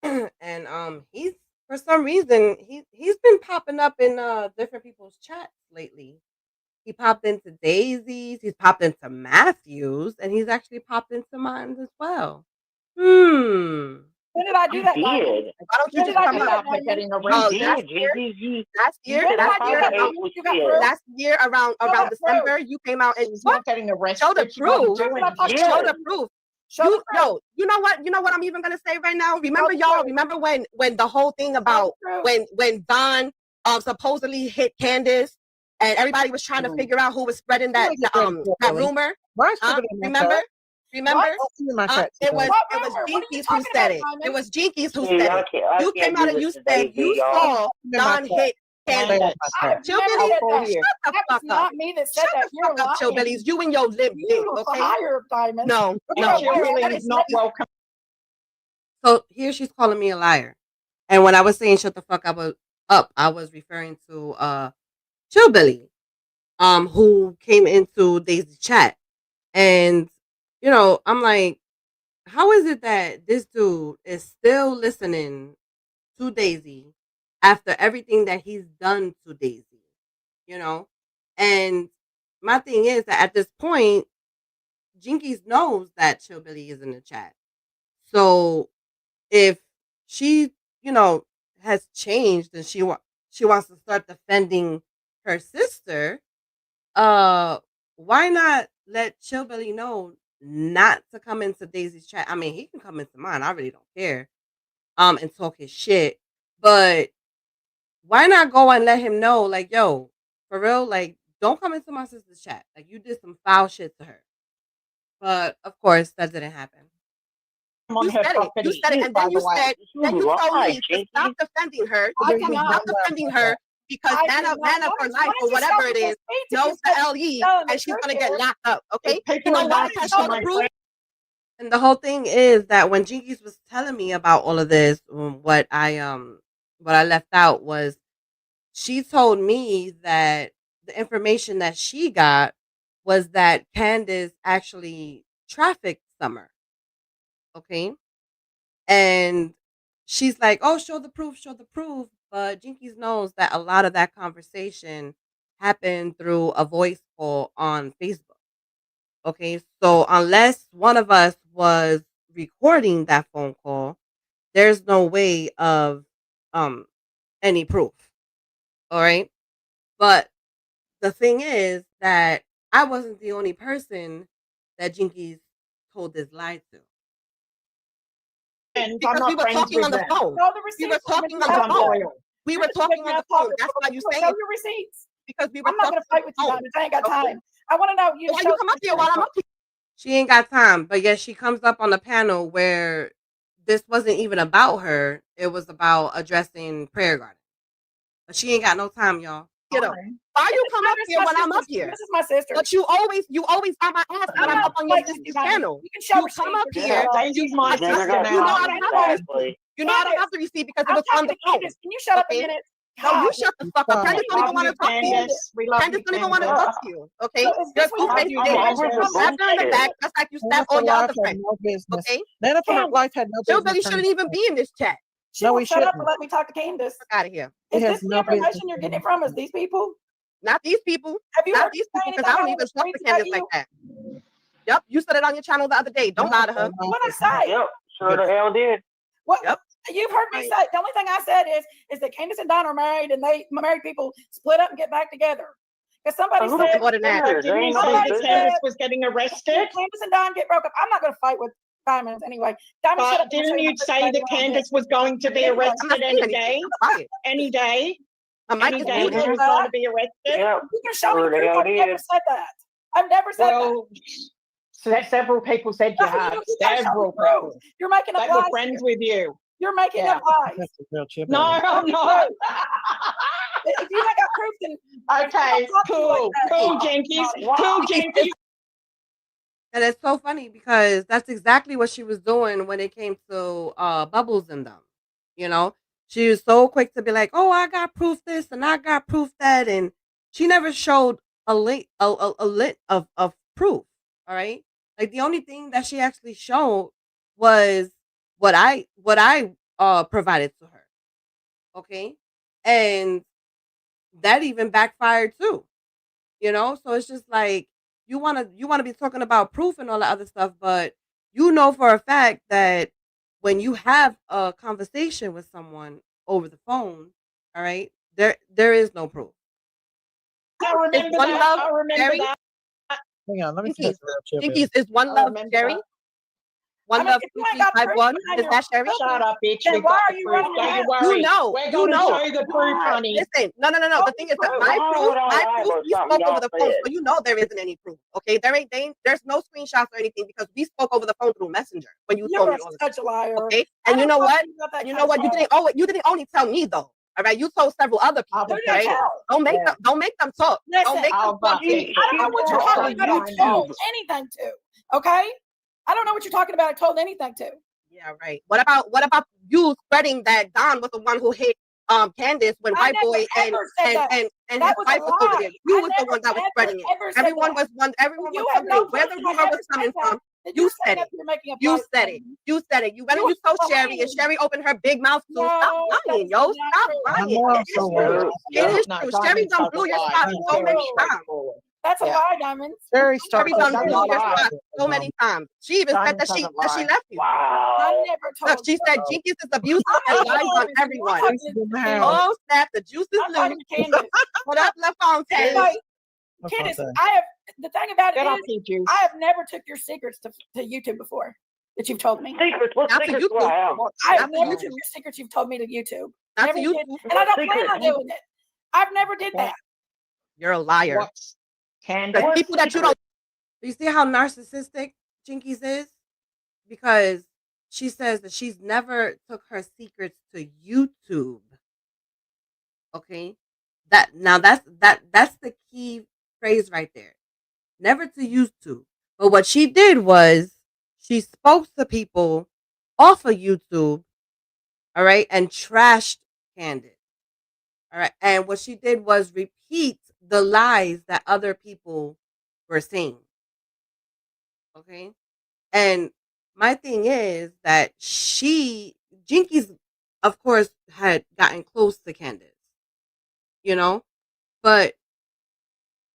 And he's for some reason he's been popping up in different people's chats lately. He popped into Daisy's, he's popped into Matthew's, and he's actually popped into mine as well. When did I do that? Did. Why don't you When just did I come do up? that? Getting a Oh, ring. last year When did I do that? You got proof? last year around that December, you came out and She's not getting arrested. show the She wasn't proof. doing it. Show the proof. Show the proof. You know what I'm even gonna say right now? Remember y'all? Remember when the whole thing about when Don supposedly hit Candace and everybody was trying to figure out who was spreading that rumor? Remember? It was Jinkies who said it. It was Jinkies who said it. You came out and you said you saw Don hit Candace. I've Chill never Billy, said call that. you. shut the That was fuck up. not me that said Shut that. the You're fuck up, Chill lying. Billies. You and your limp dick, You okay? liar, Diamond. No, You no. are Chill lying. Billy is not welcome. So here she's calling me a liar. And when I was saying shut the fuck up, I was referring to Chill Billy, who came into Daisy's chat. And, you know, I'm like, how is it that this dude is still listening to Daisy after everything that he's done to Daisy? You know? And my thing is that at this point, Jinkies knows that Chill Billy is in the chat. So if she, you know, has changed and she wants to start defending her sister, why not let Chill Billy know not to come into Daisy's chat? I mean, he can come into mine. I really don't care. And talk his shit. But why not go and let him know, like, yo, for real, like, don't come into my sister's chat. Like, you did some foul shit to her. But of course, that didn't happen. On You her said it. You property, said it, and by then the you way. said, then you told Why, me to stop defending her. I To did stop not. defending her because I Nana, did not. Nana for Why life did or you whatever show it me is his feet if knows you the said LE no, and she's truth gonna get is- locked up. Okay, If people you know are what? nice Has to show the my proof. friend, And the whole thing is that when Jinkies was telling me about all of this, what I left out was she told me that the information that she got was that Candace actually trafficked Summer. Okay. And she's like, oh, show the proof, show the proof. But Jinkies knows that a lot of that conversation happened through a voice call on Facebook. Okay. So unless one of us was recording that phone call, there's no way of um any proof. All right. But the thing is that I wasn't the only person that Jinkies told this lie to. I'm Because we not were friends talking with on the them. phone. Show the We were receipts. talking You're on the I'm phone. loyal. We You're were just talking making on the up talk phone. That's why you say Show it. your receipts. Because we were I'm not talking gonna fight with you, on the Diamond. I ain't got phone. Okay. time. I want to know you. So why show you come up here while I'm up here? She ain't got time, but yet she comes up on the panel where this wasn't even about her. It was about addressing Prayer Garden. But she ain't got no time, y'all. You know, why you come up here when I'm up here? This is my sister. But you always on my ass when I'm not up on your fighting sister's you, Diamond. channel. You can show You come receipts up if you here. want. Daisy's my You never sister got You know now. I don't have the receipt. Exactly. You know I don't have the receipt because it I'm was on talking the to phone. Candace. Can you shut up a Okay? minute? No, you God. shut the fuck up. Stop. Candace don't Love even want you, to talk to you. Candace. We love Candace you, don't even want to Candace. talk to you. Okay? So is You're this what two-faced you I'm did? bitch. over You the stab her in the bullshit. back just like you Nana stab for all your life other had friends. no business. Okay? Nana for Candace. life had no Jill business. Billy shouldn't even be in this chat. She No, won't we shut up shouldn't. and let me talk to Candace. Fuck out of here. He Is has this the no business. information you're getting it from? Is these people? Not these people. Have you Not heard these me people say because I anything don't on the even talk to streets about Candace like you? that. Yep, you said it on your channel the other day. Don't lie to her. What I say? Yep, sure the hell did. What? Yep. You've heard me say. The only thing I said is that Candace and Don are married, and they married people split up and get back together. Because somebody Who said, More than that. cares? There Didn't ain't you say nobody's that business. Candace was getting arrested? Candace and Don get broke up. I'm not going to fight with Diamonds anyway. Diamond, shut But up. didn't you say that Candace was going to be I'm not arrested saying any anything. day? I'm quiet. Any day? My mic Any is day muted. she was going to be arrested? Yep, You can show me sure the the proof. hell I've never did. said that. I've never said that. Well, so that several people said you No, had. you gotta show me Several proof. people You're making up that were lies. friends with you. You're making Yeah. up lies. That's a real chip. No, I'm not. If you ain't got proof, then Okay, cool. Cool, Jinkies. Cool, Jinkies. And it's so funny because that's exactly what she was doing when it came to Bubbles and them. You know, she was so quick to be like, "Oh, I got proof this and I got proof that," and she never showed a link, a lit of proof. All right, like the only thing that she actually showed was what I provided to her. Okay, and that even backfired too. You know, so it's just like you want to be talking about proof and all that other stuff, but you know for a fact that when you have a conversation with someone over the phone, all right, there is no proof. I remember One that. love, I remember Jerry. that. Hang on, let me see Jinkies. this real chip. Jinkies is one I love, remember Jerry. that. One love, if you ain't Jinkies, got type proof, one. you Is that Sherry? Shut up, bitch. Then We why got are the you proof. running your Don't you mouth? worry. You know, We're you going to know. show you the proof, honey. Listen, no. The thing is that proof. my Why proof, would I lie about we something spoke over y'all the phone, said? so you know there isn't any proof. Okay, there's no screenshots or anything because we spoke over the phone through Messenger when you told You're me all this. such a liar. Okay, I and you don't know talk to what? you about that You kind know of what? You stuff. didn't only tell me though. All right, you told several other people. Who did I Right? tell? Don't make them. Don't make them talk. Listen, Don't make them talk. She- I don't know what you're she talking was about. on I told YouTube. anything to. Okay, I don't know what you're talking about. I told anything to. Yeah, right. What about you spreading that Don was the one who hit Candace when I White Boy never ever said that. and That his was a wife was over lie. there? You I was the never one that was ever, spreading it. ever said Everyone that. was everyone You was have no wondering where the proof that I rumor was ever coming said that. from. That You you're said saying it. that you're making up You lies said about it. me. You said it. You went and You you told are Sherry, and lying. Sherry opened her big mouth too. No, Stop that lying, is yo. not Stop true. I lying. know I'm It is so true. right. It is No, true. Diamond Sherry done tells blew a your lie. spot She's so very many times. straightforward. That's a Yeah. lie, Diamonds. Sherry starts Sherry done doesn't blew your lie. spot so many times. She even said Diamond that doesn't she lie. left you. I Wow. never Look, told she you. said Jinkies is abusive I'm and not lies on talking to you. everyone. I'm talking This is to in the Candace. house. Oh, snap, the juice is I'm talking loose. to Candace. What up, La Fontaine? Anyway, That's Candace, what I have the thing about it Get off is you, Juice. I have never took your secrets to YouTube before that you've told me. Secrets. What Not to secrets do I have? I have Not to never YouTube. took your secrets you've told me to YouTube. Not Never to did, YouTube. and I don't plan Secret. on doing it. I've never did that. You're a liar. What's Candace? Because people that you don't. You see how narcissistic Jinkies is? Because she says that she's never took her secrets to YouTube. Okay, that's the key phrase right there. Never to YouTube. But what she did was she spoke to people off of YouTube, all right, and trashed Candace. All right. And what she did was repeat the lies that other people were saying. Okay. And my thing is that Jinkies, of course, had gotten close to Candace, but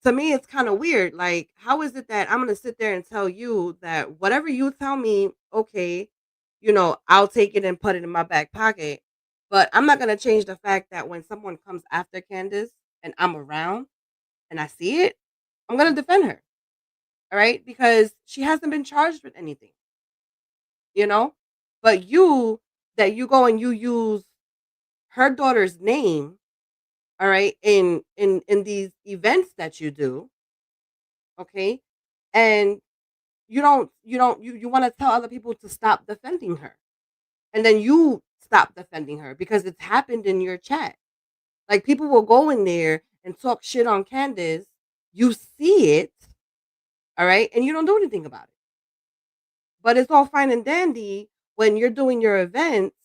to me, it's kind of weird. Like, how is it that I'm going to sit there and tell you that whatever you tell me, okay, I'll take it and put it in my back pocket. But I'm not going to change the fact that when someone comes after Candace and I'm around and I see it, I'm going to defend her. All right. Because she hasn't been charged with anything, but you go and you use her daughter's name, all right, in these events that you do, okay, and you want to tell other people to stop defending her, and then you stop defending her because it's happened in your chat. Like, people will go in there and talk shit on Candace, you see it, all right, and you don't do anything about it. But it's all fine and dandy when you're doing your events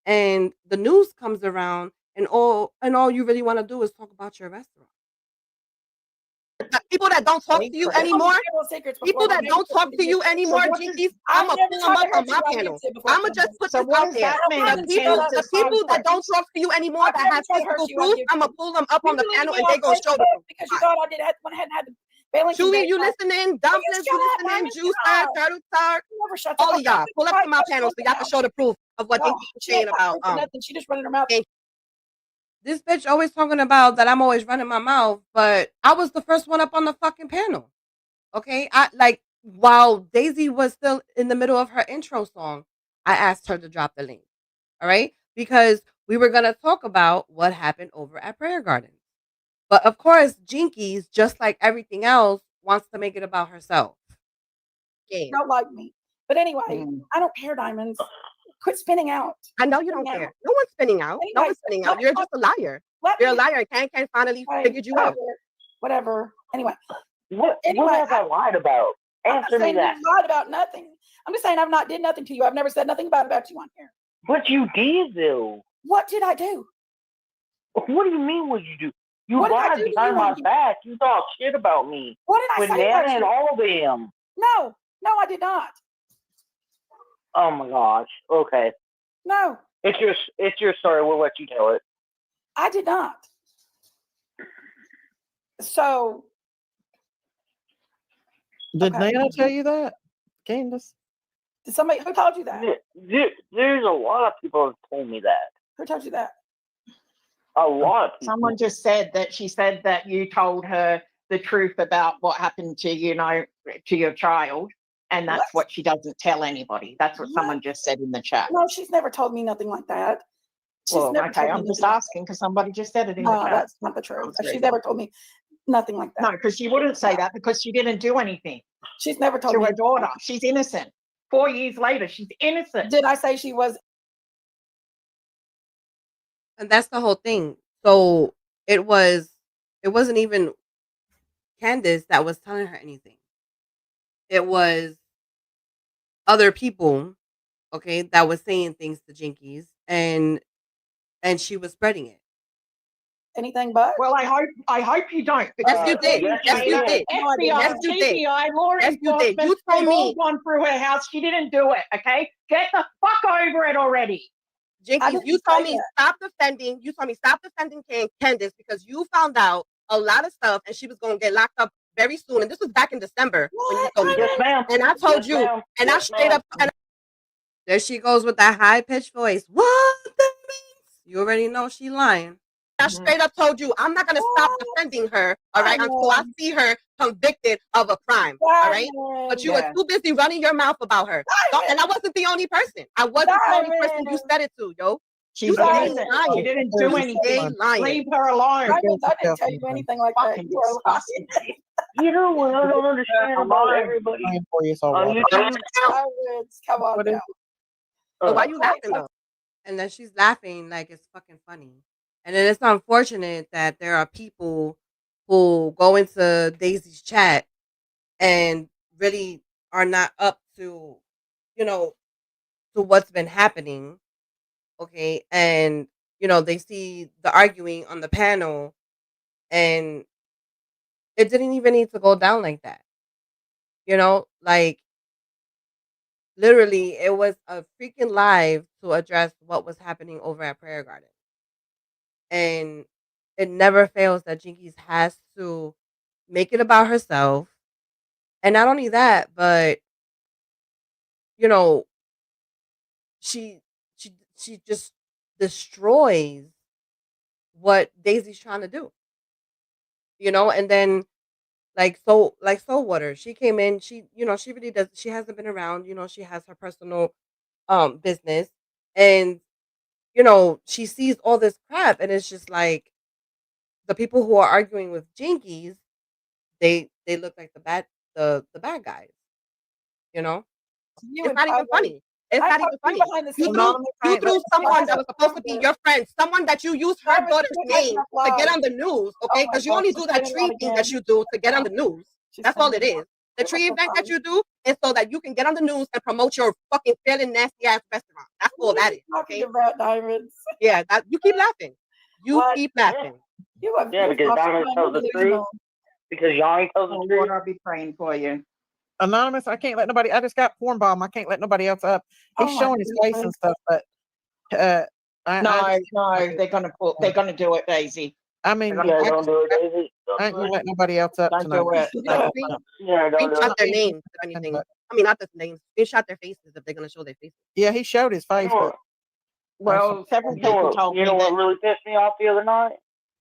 and the news comes around and all you really want to do is talk about your restaurant. People that don't talk to you anymore, people that don't talk to you anymore, Jinkies, I'm gonna pull them up on my panel. I'm gonna just put this out there. The people that don't talk to you anymore that have physical proof, I'm gonna pull them up on the panel and they gonna show the proof. Because you thought I hadn't had the bailing. Chewy, you listening? Dumplings, you listening? Juice, Turtle Talk, all of y'all, pull up to my panel so y'all can show the proof of what Jinkies is saying about. Nothing. She just running her mouth. This bitch always talking about that I'm always running my mouth, but I was the first one up on the fucking panel. Okay, while Daisy was still in the middle of her intro song, I asked her to drop the link. All right, because we were gonna talk about what happened over at Prayer Garden. But of course, Jinkies, just like everything else, wants to make it about herself. Don't like me. But anyway, I don't care, Diamonds. Quit spinning out. I know you don't care. No one's spinning out. Anyway, no one's spinning out. You're just a liar. You're a liar. Can't finally figured you out. Whatever. Anyway. What have I lied about? Answer me that. You lied about nothing. I'm just saying I've not did nothing to you. I've never said nothing about you on here. But you did, though. What did I do? What do you mean what you do? You lied behind my back. You talk shit about me. What did I say? Banana and all of them. No, I did not. Oh my gosh. Okay. No. It's your story. We'll let you tell it. I did not. So did Nana tell you that, Candace? Did somebody who told you that? There's a lot of people who told me that. Who told you that? A lot of people. Someone just said that she said that you told her the truth about what happened to to your child. And that's what she doesn't tell anybody. That's what someone just said in the chat. No, she's never told me nothing like that. Well, okay, I'm just asking because somebody just said it in the chat. No, that's not the truth. She's never told me nothing like that. No, because she wouldn't say that because she didn't do anything. She's never told me to her daughter. She's innocent. 4 years later, she's innocent. Did I say she was And that's the whole thing. So it wasn't even Candace that was telling her anything. It was other people, okay, that was saying things to Jinkies, and she was spreading it. Anything but? Well, I hope you don't. Yes, you did. yes, Yes, you did. FBI, Yes, you did. TBI, law Yes, you did. enforcement, You told they've all me, gone through her house. She didn't do it, okay? Get the fuck over it already. Jinkies, you told me stop defending. You told me stop defending Candace because you found out a lot of stuff and she was going to get locked up very soon. And this was back in December when you told me. Yes, ma'am. And I told Yes, you, ma'am. and I Yes, straight ma'am. up. And there she goes with that high pitched voice. What that means? You already know she lying. I straight up told you I'm not gonna stop defending her, all right, until I see her convicted of a crime, all right. But you were too busy running your mouth about her, and I wasn't the only person. I wasn't the only person you said it to, yo. She You didn't. stay lying. She didn't do You anything. stay lying. Leave her alone. I didn't tell you anything like that. Fucking You are lying. disgusting. You know what I don't understand about everybody Praying for you, so on water. YouTube? Come on What is now. So why you laughing though? And then she's laughing like it's fucking funny. And then it's unfortunate that there are people who go into Daisy's chat and really are not up to, you know, to what's been happening. Okay. And, they see the arguing on the panel and it didn't even need to go down like that. Like literally it was a freaking live to address what was happening over at Prayer Garden. And it never fails that Jinkies has to make it about herself. And not only that, but you know, she she just destroys what Daisy's trying to do. And then like Soul Water, she came in, she really does, she hasn't been around, she has her personal business, and she sees all this crap, and it's just like the people who are arguing with Jinkies, they look like the bad guys. It's not even funny. It's not even funny. You threw someone that was supposed to be your friend, someone that you used her daughter's name to get on the news, okay? Because you only do that tree thing that you do to get on the news. That's all it is. The tree event that you do is so that you can get on the news and promote your fucking failing nasty ass restaurant. That's all that is. Okay? About diamonds. Yeah, you keep laughing. You keep laughing. Yeah, because Diamond tells the truth. Because y'all ain't tells the truth. I'll be praying for you. Anonymous, I can't let nobody. I just got porn bomb. I can't let nobody else up. He's showing his face and stuff, but no, they're gonna do it, Daisy. I mean, don't do it, Daisy. I ain't gonna let nobody else up Don't do tonight. it. Yeah, don't do Screenshot their it. names, if anything. I mean, not the names. Screenshot their faces if they're gonna show their faces. Yeah, he showed his face. But Well, several people told me You know that. what really pissed me off the other night?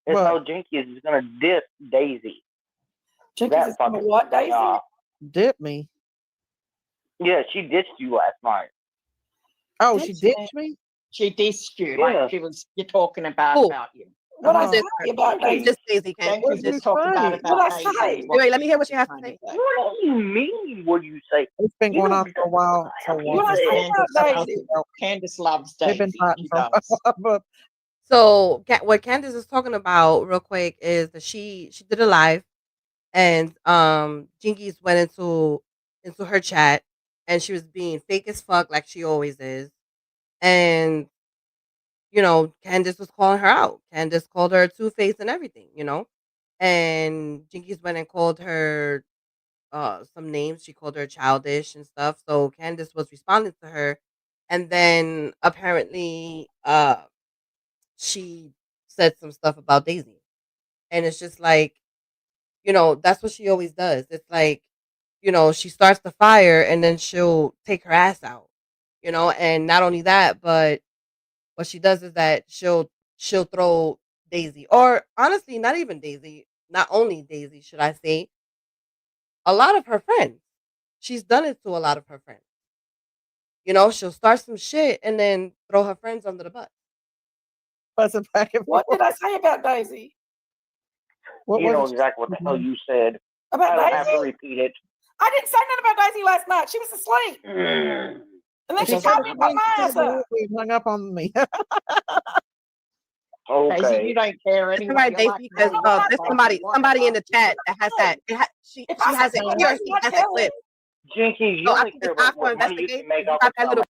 Is What? how Jinkies is gonna diss Daisy. Jinkies is gonna what, Daisy? Dip me. Yeah, she ditched you last night. Oh, she ditched me? She dissed you. Yeah. Like you're talking about you. What I say about Daisy? Just Daisy can't. Thank you. Just talk about What I Daisy. say? Wait, let me hear what she has to say. What do you mean? What do you say? It's been going on for a while. What I say about Daisy? Candace loves They've Daisy. been fighting She for a does. while, but So what Candace is talking about real quick is that she did a live, and Jinkies went into her chat, and she was being fake as fuck like she always is, and Candace was calling her out. Candace called her two-faced and everything, and Jinkies went and called her some names. She called her childish and stuff. So Candace was responding to her, and then apparently she said some stuff about Daisy. And it's just like, that's what she always does. It's like, she starts the fire and then she'll take her ass out. And not only that, but what she does is that she'll throw Daisy, or honestly, not even Daisy, not only Daisy, should I say, a lot of her friends. She's done it to a lot of her friends. She'll start some shit and then throw her friends under the bus. What did I say about Daisy? You know exactly what the hell you said. About I don't have to Daisy? repeat it. I didn't say nothing about Daisy last night. She was asleep. And then she called me about my ass up. hung up on me. Daisy, Okay. you don't care It's anyway. right, You're Daisy, like, because no, there's somebody in the chat that has that. She If I has said it. something He or else, she you're not has a telling clip. Jinkies, you So only after care this about Aqua what money you investigate, can make you off got of that little. someone.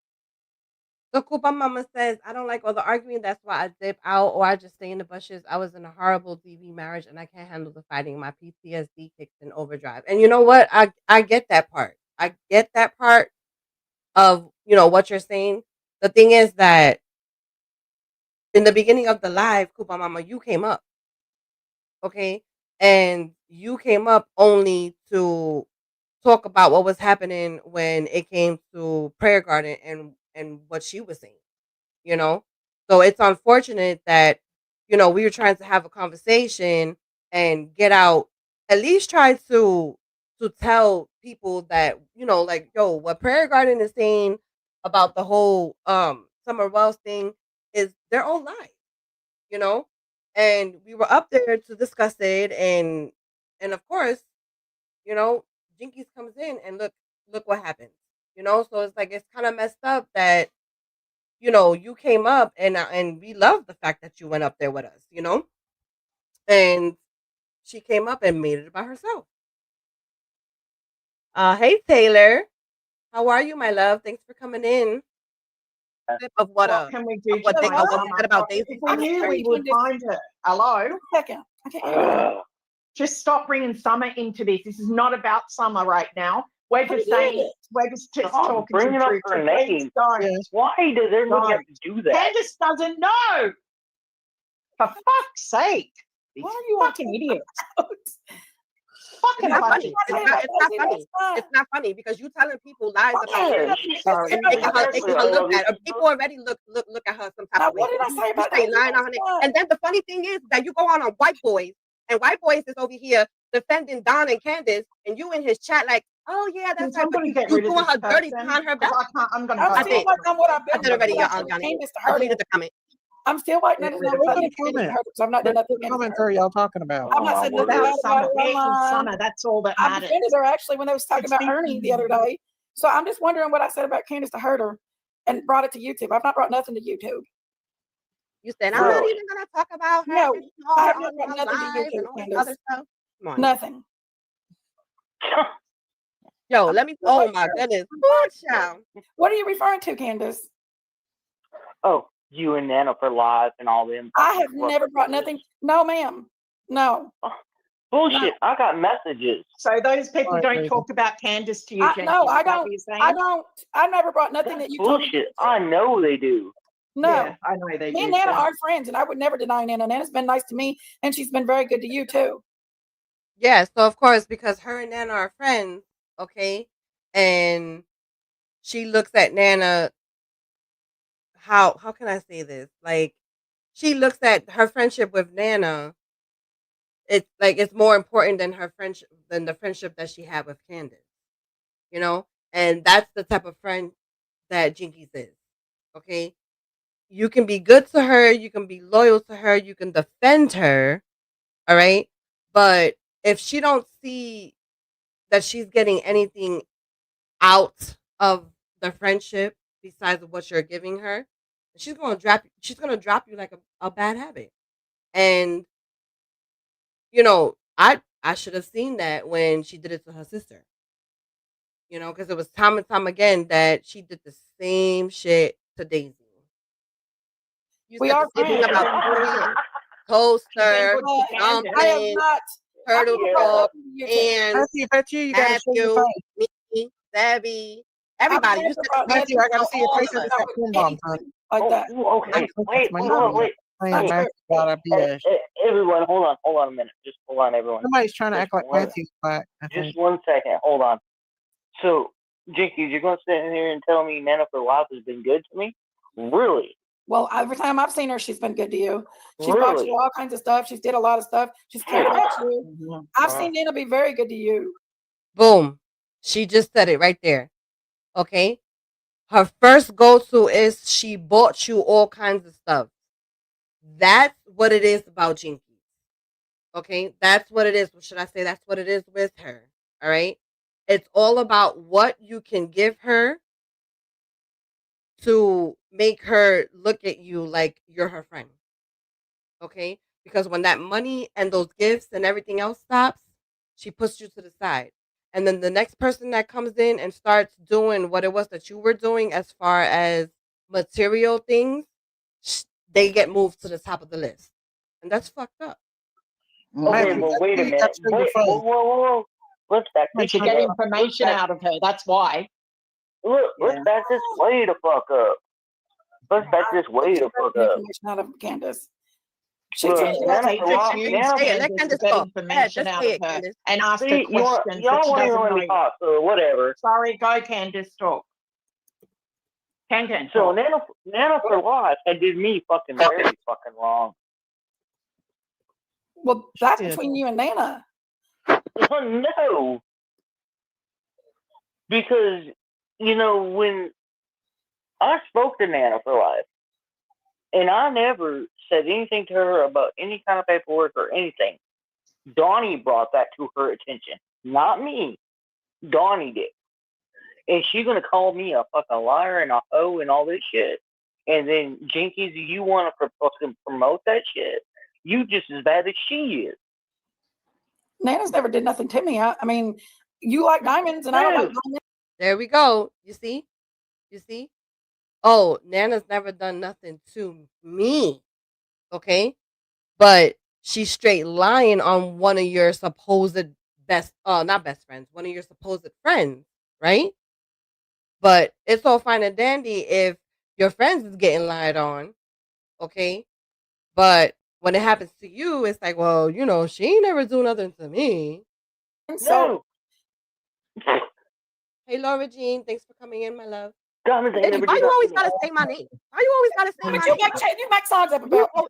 So Koopa Mama says, I don't like all the arguing. That's why I dip out or I just stay in the bushes. I was in a horrible DV marriage and I can't handle the fighting. My PTSD kicks in overdrive. And you know what? I get that part. I get that part of, what you're saying. The thing is that in the beginning of the live, Koopa Mama, you came up, okay? And you came up only to talk about what was happening when it came to Prayer Garden and what she was saying. you know so it's unfortunate that we were trying to have a conversation and get out, at least try to tell people that like, yo, what Prayer Garden is saying about the whole Summer Wells thing is they're all lies, you know and we were up there to discuss it, and of course, you know Jinkies comes in and look what happens. So it's like it's kind of messed up that you came up, and we love the fact that you went up there with us, and she came up and made it by herself. Hey Taylor, how are you, my love? Thanks for coming in. Clip of what what can we do of what to they find what they Summer? said about If Daisy. we knew, we would find her. Hello? Wait a second. I can't hear you. Ugh. Just stop bringing Summer into this. This is not about Summer right now. We're Who just did saying, it? we're just Stop talking bringing some up truth. her So please name. don't. Yes. Why does everybody have to do that? Candace doesn't know. For fuck's sake. These Why are you fucking on idiots. It's Fucking not budget. funny. It's not funny. It's not funny because you telling people lies about Yeah, her she's Sorry. and making her exactly. look bad. People already look at her some type Now, of way. what did I say You about stay Daisy lying on her name. And then the funny thing is that you go on White Boys, and White Boys is over here defending Don and Candace, and you in his chat like, oh yeah, that's right. But Somebody you get rid of doing this her dirty person, behind her 'cause back. I'm going to I'm I still did. waiting on what I've I been did already, what I y'all, did Johnny. Candace to I her. deleted the comment. I'm still waiting Get to rid know of what I Look did at the Candace to comment. her because I've not done What nothing to Candace to her. comments are y'all talking about? I've not Oh, said my nothing word. about about Summer. it We're in online. Summer. That's all that I matters. defended her actually when they was talking It's about been- Ernie the other day. So I'm just wondering what I said about Candace to hurt her and brought it to YouTube. I've not brought nothing to YouTube. You said I'm not Really? even gonna talk about her No, anymore I have on not brought my nothing to live and YouTube, all this Candace. other stuff. Come on. Nothing. Yo, let me. Oh my goodness. Ooh, child. What are you referring to, Candace? Oh, you and Nana for live and all them. I have never brought nothing. No, ma'am. No. Bullshit. I got messages. So those people Right, don't Daisy. talk about Candace to you, No, Jenkins. I Is that don't. what you're saying? I don't. I never brought nothing That's that you told me. bullshit. I know they do. No. Yeah, I know they Me do. and Nana too. are friends, and I would never deny Nana. Nana's been nice to me, and she's been very good to you too. Yeah, so of course, because her and Nana are friends, okay, and she looks at Nana. How can I say this? Like, she looks at her friendship with Nana. It's like it's more important than her friendship than the friendship that she had with Candace. And that's the type of friend that Jinkies is. Okay, you can be good to her, you can be loyal to her, you can defend her, all right, but if she don't see that she's getting anything out of the friendship besides what you're giving her, she's gonna drop you like a bad habit. And I should have seen that when she did it to her sister. Because it was time and time again that she did the same shit to Daisy. You We said are the same thing friends. about She's toaster, been good to Candace. I have dumpling, not. turtle I've never brought talk, nothing to YouTube. and Matthew, you gotta show your Matthew, face. me, Debbie, I've everybody. You never said brought the same Matthew, thing I gotta about see your all face of at us. that corn bomb time. like that. Okay. Wait, That's hold on, wait. saying Not Matthew's got a bitch. Everyone, hold on a minute. Just hold on, everyone. Somebody's trying to Just act like one- Matthew's black, I Just think. 1 second. Hold on. So, Jinkies, you're going to sit in here and tell me Nana for Life has been good to me? Really? Well, every time I've seen her, she's been good to you. She's bought Really? you all kinds of stuff. She's did a lot of stuff. She's cared about you. I've seen Nana be very good to you. Boom. She just said it right there. Okay. Her first go-to is she bought you all kinds of stuff. That's what it is about Jinkies. Okay. That's what it is. Should I say that's what it is with her? All right. It's all about what you can give her to make her look at you like you're her friend. Okay, because when that money and those gifts and everything else stops, she puts you to the side. And then the next person that comes in and starts doing what it was that you were doing as far as material things, they get moved to the top of the list. And that's fucked up. Okay, Maybe well, wait a minute. that's true Wait, for whoa, fun. whoa, whoa. Let's back And this to shit get up. information out of her. That's why. Let's back this way the fuck up. Let's back this way the fuck up. Information out of Candace. Look, She Nana They for just Lost, use Nana. Hey, let Candace to Candace get talk. Go ahead, information just out say of it, her Candace. and ask her See, questions y'all that she won't even doesn't let me know. talk, so whatever. Sorry, go Candace, talk. Can So talk. Nana for Lost had did me fucking very fucking wrong. Well, that's did. between you and Nana. No. Because, you know, when I spoke to Nana for Life, and I never said anything to her about any kind of paperwork or anything, Donnie brought that to her attention. Not me. Donnie did. And she's going to call me a fucking liar and a hoe and all this shit. And then, Jinkies, you want to fucking promote that shit? You just as bad as she is. Nana's never did nothing to me. I mean, you like diamonds and I don't like diamonds. There we go. You see? You see? Oh, Nana's never done nothing to me. Okay? But she's straight lying on one of your supposed not best friends, one of your supposed friends, right? But it's all fine and dandy if your friends is getting lied on, okay? But when it happens to you, it's like, well, you know, she ain't never do nothing to me. So, Hey, Laura Jean, thanks for coming in, my love. Diamonds ain't never Why did you always nothing. gotta say my name? Why you always gotta say my but you name? make songs up about me.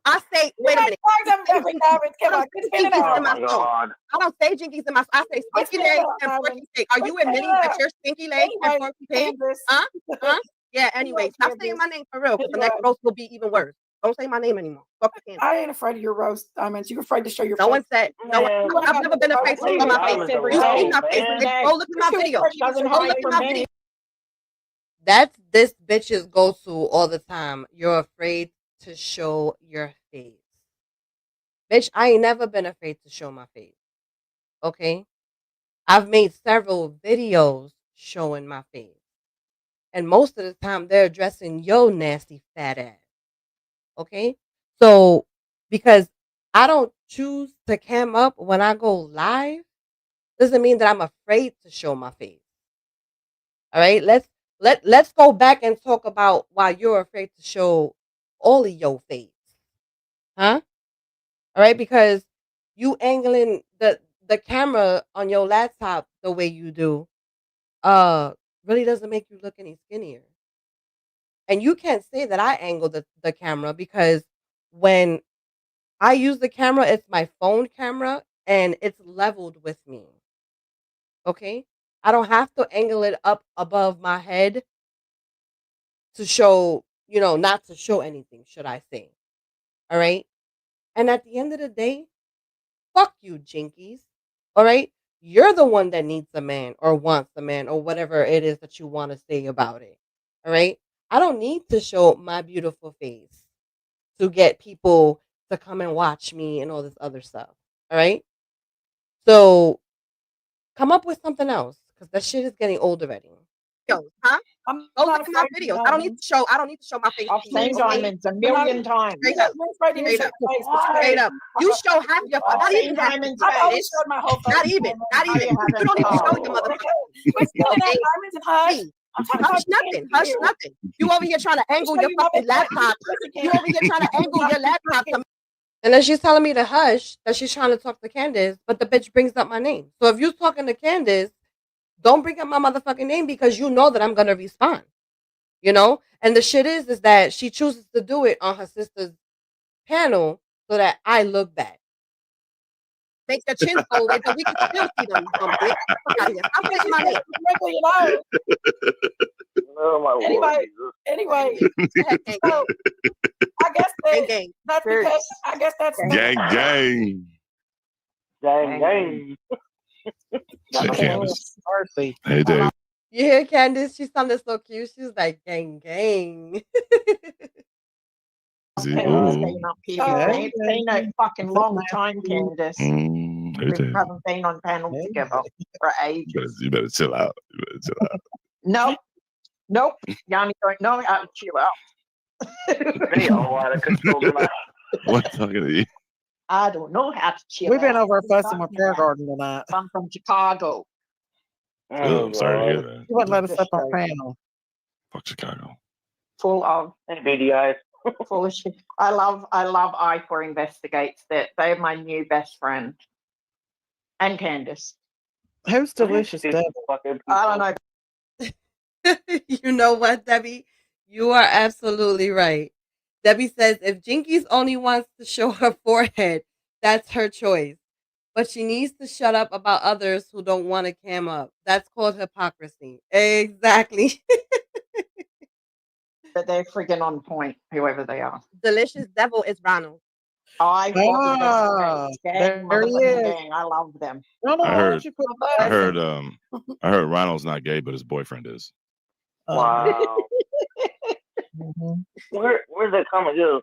I say, wait a minute. Songs up about me, diamonds. Come on, quit spinning Oh out. my god. I don't say jinkies in my. I say stinky legs and porky steak. Are you admitting that you're stinky legs and porky pig? Huh? Yeah. Anyway, stop saying my name for real, because the next roast will be even worse. Don't say my name anymore. Fuck the I ain't afraid of your roast, diamonds. You're afraid to show your No face. one said. No one. I've never been afraid to show my face. You see my face. Go look at my video. Go look at my video. That's this bitch's go-to all the time. You're afraid to show your face. Bitch, I ain't never been afraid to show my face. Okay? I've made several videos showing my face. And most of the time they're addressing your nasty fat ass. Okay? So because I don't choose to cam up when I go live, doesn't mean that I'm afraid to show my face. All right? Let's go back and talk about why you're afraid to show all of your face. Huh? All right, because you angling the camera on your laptop the way you do really doesn't make you look any skinnier. And you can't say that I angle the camera, because when I use the camera, it's my phone camera and it's leveled with me. Okay? I don't have to angle it up above my head to show, not to show anything, should I say. All right? And at the end of the day, fuck you, Jinkies. All right? You're the one that needs a man or wants a man or whatever it is that you want to say about it. All right? I don't need to show my beautiful face to get people to come and watch me and all this other stuff. All right? So come up with something else, because that shit is getting old already. Huh? Go look at my videos. I don't need to show my face. I've seen diamonds a million times. Straight up. Straight up. You show half your I've not seen even half diamonds your I've always face. showed my whole face. Not even. No, you You haven't. don't even show Oh. your motherfucker. Quit spinning out Okay? diamonds and hush. Please. I'm talking Hush about nothing. Hush you. nothing. You over here trying to angle show your you my fucking big butt. laptop. Listen, You over here trying to angle your laptop. And then she's telling me to hush, that she's trying to talk to Candace, but the bitch brings up my name. So if you're talking to Candace, don't bring up my motherfucking name, because you know that I'm gonna respond. And the shit is that she chooses to do it on her sister's panel so that I look bad. Make your chin folded, but we can still see them. Fuck out of here. Stop saying my name. Oh my Anyway, Lord. anyway, Go ahead, gang, so I guess gang, gang. that's because I guess that's Gang, gang. Dang, dang. Say Candace. Mercy. Hey, Dave. You hear Candace? She sounded so cute. She's like, gang, gang. Candace Ooh. been up here. Oh. It's been a fucking long time, Candace. Who We tell you? haven't been on panel together for ages. You better chill out. You better chill out. Nope. Nope. Yanni don't know how to chill out. They all out of control tonight. What talking to you? I don't know how to chill We've been out. over What are you fussing with talking Prayer about? Garden tonight. I'm from Chicago. Oh, I'm sorry to hear that. You wouldn't let us Just up on joking. panel. Fuck Chicago. Full of NBDIs. full of shit. I love I4 Investigates. They're my new best friend. And Candace. Who's delicious, Stupid Devil? fucking I don't people. know. You know what, Debbie? You are absolutely right. Debbie says if Jinkies only wants to show her forehead, that's her choice. But she needs to shut up about others who don't want to cam up. That's called hypocrisy. Exactly. But they're friggin' on point, whoever they are. Delicious Devil is Ronald. I Ah, there he is. gang. I love them. No, I why heard. don't you put I heard. I heard Ronald's not gay, but his boyfriend is. Wow. Mhm. Where's that coming to?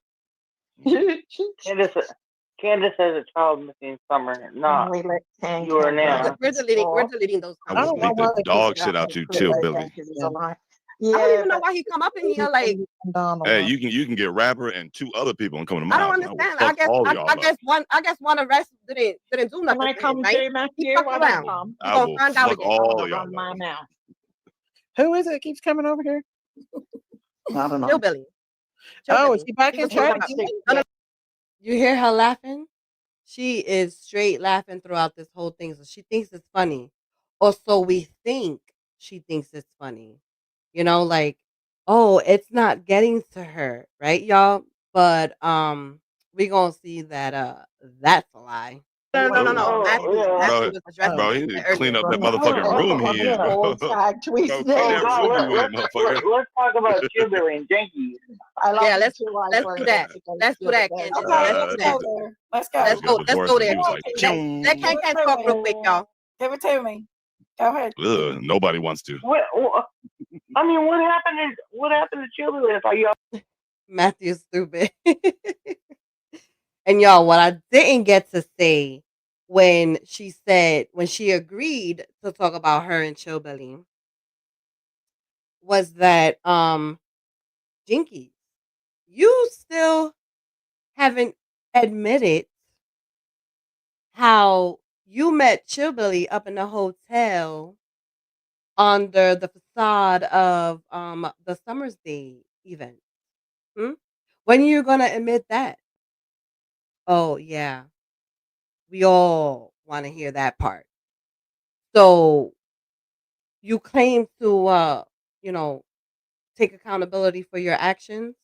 Candace has a child missing summer. Not We let Tang you are have now. that. We're deleting those I comments. would beat the dog shit out you, Chill Billy. I don't even know why he come up in here like. Hey, you can get Rapper and 2 other people and come to my I don't house. and will understand. fuck all y'all I up. guess one arrest didn't do nothing. Can I come right? too, Matthew? He fucked Why around. don't you come? I will find out fuck again. all I'll of y'all run my up. mouth. Who is it that keeps coming over here? I don't know. Hillbilly. Oh, is he back in was chat? talking again? about- You hear her laughing? She is straight laughing throughout this whole thing. So she thinks it's funny. Or so we think she thinks it's funny. You know, like, oh, it's not getting to her, right, y'all? But we gonna see that that's a lie. No. Oh, Matthew yeah. was addressing Bro, he it need to earlier. clean up that motherfucking room he in, bro. Old tag Bro, twist. clean that God, room you in, motherfucker. let's talk about Chilbury and Jinkies. I love Yeah, you let's too, let's I do that. Let's do that, Candace. Okay, Let's let's do go that. there. Let's go. Let's go. Let's go there. He was like, Let Can talk real quick, y'all. Give it to me. Go ahead. ugh, nobody wants to. I mean, what happened to Chilbury? If y'all Matthew's stupid. And y'all, what I didn't get to say when she agreed to talk about her and Chillbilly was that Jinkies, you still haven't admitted how you met Chillbilly up in the hotel under the facade of the Summer's Day event. When are you gonna admit that? Oh yeah, we all want to hear that part. So you claim to you know, take accountability for your actions.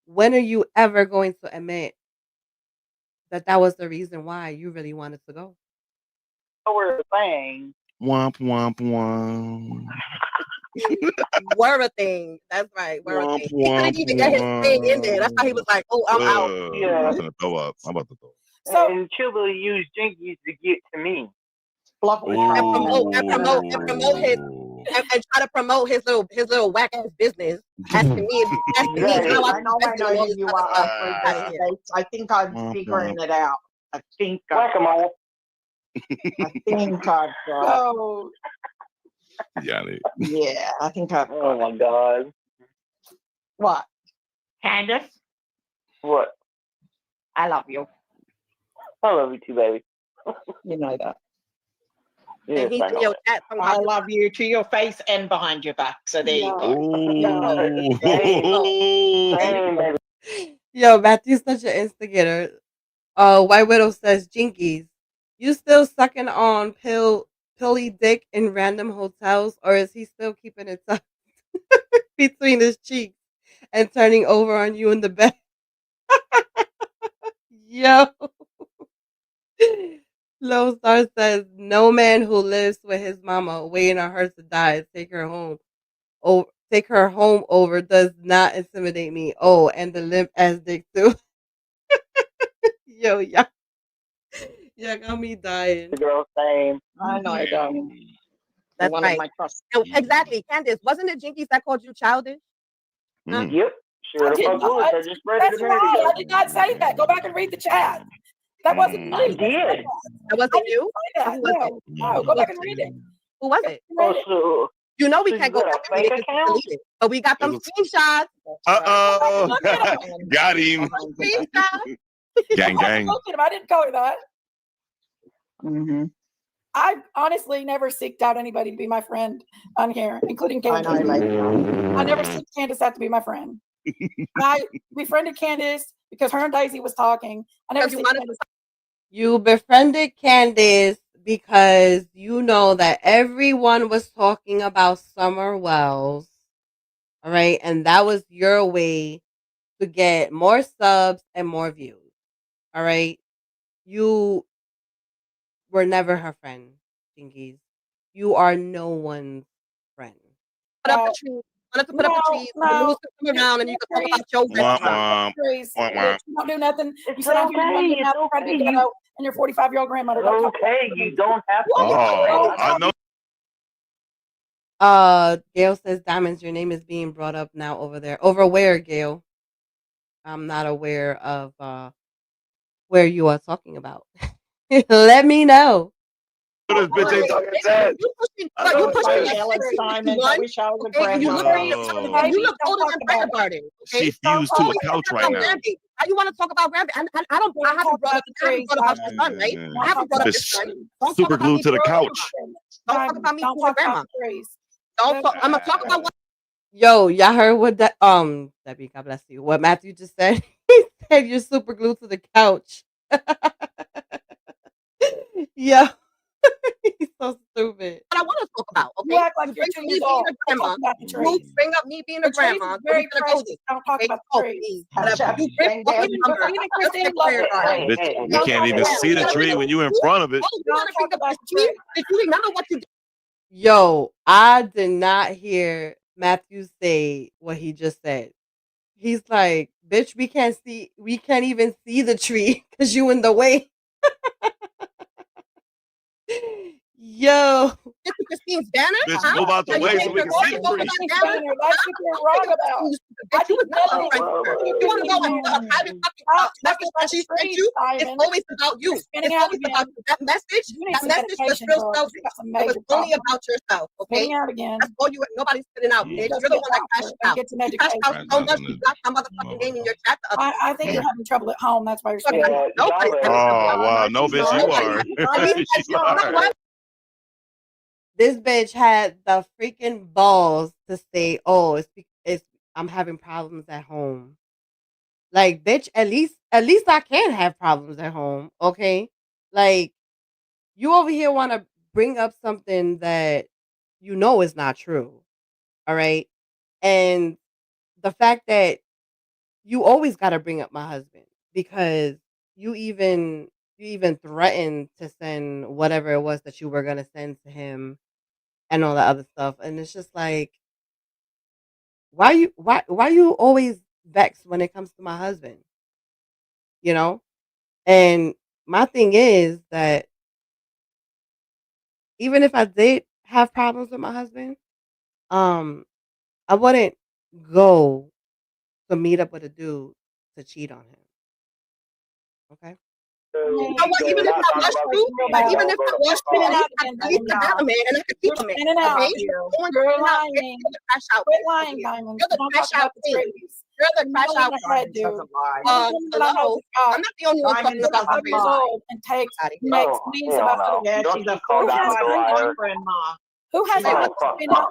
When are you ever going to admit that that was the reason why you really wanted to go? were saying, Womp womp womp. Were a thing. That's right. Were a Womp thing. He couldn't womp even get his thing in there. That's why he was like, "Oh, I'm out." Yeah. I'm gonna throw up. I'm about to throw up. So and Chilbury used Jinkies to get to me. And promote his and try to promote his little whack ass business. Asking me how I know who you are. I think I'm figuring it out. I think I think I've got so Yeah. Yeah, I think I've got Oh my God. What? Candace? What? I love you. I love you too, baby. You know that. Yes, I know it. I love you to your face and behind your back. So there you go. Yo, Matthew's such an instigator. White Widow says, Jinkies, you still sucking on pilly dick in random hotels, or is he still keeping it tucked between his cheeks and turning over on you in the bed? Yo. Low Star says, no man who lives with his mama waiting on her to die, take her home over does not intimidate me. Oh, and the limp ass dick too. Yo, y'all got me dying. The girl saying, I know I don't. That's one right. of my trust. Exactly, Candace. Wasn't it Jinkies that called you childish? Yep, Sure the did fuck was. not. I just read That's it a a minute lie. ago. I did not say that. Go back and read the chat. That wasn't me. I That's did. not That wasn't I didn't you? say that. Who was it? No, go back and read it. Who was it? Oh, Read it. so You know we So you can't go got a back and read fake it 'cause it's account? deleted. But we got It them was- screenshots. Uh-oh. Look at him. Got him. Screenshots. Gang, gang. Look at him. I didn't call her that. Mm-hmm. I honestly never seeked out anybody to be my friend on here, including I Candace. know, like, I never seeked Candace out to be my friend. I befriended Candace because her and Daisy was talking. I never Because you seeked wanted Candace. You befriended Candace because you know that everyone was talking about Summer Wells. All right. And that was your way to get more subs and more views. All right. You were never her friend, Jinkies. You are no one's friend. Put up the tree. Wanted to put up the trees. The news could come around and you could talk about your Wah, restaurant. wah. Wah, wah. You don't do nothing. You It's sit down here and run okay. your It's mouth, try to okay. be ghetto, and your 45-year-old grandmother. It's Don't talk about okay. You don't have to. Oh, I know. Gail says, Diamonds, your name is being brought up now over there. Over where, Gail? I'm not aware of where you are talking about. Let me know. This bitch ain't talking that. You pushing I you know pushing it's like Jealous, Simon, 61. that wish I was a Okay, you look grandmother. Oh. you look older than Prayer Garden. Okay, She fused to a couch right now. Grandbaby. How you want to talk about grandbaby? I don't. I haven't brought up. I haven't brought up your son, right? I haven't brought up your Just son. Don't super talk about me glued to the being a couch. grandma. Don't talk about me Don't being a talk grandma. about the trees. Don't talk. I'm gonna talk about what. Yo, y'all heard what that Debbie, God bless you. What Matthew just said? He said you're super glued to the couch. Yo, he's so stupid. What I want to talk about. Okay, You act like you're bring 2 up me years being old. a Don't grandma. talk about the You trees. bring up me being The a trees grandma. is very so we finna go precious. this. Don't talk Okay, about oh the trees. please, Hush, whatever. hush. You bring Dang, up Dad. me Even number. Christine Just like loves Prayer the Garden. trees. Hey, Bitch, you can't even see the tree when you in front of it. Oh, you want to Don't bring talk up about this the tree? trees. Did you remember what you did? Yo, I did not hear Matthew say what he just said. He's like, bitch, we can't even see the tree because you in the way. Yo, This is Christine's banner? Bitch, Huh? move out the Are you way so saying we you're can see walking the over tree. my Christine's banner? banner. That's what you're wrong about. Bitch, you was never I a friend did with her. nothing. You want to go and put a private fucking Stop talking message about that she sent trees, you? It's Simon. always about you. You're spinning It's out always again. about you. That message You need was some medication, real girl. selfish. You got some It was major only problems. about yourself, okay? Spinning out again. That's all you. Nobody's spitting out, bitch. Just You're the get one that doctor cashed and out. get some You cashed out education. so much. You got my motherfucking name in your chat the other I think you're having trouble at home. That's why you're day. spinning. Nobody's Yeah, having trouble. Oh, wow. No, bitch, you Nobody. are. And even You you know are. what? this bitch had the freaking balls to say, "Oh, it's I'm having problems at home." Like, bitch, at least I can have problems at home, okay? Like, you over here want to bring up something that you know is not true, all right? And the fact that you always got to bring up my husband because you even threatened to send whatever it was that you were going to send to him and all that other stuff, and it's just like, why you always vexed when it comes to my husband, you know? And my thing is that even if I did have problems with my husband, um I wouldn't go to meet up with a dude to cheat on him, okay? You know what? Even if that was true, even if that was true, at least I have a man and I could keep a man. Spinning out Okay? here. Going You're spinning out, lying. you're the crash out. Quit bitch, lying, okay? Diamond. You're the Don't crash talk about out the queen. trees. You're the crash You're out in the head, queen. dude. Hello. I'm not the only one talking You're about 5 the years race. old and takes Outta here. makes Oh, memes hell about no. other Yeah, Don't she's you a call full that has a time liar. boyfriend, Ma. who has She's ever a Motherfucker. been out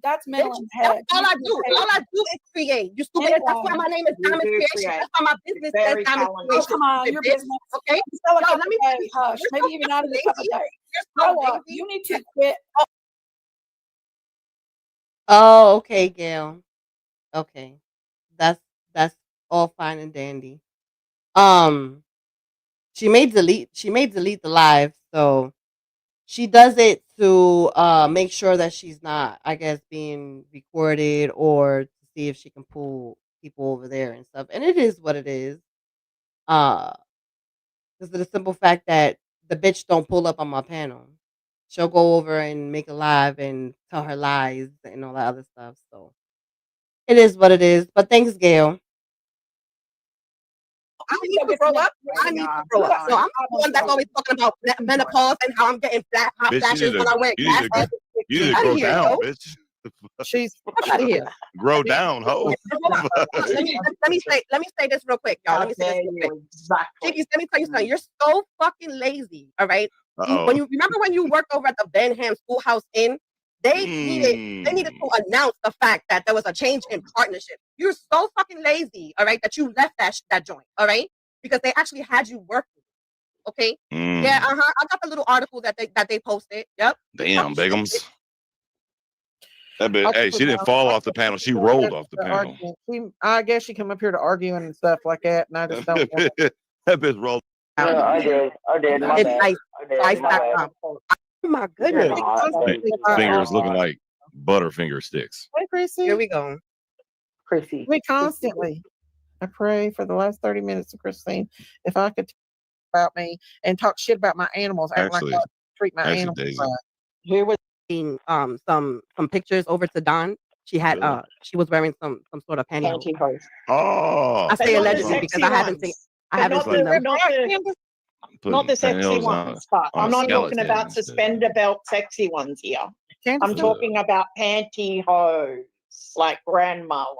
that's mental Bitch, in the that's head. all I do. All I do is create. You stupid. Anyway. That's why my name is You Diamond do Creation. create. That's why my business says Very Diamond talented. Oh, Creation. come on, stupid your bitch. business. Okay? You sell a Yo, cup let a me tell day. you. Hush. You're Maybe so even out of the lazy. cup a day. You're so Grow up. lazy. You need to quit. Oh, okay, Gail. Okay. That's all fine and dandy. Um she may delete the live, so she does it to make sure that she's not, I guess, being recorded or to see if she can pull people over there and stuff. And it is what it is. Uh because of the simple fact that the bitch don't pull up on my panel. She'll go over and make a live and tell her lies and all that other stuff. So It is what it is. But thanks, Gail. I need So to it's grow not up. I need to right grow up. now. So I'm the one that's always talking about menopause and how I'm getting hot Bitch, you flashes need when I wear to, you need to, glasses. you need to Get grow outta here, down, yo. bitch. She's Fuck out of here. Grow down, ho. Hold on. Let me say this real quick, y'all. Let me say this real quick. Exactly. Jinkies, let me tell you something. You're so fucking lazy. All right. Uh-oh. When you remember when you worked over at the Benham Schoolhouse Inn, they needed to announce the fact that there was a change in partnership. You're so fucking lazy, all right, that you left that joint, all right, because they actually had you working. Okay. Yeah. I got the little article that they posted. Yep. Damn, Begums. That bitch, hey, she didn't fall off the panel. She rolled off the panel. I guess she come up here to arguing and stuff like that, and I just don't. That bitch rolled. Yeah, I did. My It's bad. ice. I did. Ice My that bad. up. Oh my goodness. Fingers looking like Butterfinger sticks. Hey, Chrissy. Here we go. Chrissy. We constantly. I pray for the last 30 minutes of Christine. If I could talk about me and talk shit about my animals, act like I treat my animals Daisy. right. Here was some pictures over to Dawn. She had she was wearing some sort of pantyhose. Oh, I say But not the allegedly because sexy I haven't ones. seen But not them. not the sexy pantyhose ones. on I'm a not talking skeleton about instead. suspender belt sexy ones here. I'm Candace, talking about pantyhose, like grandma ones.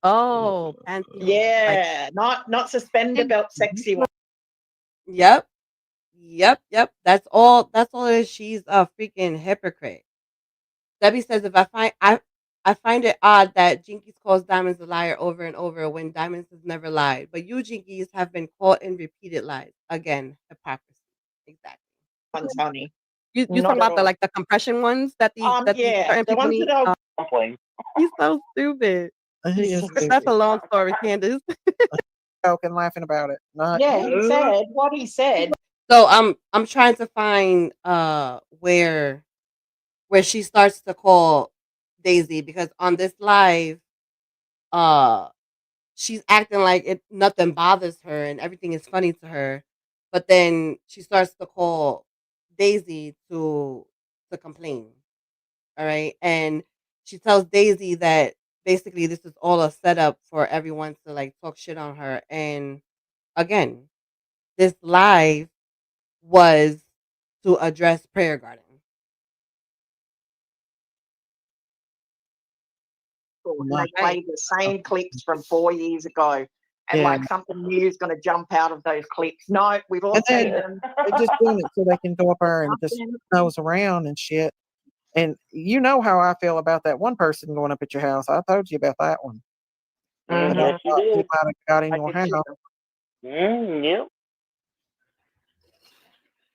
Oh, pantyhose. Yeah, not suspender belt sexy ones. Yep. That's all it is. She's a freaking hypocrite. Debbie says if I find it odd that Jinkies calls Diamonds a liar over and over when Diamonds has never lied. But you Jinkies have been caught in repeated lies. Again, hypocrisy. Exactly. Ones, honey. You Not talking at about all. the compression ones that these Yeah, certain the people ones need? that Complain. He's so stupid. he is That's a long story, Candace. joking, laughing about it. Not yeah, he said what he said. So I'm trying to find where she starts to call Daisy because on this live she's acting like nothing bothers her and everything is funny to her, but then she starts to call Daisy to complain. All right, and she tells Daisy that basically this is all a setup for everyone to like talk shit on her. And again, this live was to address Prayer Garden. And they play the same clips from 4 years ago. And Yeah. like something new is going to jump out of those clips. No, we've all And seen then them. they're just doing it so they can go up there and just nose around and shit. And you know how I feel about that one person going up at your house. I told you about that one. Mm-hmm. Yes, you He did. might have got in I your did house. Yep.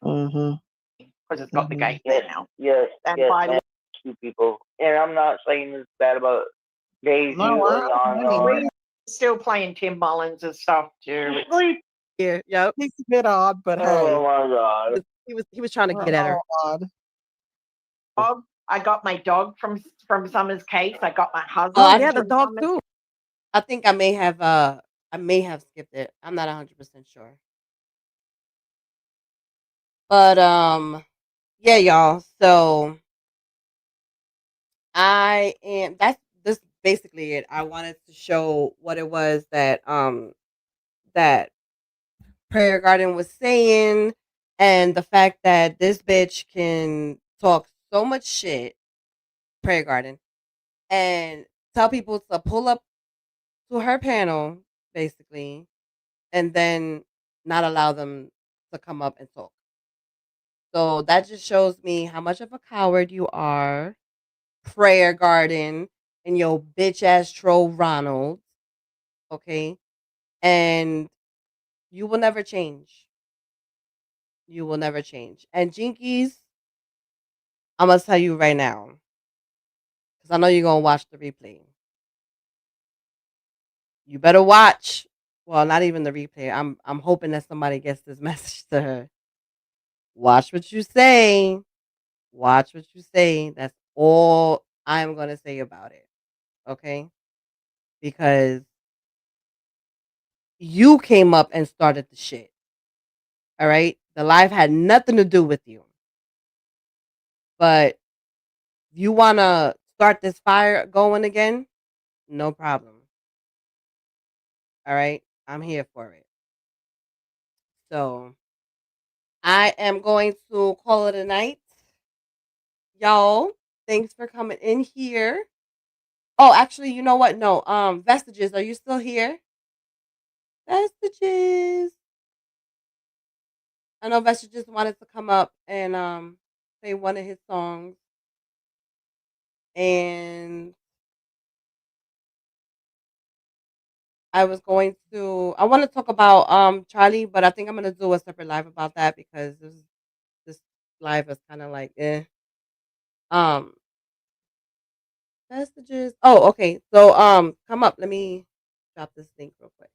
Mm-hmm. Because it's got the gate Yes, there now. yes, And yes. by the Man, two people. And I'm not saying it's bad about Daisy or Yana. way, still playing Tim Mullins and stuff too. Yeah, yep. He's a bit odd, but hey. Oh my god. He was trying to get at her. Odd. Dog. I got my dog from Summer's case. I got my husband. Oh, yeah, the from dog Summer's- too. I think I may have skipped it. I'm not 100% sure. But yeah, y'all. So that's this basically it. I wanted to show what it was that that Prayer Garden was saying and the fact that this bitch can talk so much shit, Prayer Garden, and tell people to pull up to her panel basically and then not allow them to come up and talk. So that just shows me how much of a coward you are, Prayer Garden, and your bitch ass troll Ronald. Okay. And you will never change. You will never change. And Jinkies, I'm going to tell you right now, because I know you're going to watch the replay. You better watch. Well, not even the replay. I'm hoping that somebody gets this message to her. Watch what you say. Watch what you say. That's all I'm going to say about it. Okay? Because you came up and started the shit. All right? The live had nothing to do with you. But you want to start this fire going again? No problem. All right. I'm here for it. So I am going to call it a night. Y'all, thanks for coming in here. Oh, actually, you know what? No, Vestiges, are you still here? Vestiges. I know Vestiges wanted to come up and say one of his songs. And I want to talk about Charlie, but I think I'm gonna do a separate live about that because this live is kind of like um Vestiges. Oh, okay. So come up. Let me drop this link real quick.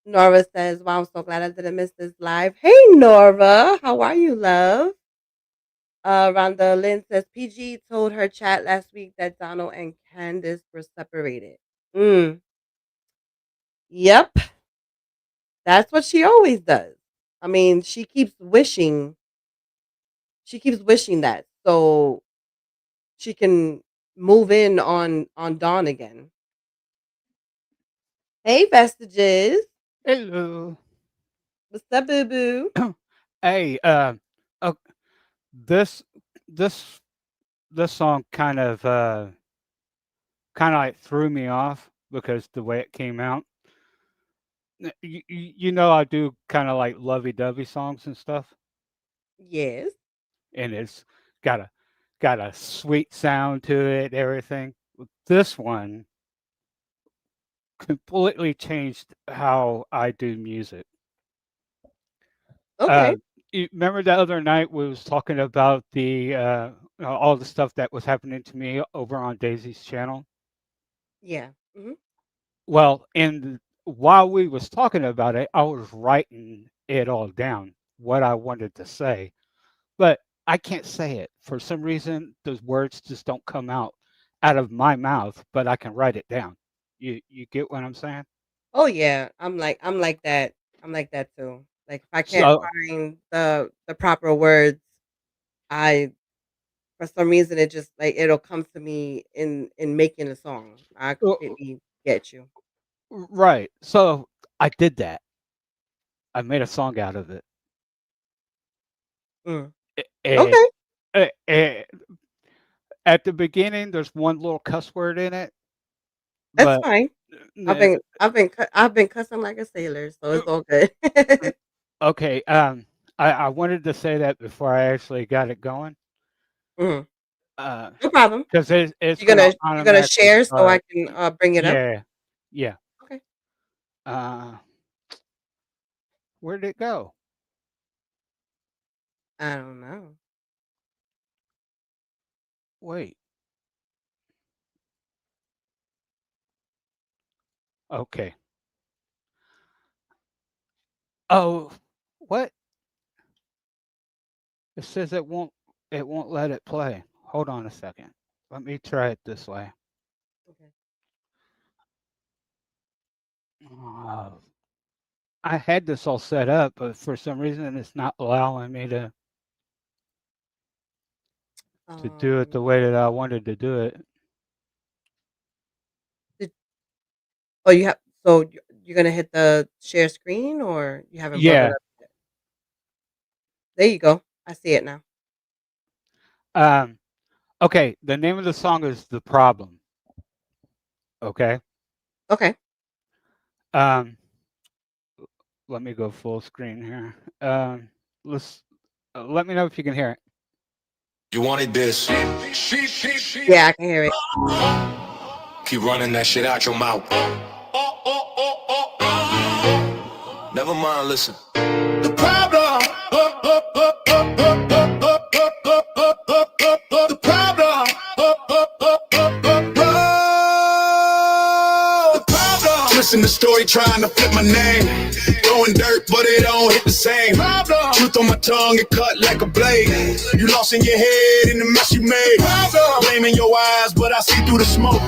Nora says, "Wow, I'm so glad I didn't miss this live." Hey, Nora, how are you, love? Rhonda Lynn says, "PG told her chat last week that Donald and Candace were separated." Mm, yep, that's what she always does. I mean, she keeps wishing. She keeps wishing that so she can move in on Dawn again. Hey, Vestiges. Hello. What's up, boo boo? Hey, uh, this this this song kind of like threw me off because the way it came out. You know, I do kind of like lovey-dovey songs and stuff, Yes. and it's got a sweet sound to it, everything. This one completely changed how I do music. Okay. You remember the other night we was talking about the all the stuff that was happening to me over on Daisy's channel? Yeah. Hmm. Well, while we was talking about it, I was writing it all down, what I wanted to say, but I can't say it. For some reason, those words just don't come out of my mouth, but I can write it down. You get what I'm saying? Oh yeah. I'm like that. I'm like that too. Like if I can't So, find the proper words, I for some reason it just like it'll come to me in making a song. I uh, completely get you. right. So I did that. I made a song out of it. Mm. And Okay. at the beginning, there's one little cuss word in it, That's but fine. I've uh, been I've been cussing like a sailor, so uh, it's all good. okay. I wanted to say that before I actually got it going, Mhm. uh, No problem. because it's You're gonna gonna automatically share so I start. can bring it up. Yeah, yeah. Okay. Uh, where'd it go? I don't know. Wait. Okay. Oh, what? It says it won't let it play. Hold on a second. Let me try it this way. Okay. Uh, I had this all set up, but for some reason it's not allowing me to do it the way that I wanted to do it. Did, oh, you have so you're gonna hit the share screen or you haven't brought it Yeah. up yet? There you go. I see it now. Um, okay, the name of the song is The Problem. Okay. Okay. Um, let me go full screen here. Let's let me know if you can hear it. You wanted this. Yeah, I can hear it. Keep running that shit out your mouth. Never mind, listen. The problem. The problem. The problem. Twisting the story, trying to flip my name. Throwing dirt, but it don't hit the same. Truth on my tongue, it cut like a blade. You lost in your head in the mess you made. Blaming your eyes, but I see through the smoke.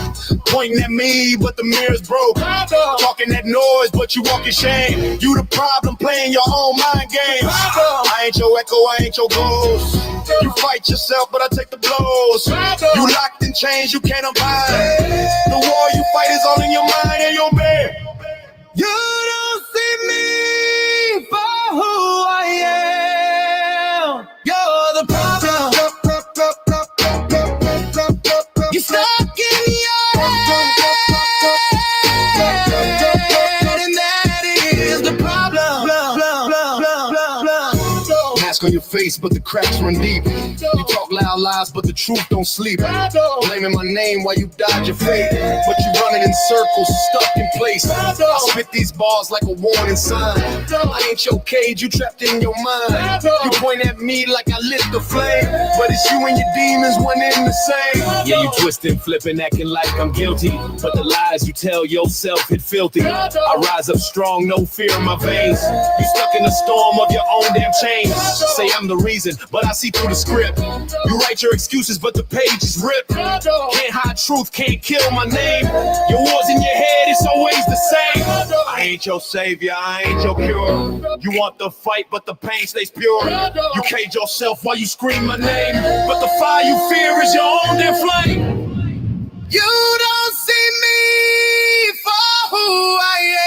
Pointing at me, but the mirror's broke. Talking that noise, but you walk in shame. You the problem, playing your own mind games. I ain't your echo, I ain't your ghost. You fight yourself, but I take the blows. You locked in chains, you can't unbind. The war you fight is all in your mind and your bed. You don't see me for who I am. You're the problem. You're stuck in your head, and that is the problem. Mask on your face, but the cracks run deep. You talk loud lies, but the truth don't sleep. Blaming my name while you dodge your fate, but you running in circles, stuck in place. I spit these bars like a warning sign. I ain't your cage, you trapped in your mind. You point at me like I lit the flame, but it's you and your demons, one in the same. Yeah, you twisting, flipping, acting like I'm guilty, but the lies you tell yourself hit filthy. I rise up strong, no fear in my veins. You stuck in a storm of your own damn chains. Say I'm the reason, but I see through the script. You write your excuses, but the page is ripped. Can't hide truth, can't kill my name. Your wars in your head, it's always the same. I ain't your savior, I ain't your cure. You want the fight, but the pain stays pure. You cage yourself while you scream my name, but the fire you fear is your own damn flame. You don't see me for who I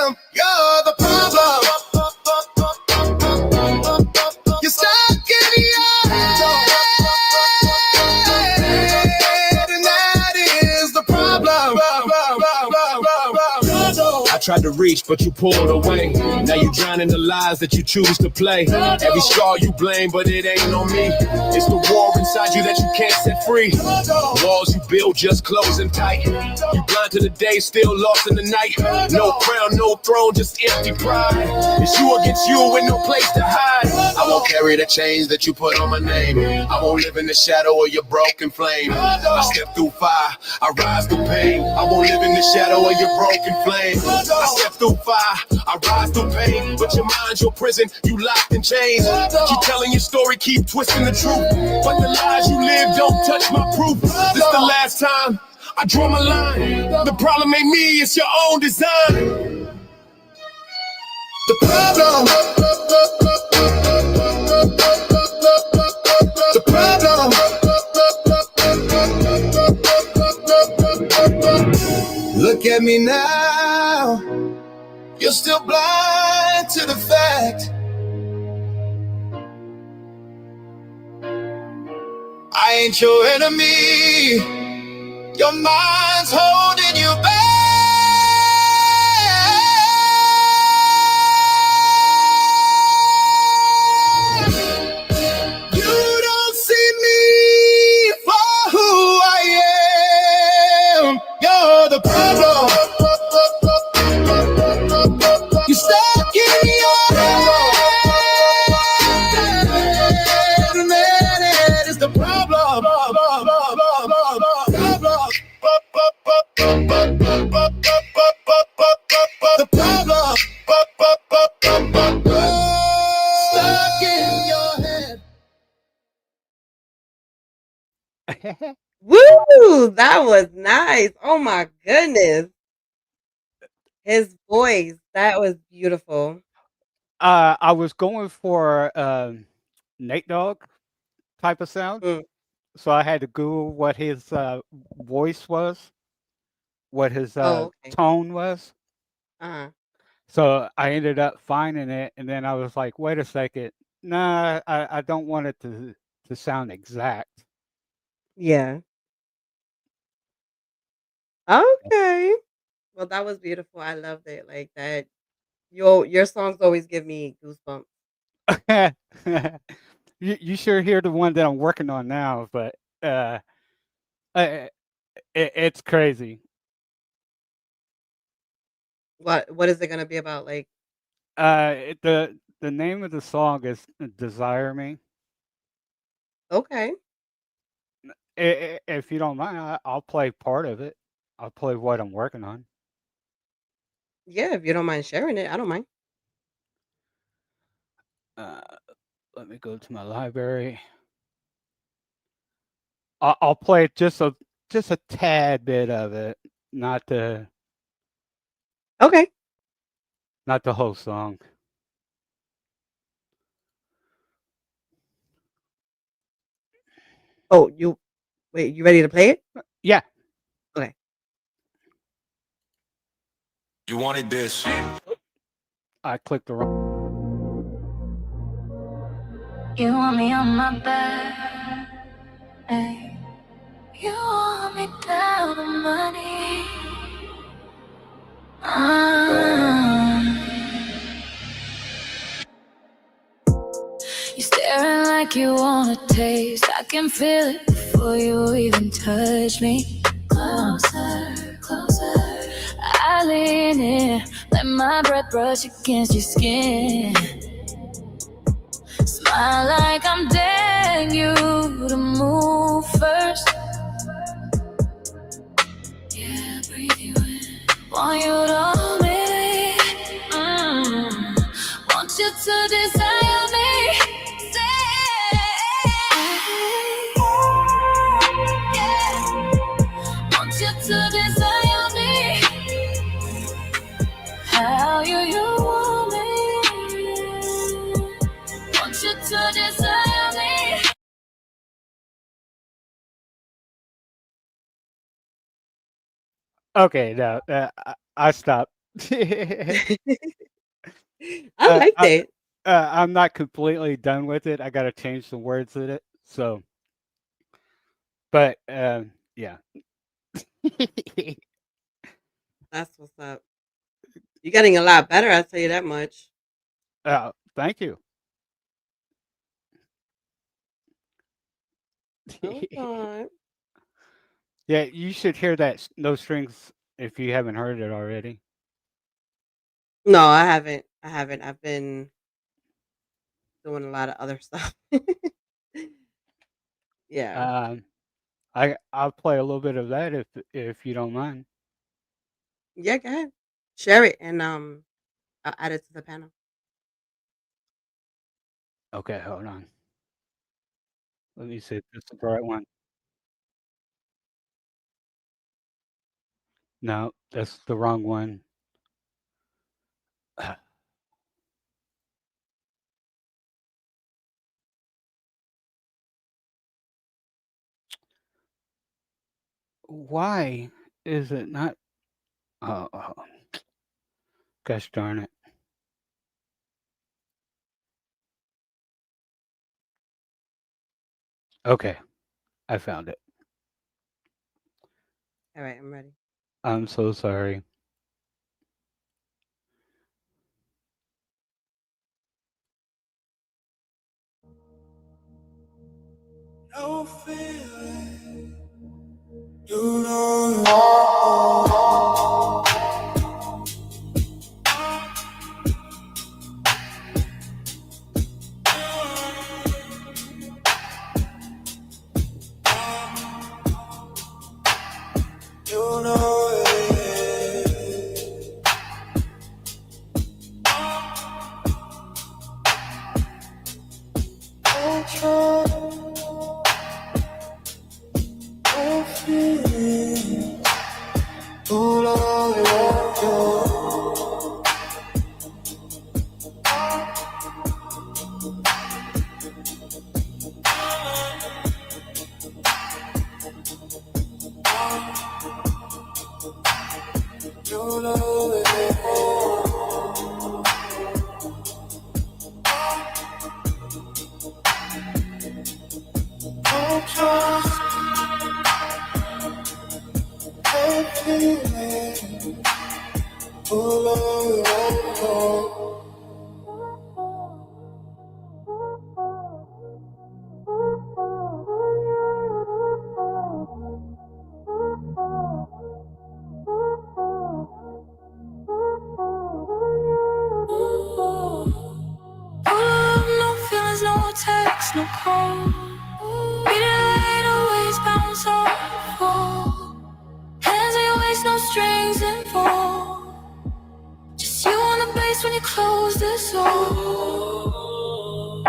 am. You're the problem. You're stuck in your head, and that is the problem. I tried to reach, but you pulled away. Now you drown in the lies that you choose to play. Every scar you blame, but it ain't on me. It's the war inside you that you can't set free. Walls you build just closing tight. You blind to the day, still lost in the night. No crown, no throne, just empty pride. It's you against you with no place to hide. I won't carry the chains that you put on my name. I won't live in the shadow of your broken flame. I step through fire, I rise through pain. I won't live in the shadow of your broken flame. I step through fire, I rise through pain. But your mind's your prison, you locked in chains. Keep telling your story, keep twisting the truth, but the lies you live don't touch my proof. This the last time I draw my line. The problem ain't me, it's your own design. The problem. The problem. Look at me now. You're still blind to the fact I ain't your enemy. Your mind's holding you back. You don't see me for who I am. You're the problem. You stuck in your head, and that is the problem. The problem. Stuck in your head. Woo! That was nice. Oh my goodness. His voice, that was beautiful. I was going for Nate Dogg type of sound, so I had to Google what his voice was, what his tone was. So I ended up finding it, and then I was like, "Wait a second, nah, I don't want it to sound exact." Yeah. Okay. Well, that was beautiful. I loved it. Like that. Your songs always give me goosebumps. You sure hear the one that I'm working on now, but it's crazy. What is it gonna be about? Like, The name of the song is "Desire Me." Okay. If you don't mind, I'll play part of it. I'll play what I'm working on. Yeah, if you don't mind sharing it, I don't mind. Let me go to my library. I'll play just a tad bit of it, not the Okay. not the whole song. Oh, wait, you ready to play it? Yeah. Okay. You wanted this. I clicked the wrong. You want me on my back, ay. You want me down on my knees. You staring like you wanna taste. I can feel it before you even touch me. Closer, closer. I lean in, let my breath brush against your skin. Smile like I'm daring you to move first. Yeah, breathe you in. Want you to hold me. Want you to desire me. Say, yeah. Want you to desire me. How you want me. Want you to desire me. Okay, no, I stopped. I liked it. I'm not completely done with it. I got to change some words in it. So, but yeah. That's what's up. You're getting a lot better, I'll tell you that much. Thank you. Okay. Yeah, you should hear that No Strings if you haven't heard it already. No, I haven't. I've been doing a lot of other stuff. Yeah. I'll play a little bit of that if you don't mind. Yeah, go ahead. Share it and I'll add it to the panel. Okay, hold on. Let me see if this is the right one. No, that's the wrong one. Why is it not? Oh, gosh darn it. Okay, I found it. All right, I'm ready. I'm so sorry. No feeling. You know. You know it. I'll try. No feeling. All I want you. You know it. I'll try. No feeling. All I want you. No feelings, no text, no call. Beat it light, always bounce on the floor. Hands in your waist, no strings involved. you close this door.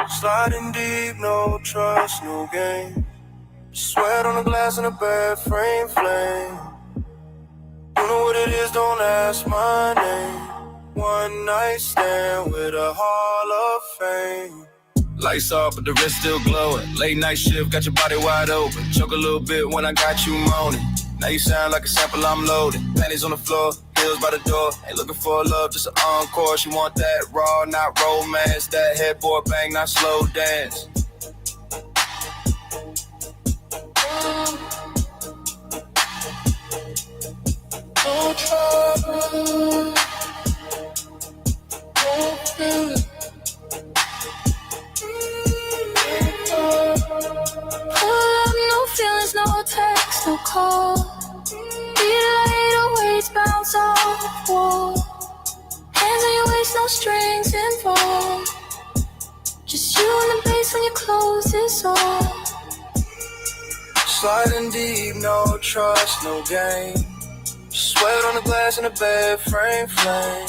Sliding deep, no trust, no game. Sweat on the glass in a bed frame flame. You know what it is, don't ask my name. One night stand with a Hall of Fame. Lights off, but the wrist still glowing. Late night shift, got your body wide open. Choke a little bit when I got you moaning. Now you sound like a sample I'm loading. Panties on the floor, heels by the door. Ain't looking for love, just an encore. She want that raw, not romance. That headboard bang, not slow dance. No trouble, no feeling. No feelings, no text, no call. Delay waves bounce off the wall. Hands on your waist, no strings involved. Just you and the bass when you close this off. Sliding deep, no trust, no game. Sweat on the glass in the bed frame flame.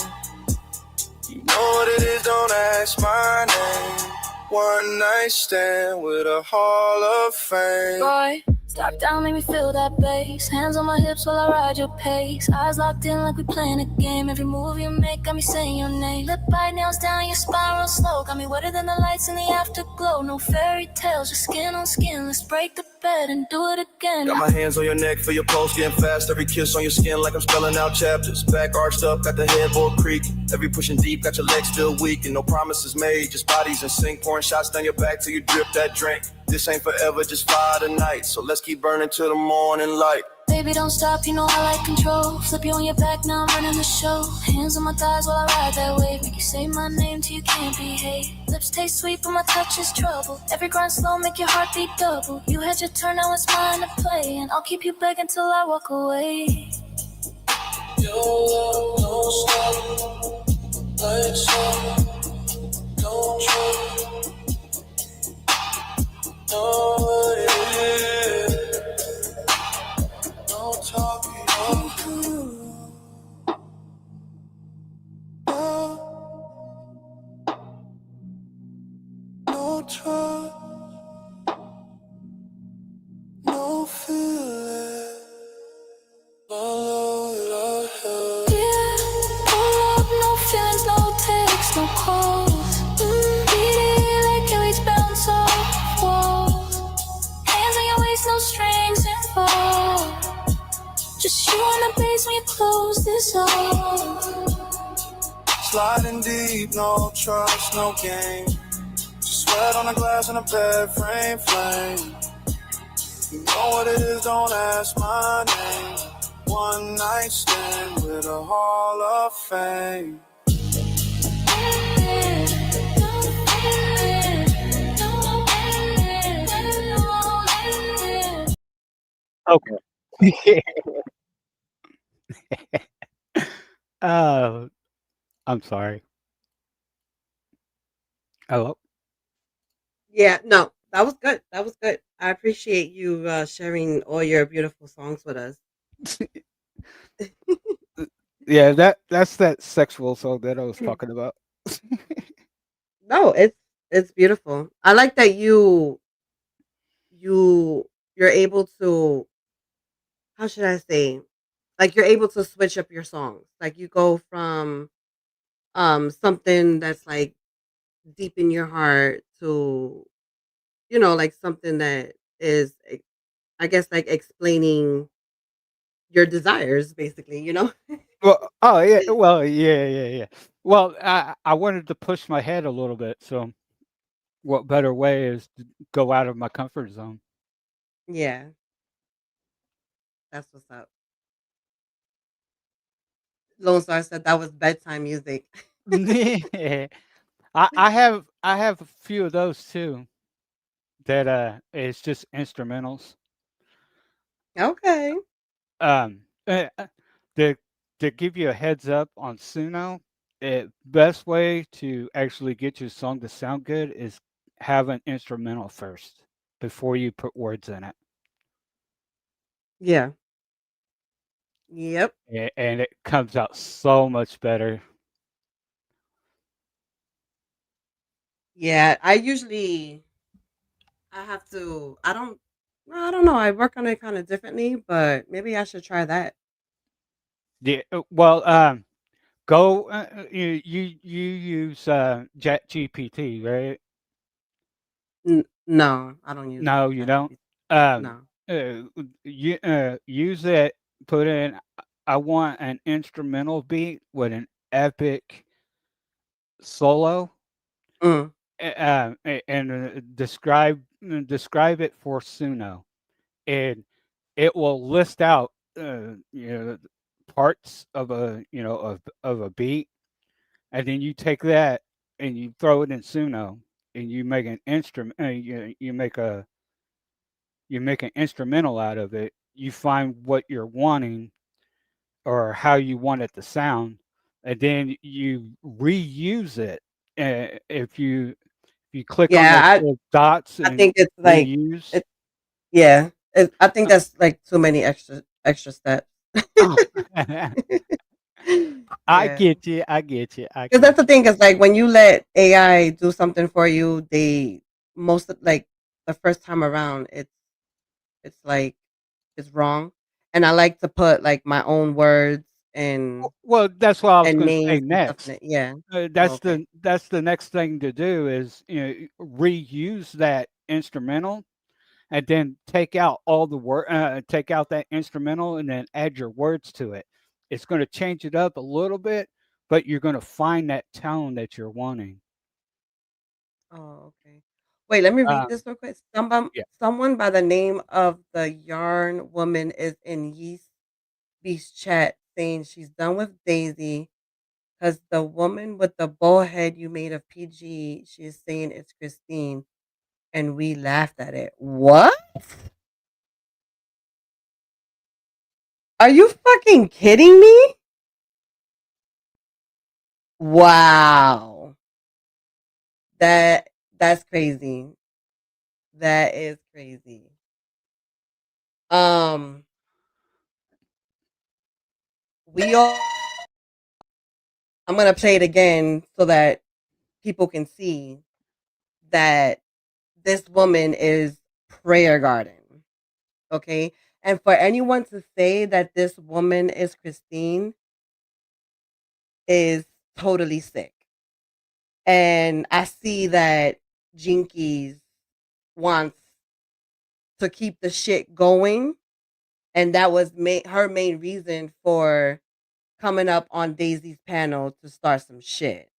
You know what it is, don't ask my name. One night stand with a Hall of Fame. Boy, stop down, make me feel that bass. Hands on my hips while I ride your pace. Eyes locked in like we playing a game. Every move you make got me saying your name. Lip bite, nails down, your spiral slow. Got me wetter than the lights in the afterglow. No fairy tales, just skin on skin. Let's break the bed and do it again. Got my hands on your neck, feel your pulse getting fast. Every kiss on your skin like I'm spelling out chapters. Back arched up, got the headboard creaking. Every pushing deep, got your legs still weak. And no promises made, just bodies in sync. Pouring shots down your back till you drip that drink. This ain't forever, just fire tonight. So let's keep burning till the morning light. Baby, don't stop, you know I like control. Flip you on your back, now I'm running the show. Hands on my thighs while I ride that wave. Make you say my name till you can't behave. Lips taste sweet, but my touch is trouble. Every grind slow, make your heart beat double. You had your turn, now it's mine to play. And I'll keep you begging till I walk away. Your love don't stop, like summer, don't drop. No, no talking, no trust, no feeling. Follow it all. Yeah, pull up, no feelings, no texts, no calls. Beat it like your waist bounce off walls. Hands on your waist, no strings involved. Just you and the bass when you close this off. Sliding deep, no trust, no game. Sweat on the glass in a bed frame flame. You know what it is, don't ask my name. One night stand with a Hall of Fame. Okay. I'm sorry. Hello. Yeah, no, that was good. That was good. I appreciate you sharing all your beautiful songs with us. Yeah, that's that sexual song that I was talking about. No, it's beautiful. I like that you're able to, how should I say, like you're able to switch up your songs. Like you go from something that's like deep in your heart to, like something that is, I guess, like explaining your desires, basically. Well, oh yeah, well, yeah. Well, I wanted to push my head a little bit, so what better way is to go out of my comfort zone? Yeah, that's what's up. Lone Star said that was bedtime music. I have a few of those too. That it's just instrumentals. Okay. Um, to to give you a heads up on Suno, best way to actually get your song to sound good is have an instrumental first before you put words in it. Yeah. Yep. And it comes out so much better. Yeah, I have to. I don't know. I work on it kind of differently, but maybe I should try that. Yeah. Well, go. You use Chat GPT, right? No, I don't use No, you don't. ChatGPT. Um, No. you use it. Put in. I want an instrumental beat with an epic solo, Mm. and describe it for Suno, and it will list out parts of of a beat, and then you take that and you throw it in Suno, and you make an instrument. You make an instrumental out of it. You find what you're wanting or how you want it to sound, and then you reuse it. If you click on Yeah, those little dots I and think it's like reuse. it. Yeah, I think that's like too many extra steps. Oh, I Yeah. get you. I get you. I Because that's get the you. thing, is like when you let AI do something for you, they most of, like the first time around, it's like it's wrong. And I like to put like my own words Well, that's what I was and going to say names and stuff in next. it. Yeah. Oh, That's okay. the next thing to do is reuse that instrumental and then take out all the word, take out that instrumental and then add your words to it. It's going to change it up a little bit, but you're going to find that tone that you're wanting. Oh, okay. Wait, let me read Um, this real quick. yeah. Someone by the name of the Yarn Woman is in Yeast Beast chat saying she's done with Daisy because the woman with the bald head you made of PG, she is saying it's Christine, and we laughed at it. What? Are you fucking kidding me? Wow. That that's crazy. That is crazy. Um, we all. I'm gonna play it again so that people can see that this woman is prayer garden. Okay. And for anyone to say that this woman is Christine is totally sick. And I see that Jinkies wants to keep the shit going. And that was her main reason for coming up on Daisy's panel to start some shit.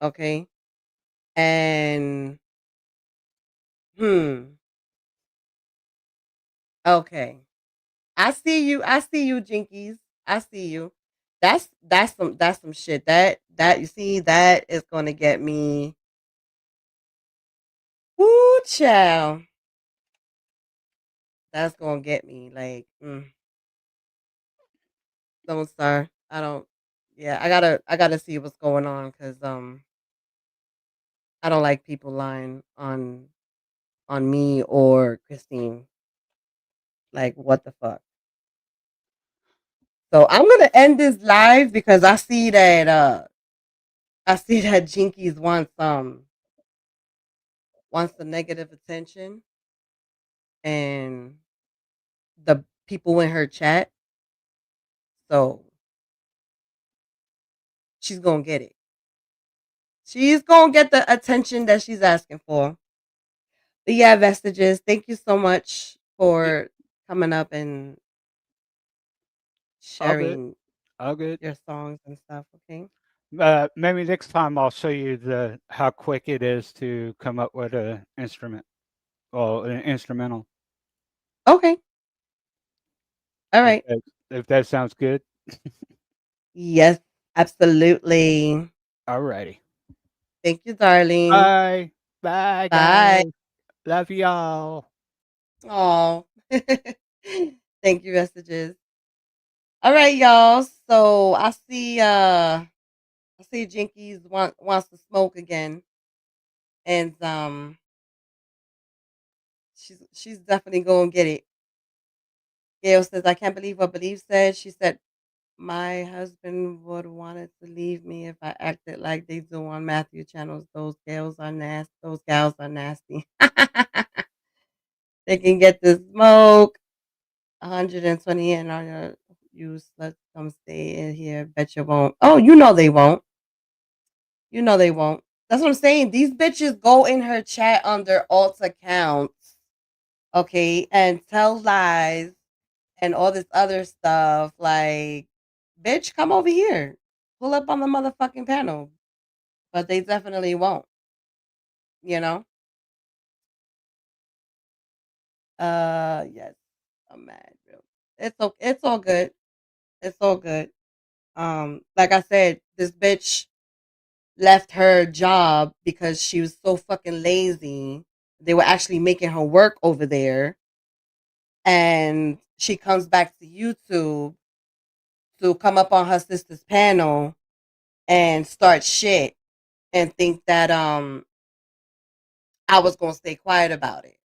Okay. And, hmm. Okay. I see you. I see you, Jinkies. I see you. That's some shit. That you see that is gonna get me. Woo, child. That's gonna get me. Like, don't start. I don't. Yeah, I gotta see what's going on because I don't like people lying on me or Christine. Like, what the fuck? So I'm gonna end this live because I see that Jinkies wants the negative attention and the people in her chat. So she's gonna get it. She's gonna get the attention that she's asking for. But yeah, Vestiges, thank you so much Yeah, for coming up and all good. sharing All good. your songs and stuff. Okay. Maybe next time I'll show you the how quick it is to come up with a instrument or an instrumental. Okay. All If right. that sounds good. Yes, absolutely. Alrighty. Thank you, darling. Bye. Bye, Bye. guys. Love y'all. Oh. Thank you, Vestiges. All right, y'all. So I see Jinkies wants to smoke again. And she's definitely gonna get it. Gail says, I can't believe what Believe said. She said My husband would wanted to leave me if I acted like they do on Matthew channels. Those gals are nasty. Those gals are nasty. They can get the smoke. 120 in on your you sluts come stay in here. Bet you won't. Oh, you know they won't. You know they won't. That's what I'm saying. These bitches go in her chat on their alt accounts, okay, and tell lies and all this other stuff. Like, bitch, come over here. Pull up on the motherfucking panel. But they definitely won't, you know? Yes. I'm mad, bro. It's all good. It's all good. Like I said, this bitch left her job because she was so fucking lazy. They were actually making her work over there. And she comes back to YouTube to come up on her sister's panel and start shit and think that I was gonna stay quiet about it,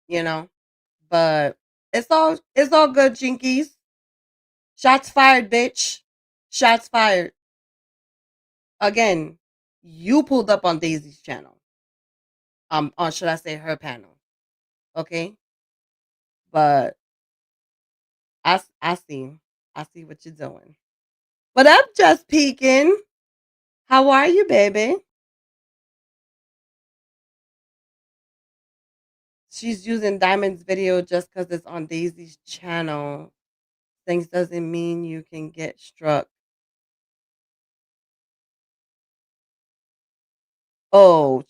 you know? But it's all good, Jinkies. Shots fired, bitch. Shots fired. Again, you pulled up on Daisy's channel. On should I say her panel. Okay? But I see. I see what you're doing. But I'm just peeking. How are you, baby? She's using Diamond's video just because it's on Daisy's channel. Things doesn't mean you can get struck. Oh,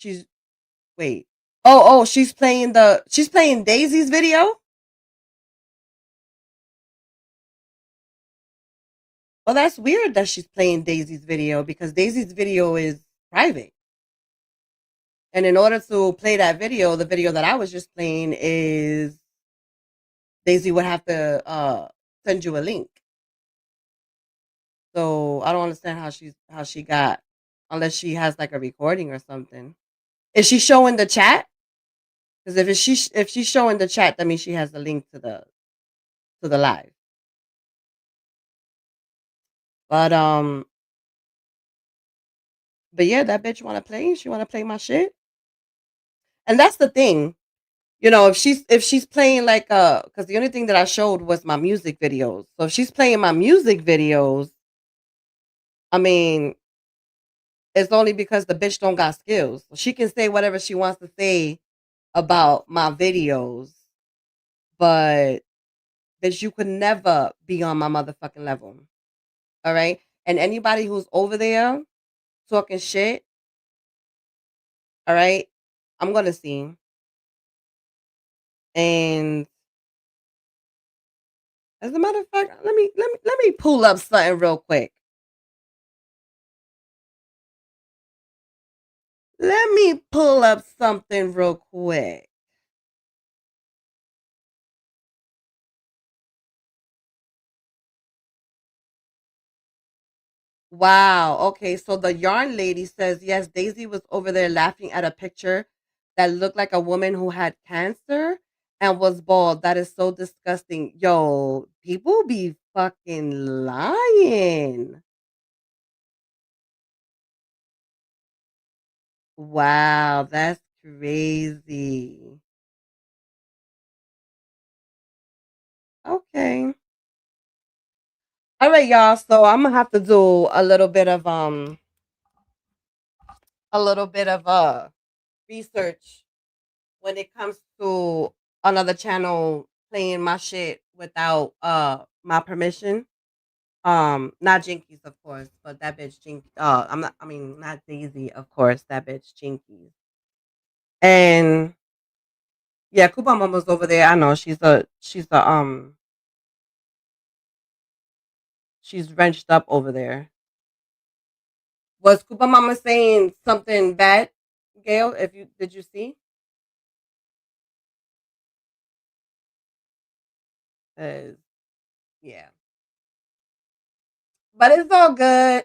wait. Oh, she's playing Daisy's video? Well, that's weird that she's playing Daisy's video because Daisy's video is private. And in order to play that video, the video that I was just playing is Daisy would have to send you a link. So I don't understand how she got unless she has like a recording or something. Is she showing the chat? Because if she's showing the chat, that means she has the link to the live. But yeah, that bitch wanna play. She wanna play my shit. And that's the thing. You know, if she's playing like because the only thing that I showed was my music videos. So if she's playing my music videos, I mean, it's only because the bitch don't got skills. So she can say whatever she wants to say about my videos, but bitch, you could never be on my motherfucking level. All right? And anybody who's over there talking shit, all right, I'm gonna see. And as a matter of fact, let me pull up something real quick. Let me pull up something real quick. Wow. Okay. So the yarn lady says, yes, Daisy was over there laughing at a picture that looked like a woman who had cancer and was bald. That is so disgusting. Yo, people be fucking lying. Wow. That's crazy. Okay. All right, y'all. So I'm gonna have to do a little bit of research when it comes to another channel playing my shit without my permission. Not Jinkies, of course, but that bitch Jinky. Not Daisy, of course. That bitch Jinkies. And yeah, Koopa Mama's over there. I know she's wrenched up over there. Was Koopa Mama saying something bad, Gail? If you did you see? Yeah. But it's all good.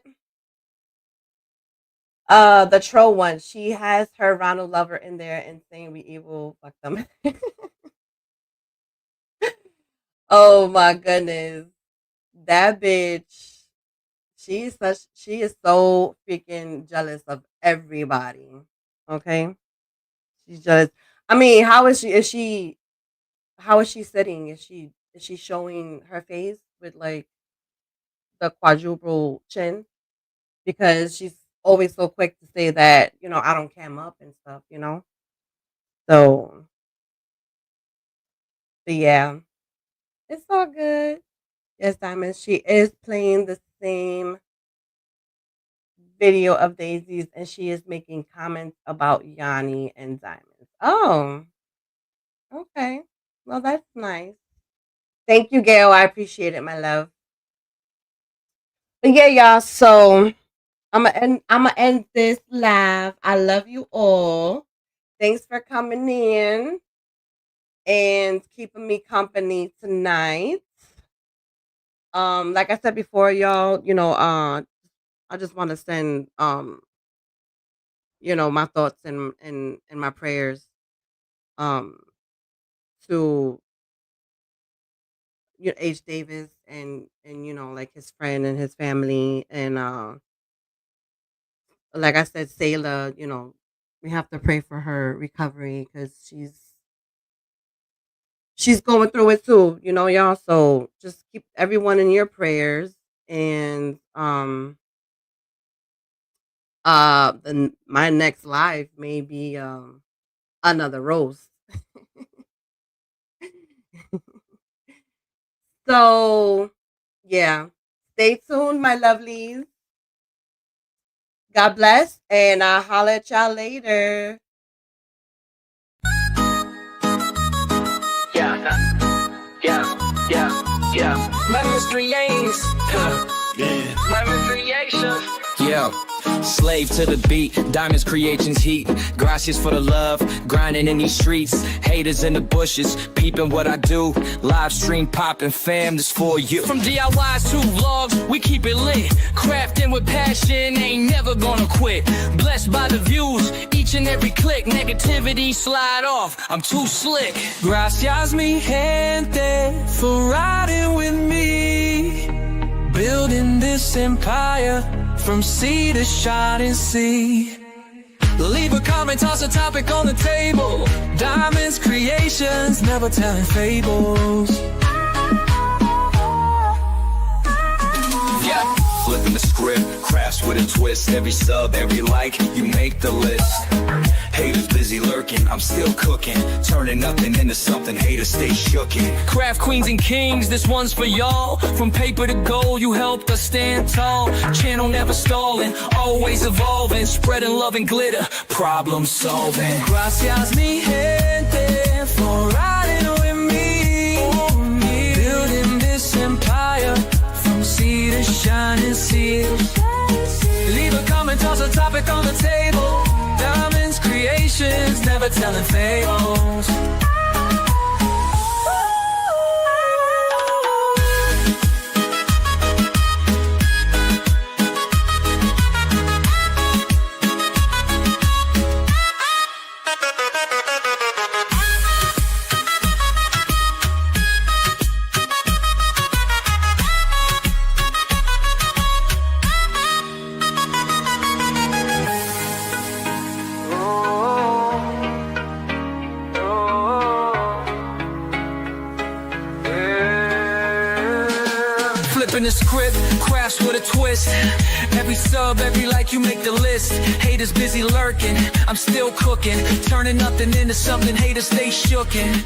The troll one. She has her Ronald lover in there and saying we evil. Fuck them. Oh my goodness. that bitch, she is so freaking jealous of everybody. Okay, she's jealous. I mean, how is she? How is she sitting? Is she showing her face with like the quadruple chin? Because she's always so quick to say that, I don't cam up and stuff. So, but yeah, it's all good. Yes, Diamond, she is playing the same video of Daisy's and she is making comments about Yanni and Diamonds. Oh, okay. Well, that's nice. Thank you, Gail. I appreciate it, my love. But yeah, y'all. So I'm gonna end this live. I love you all. Thanks for coming in and keeping me company tonight. Like I said before, y'all, I just want to send my thoughts and my prayers um to H. Davis and like his friend and his family and like I said, Sayla, we have to pray for her recovery because she's going through it too, y'all. So just keep everyone in your prayers and my next live may be another roast. So yeah, stay tuned, my lovelies. God bless, and I'll holler at y'all later. Yeah. My mystery aims. My recreation. Yeah. Slave to the beat, Diamonds Creations heat. Gracias for the love, grinding in these streets. Haters in the bushes, peeping what I do. Live stream popping, fam, this for you. From DIYs to vlogs, we keep it lit. Crafting with passion, ain't never gonna quit. Blessed by the views, each and every click. Negativity slide off, I'm too slick. Gracias mi gente for riding with me. Building this empire from sea to shining sea. Leave a comment, toss a topic on the table. Diamonds Creations, never telling fables. Yeah, flipping the script, crafts with a twist. Every sub, every like, you make the list. Haters busy lurking, I'm still cooking. Turning nothing into something, haters stay shookin'. Craft queens and kings, this one's for y'all. From paper to gold, you helped us stand tall. Channel never stalling, always evolving. Spreading love and glitter, problem solving. Gracias mi gente for riding with me. Building this empire from sea to shining sea. Leave a comment, toss a topic on the table. Diamonds Creations, never telling fables. Flipping the script, crafts with a twist. Every sub, every like, you make the list. Haters busy lurking, I'm still cooking. Turning nothing into something, haters stay shookin'.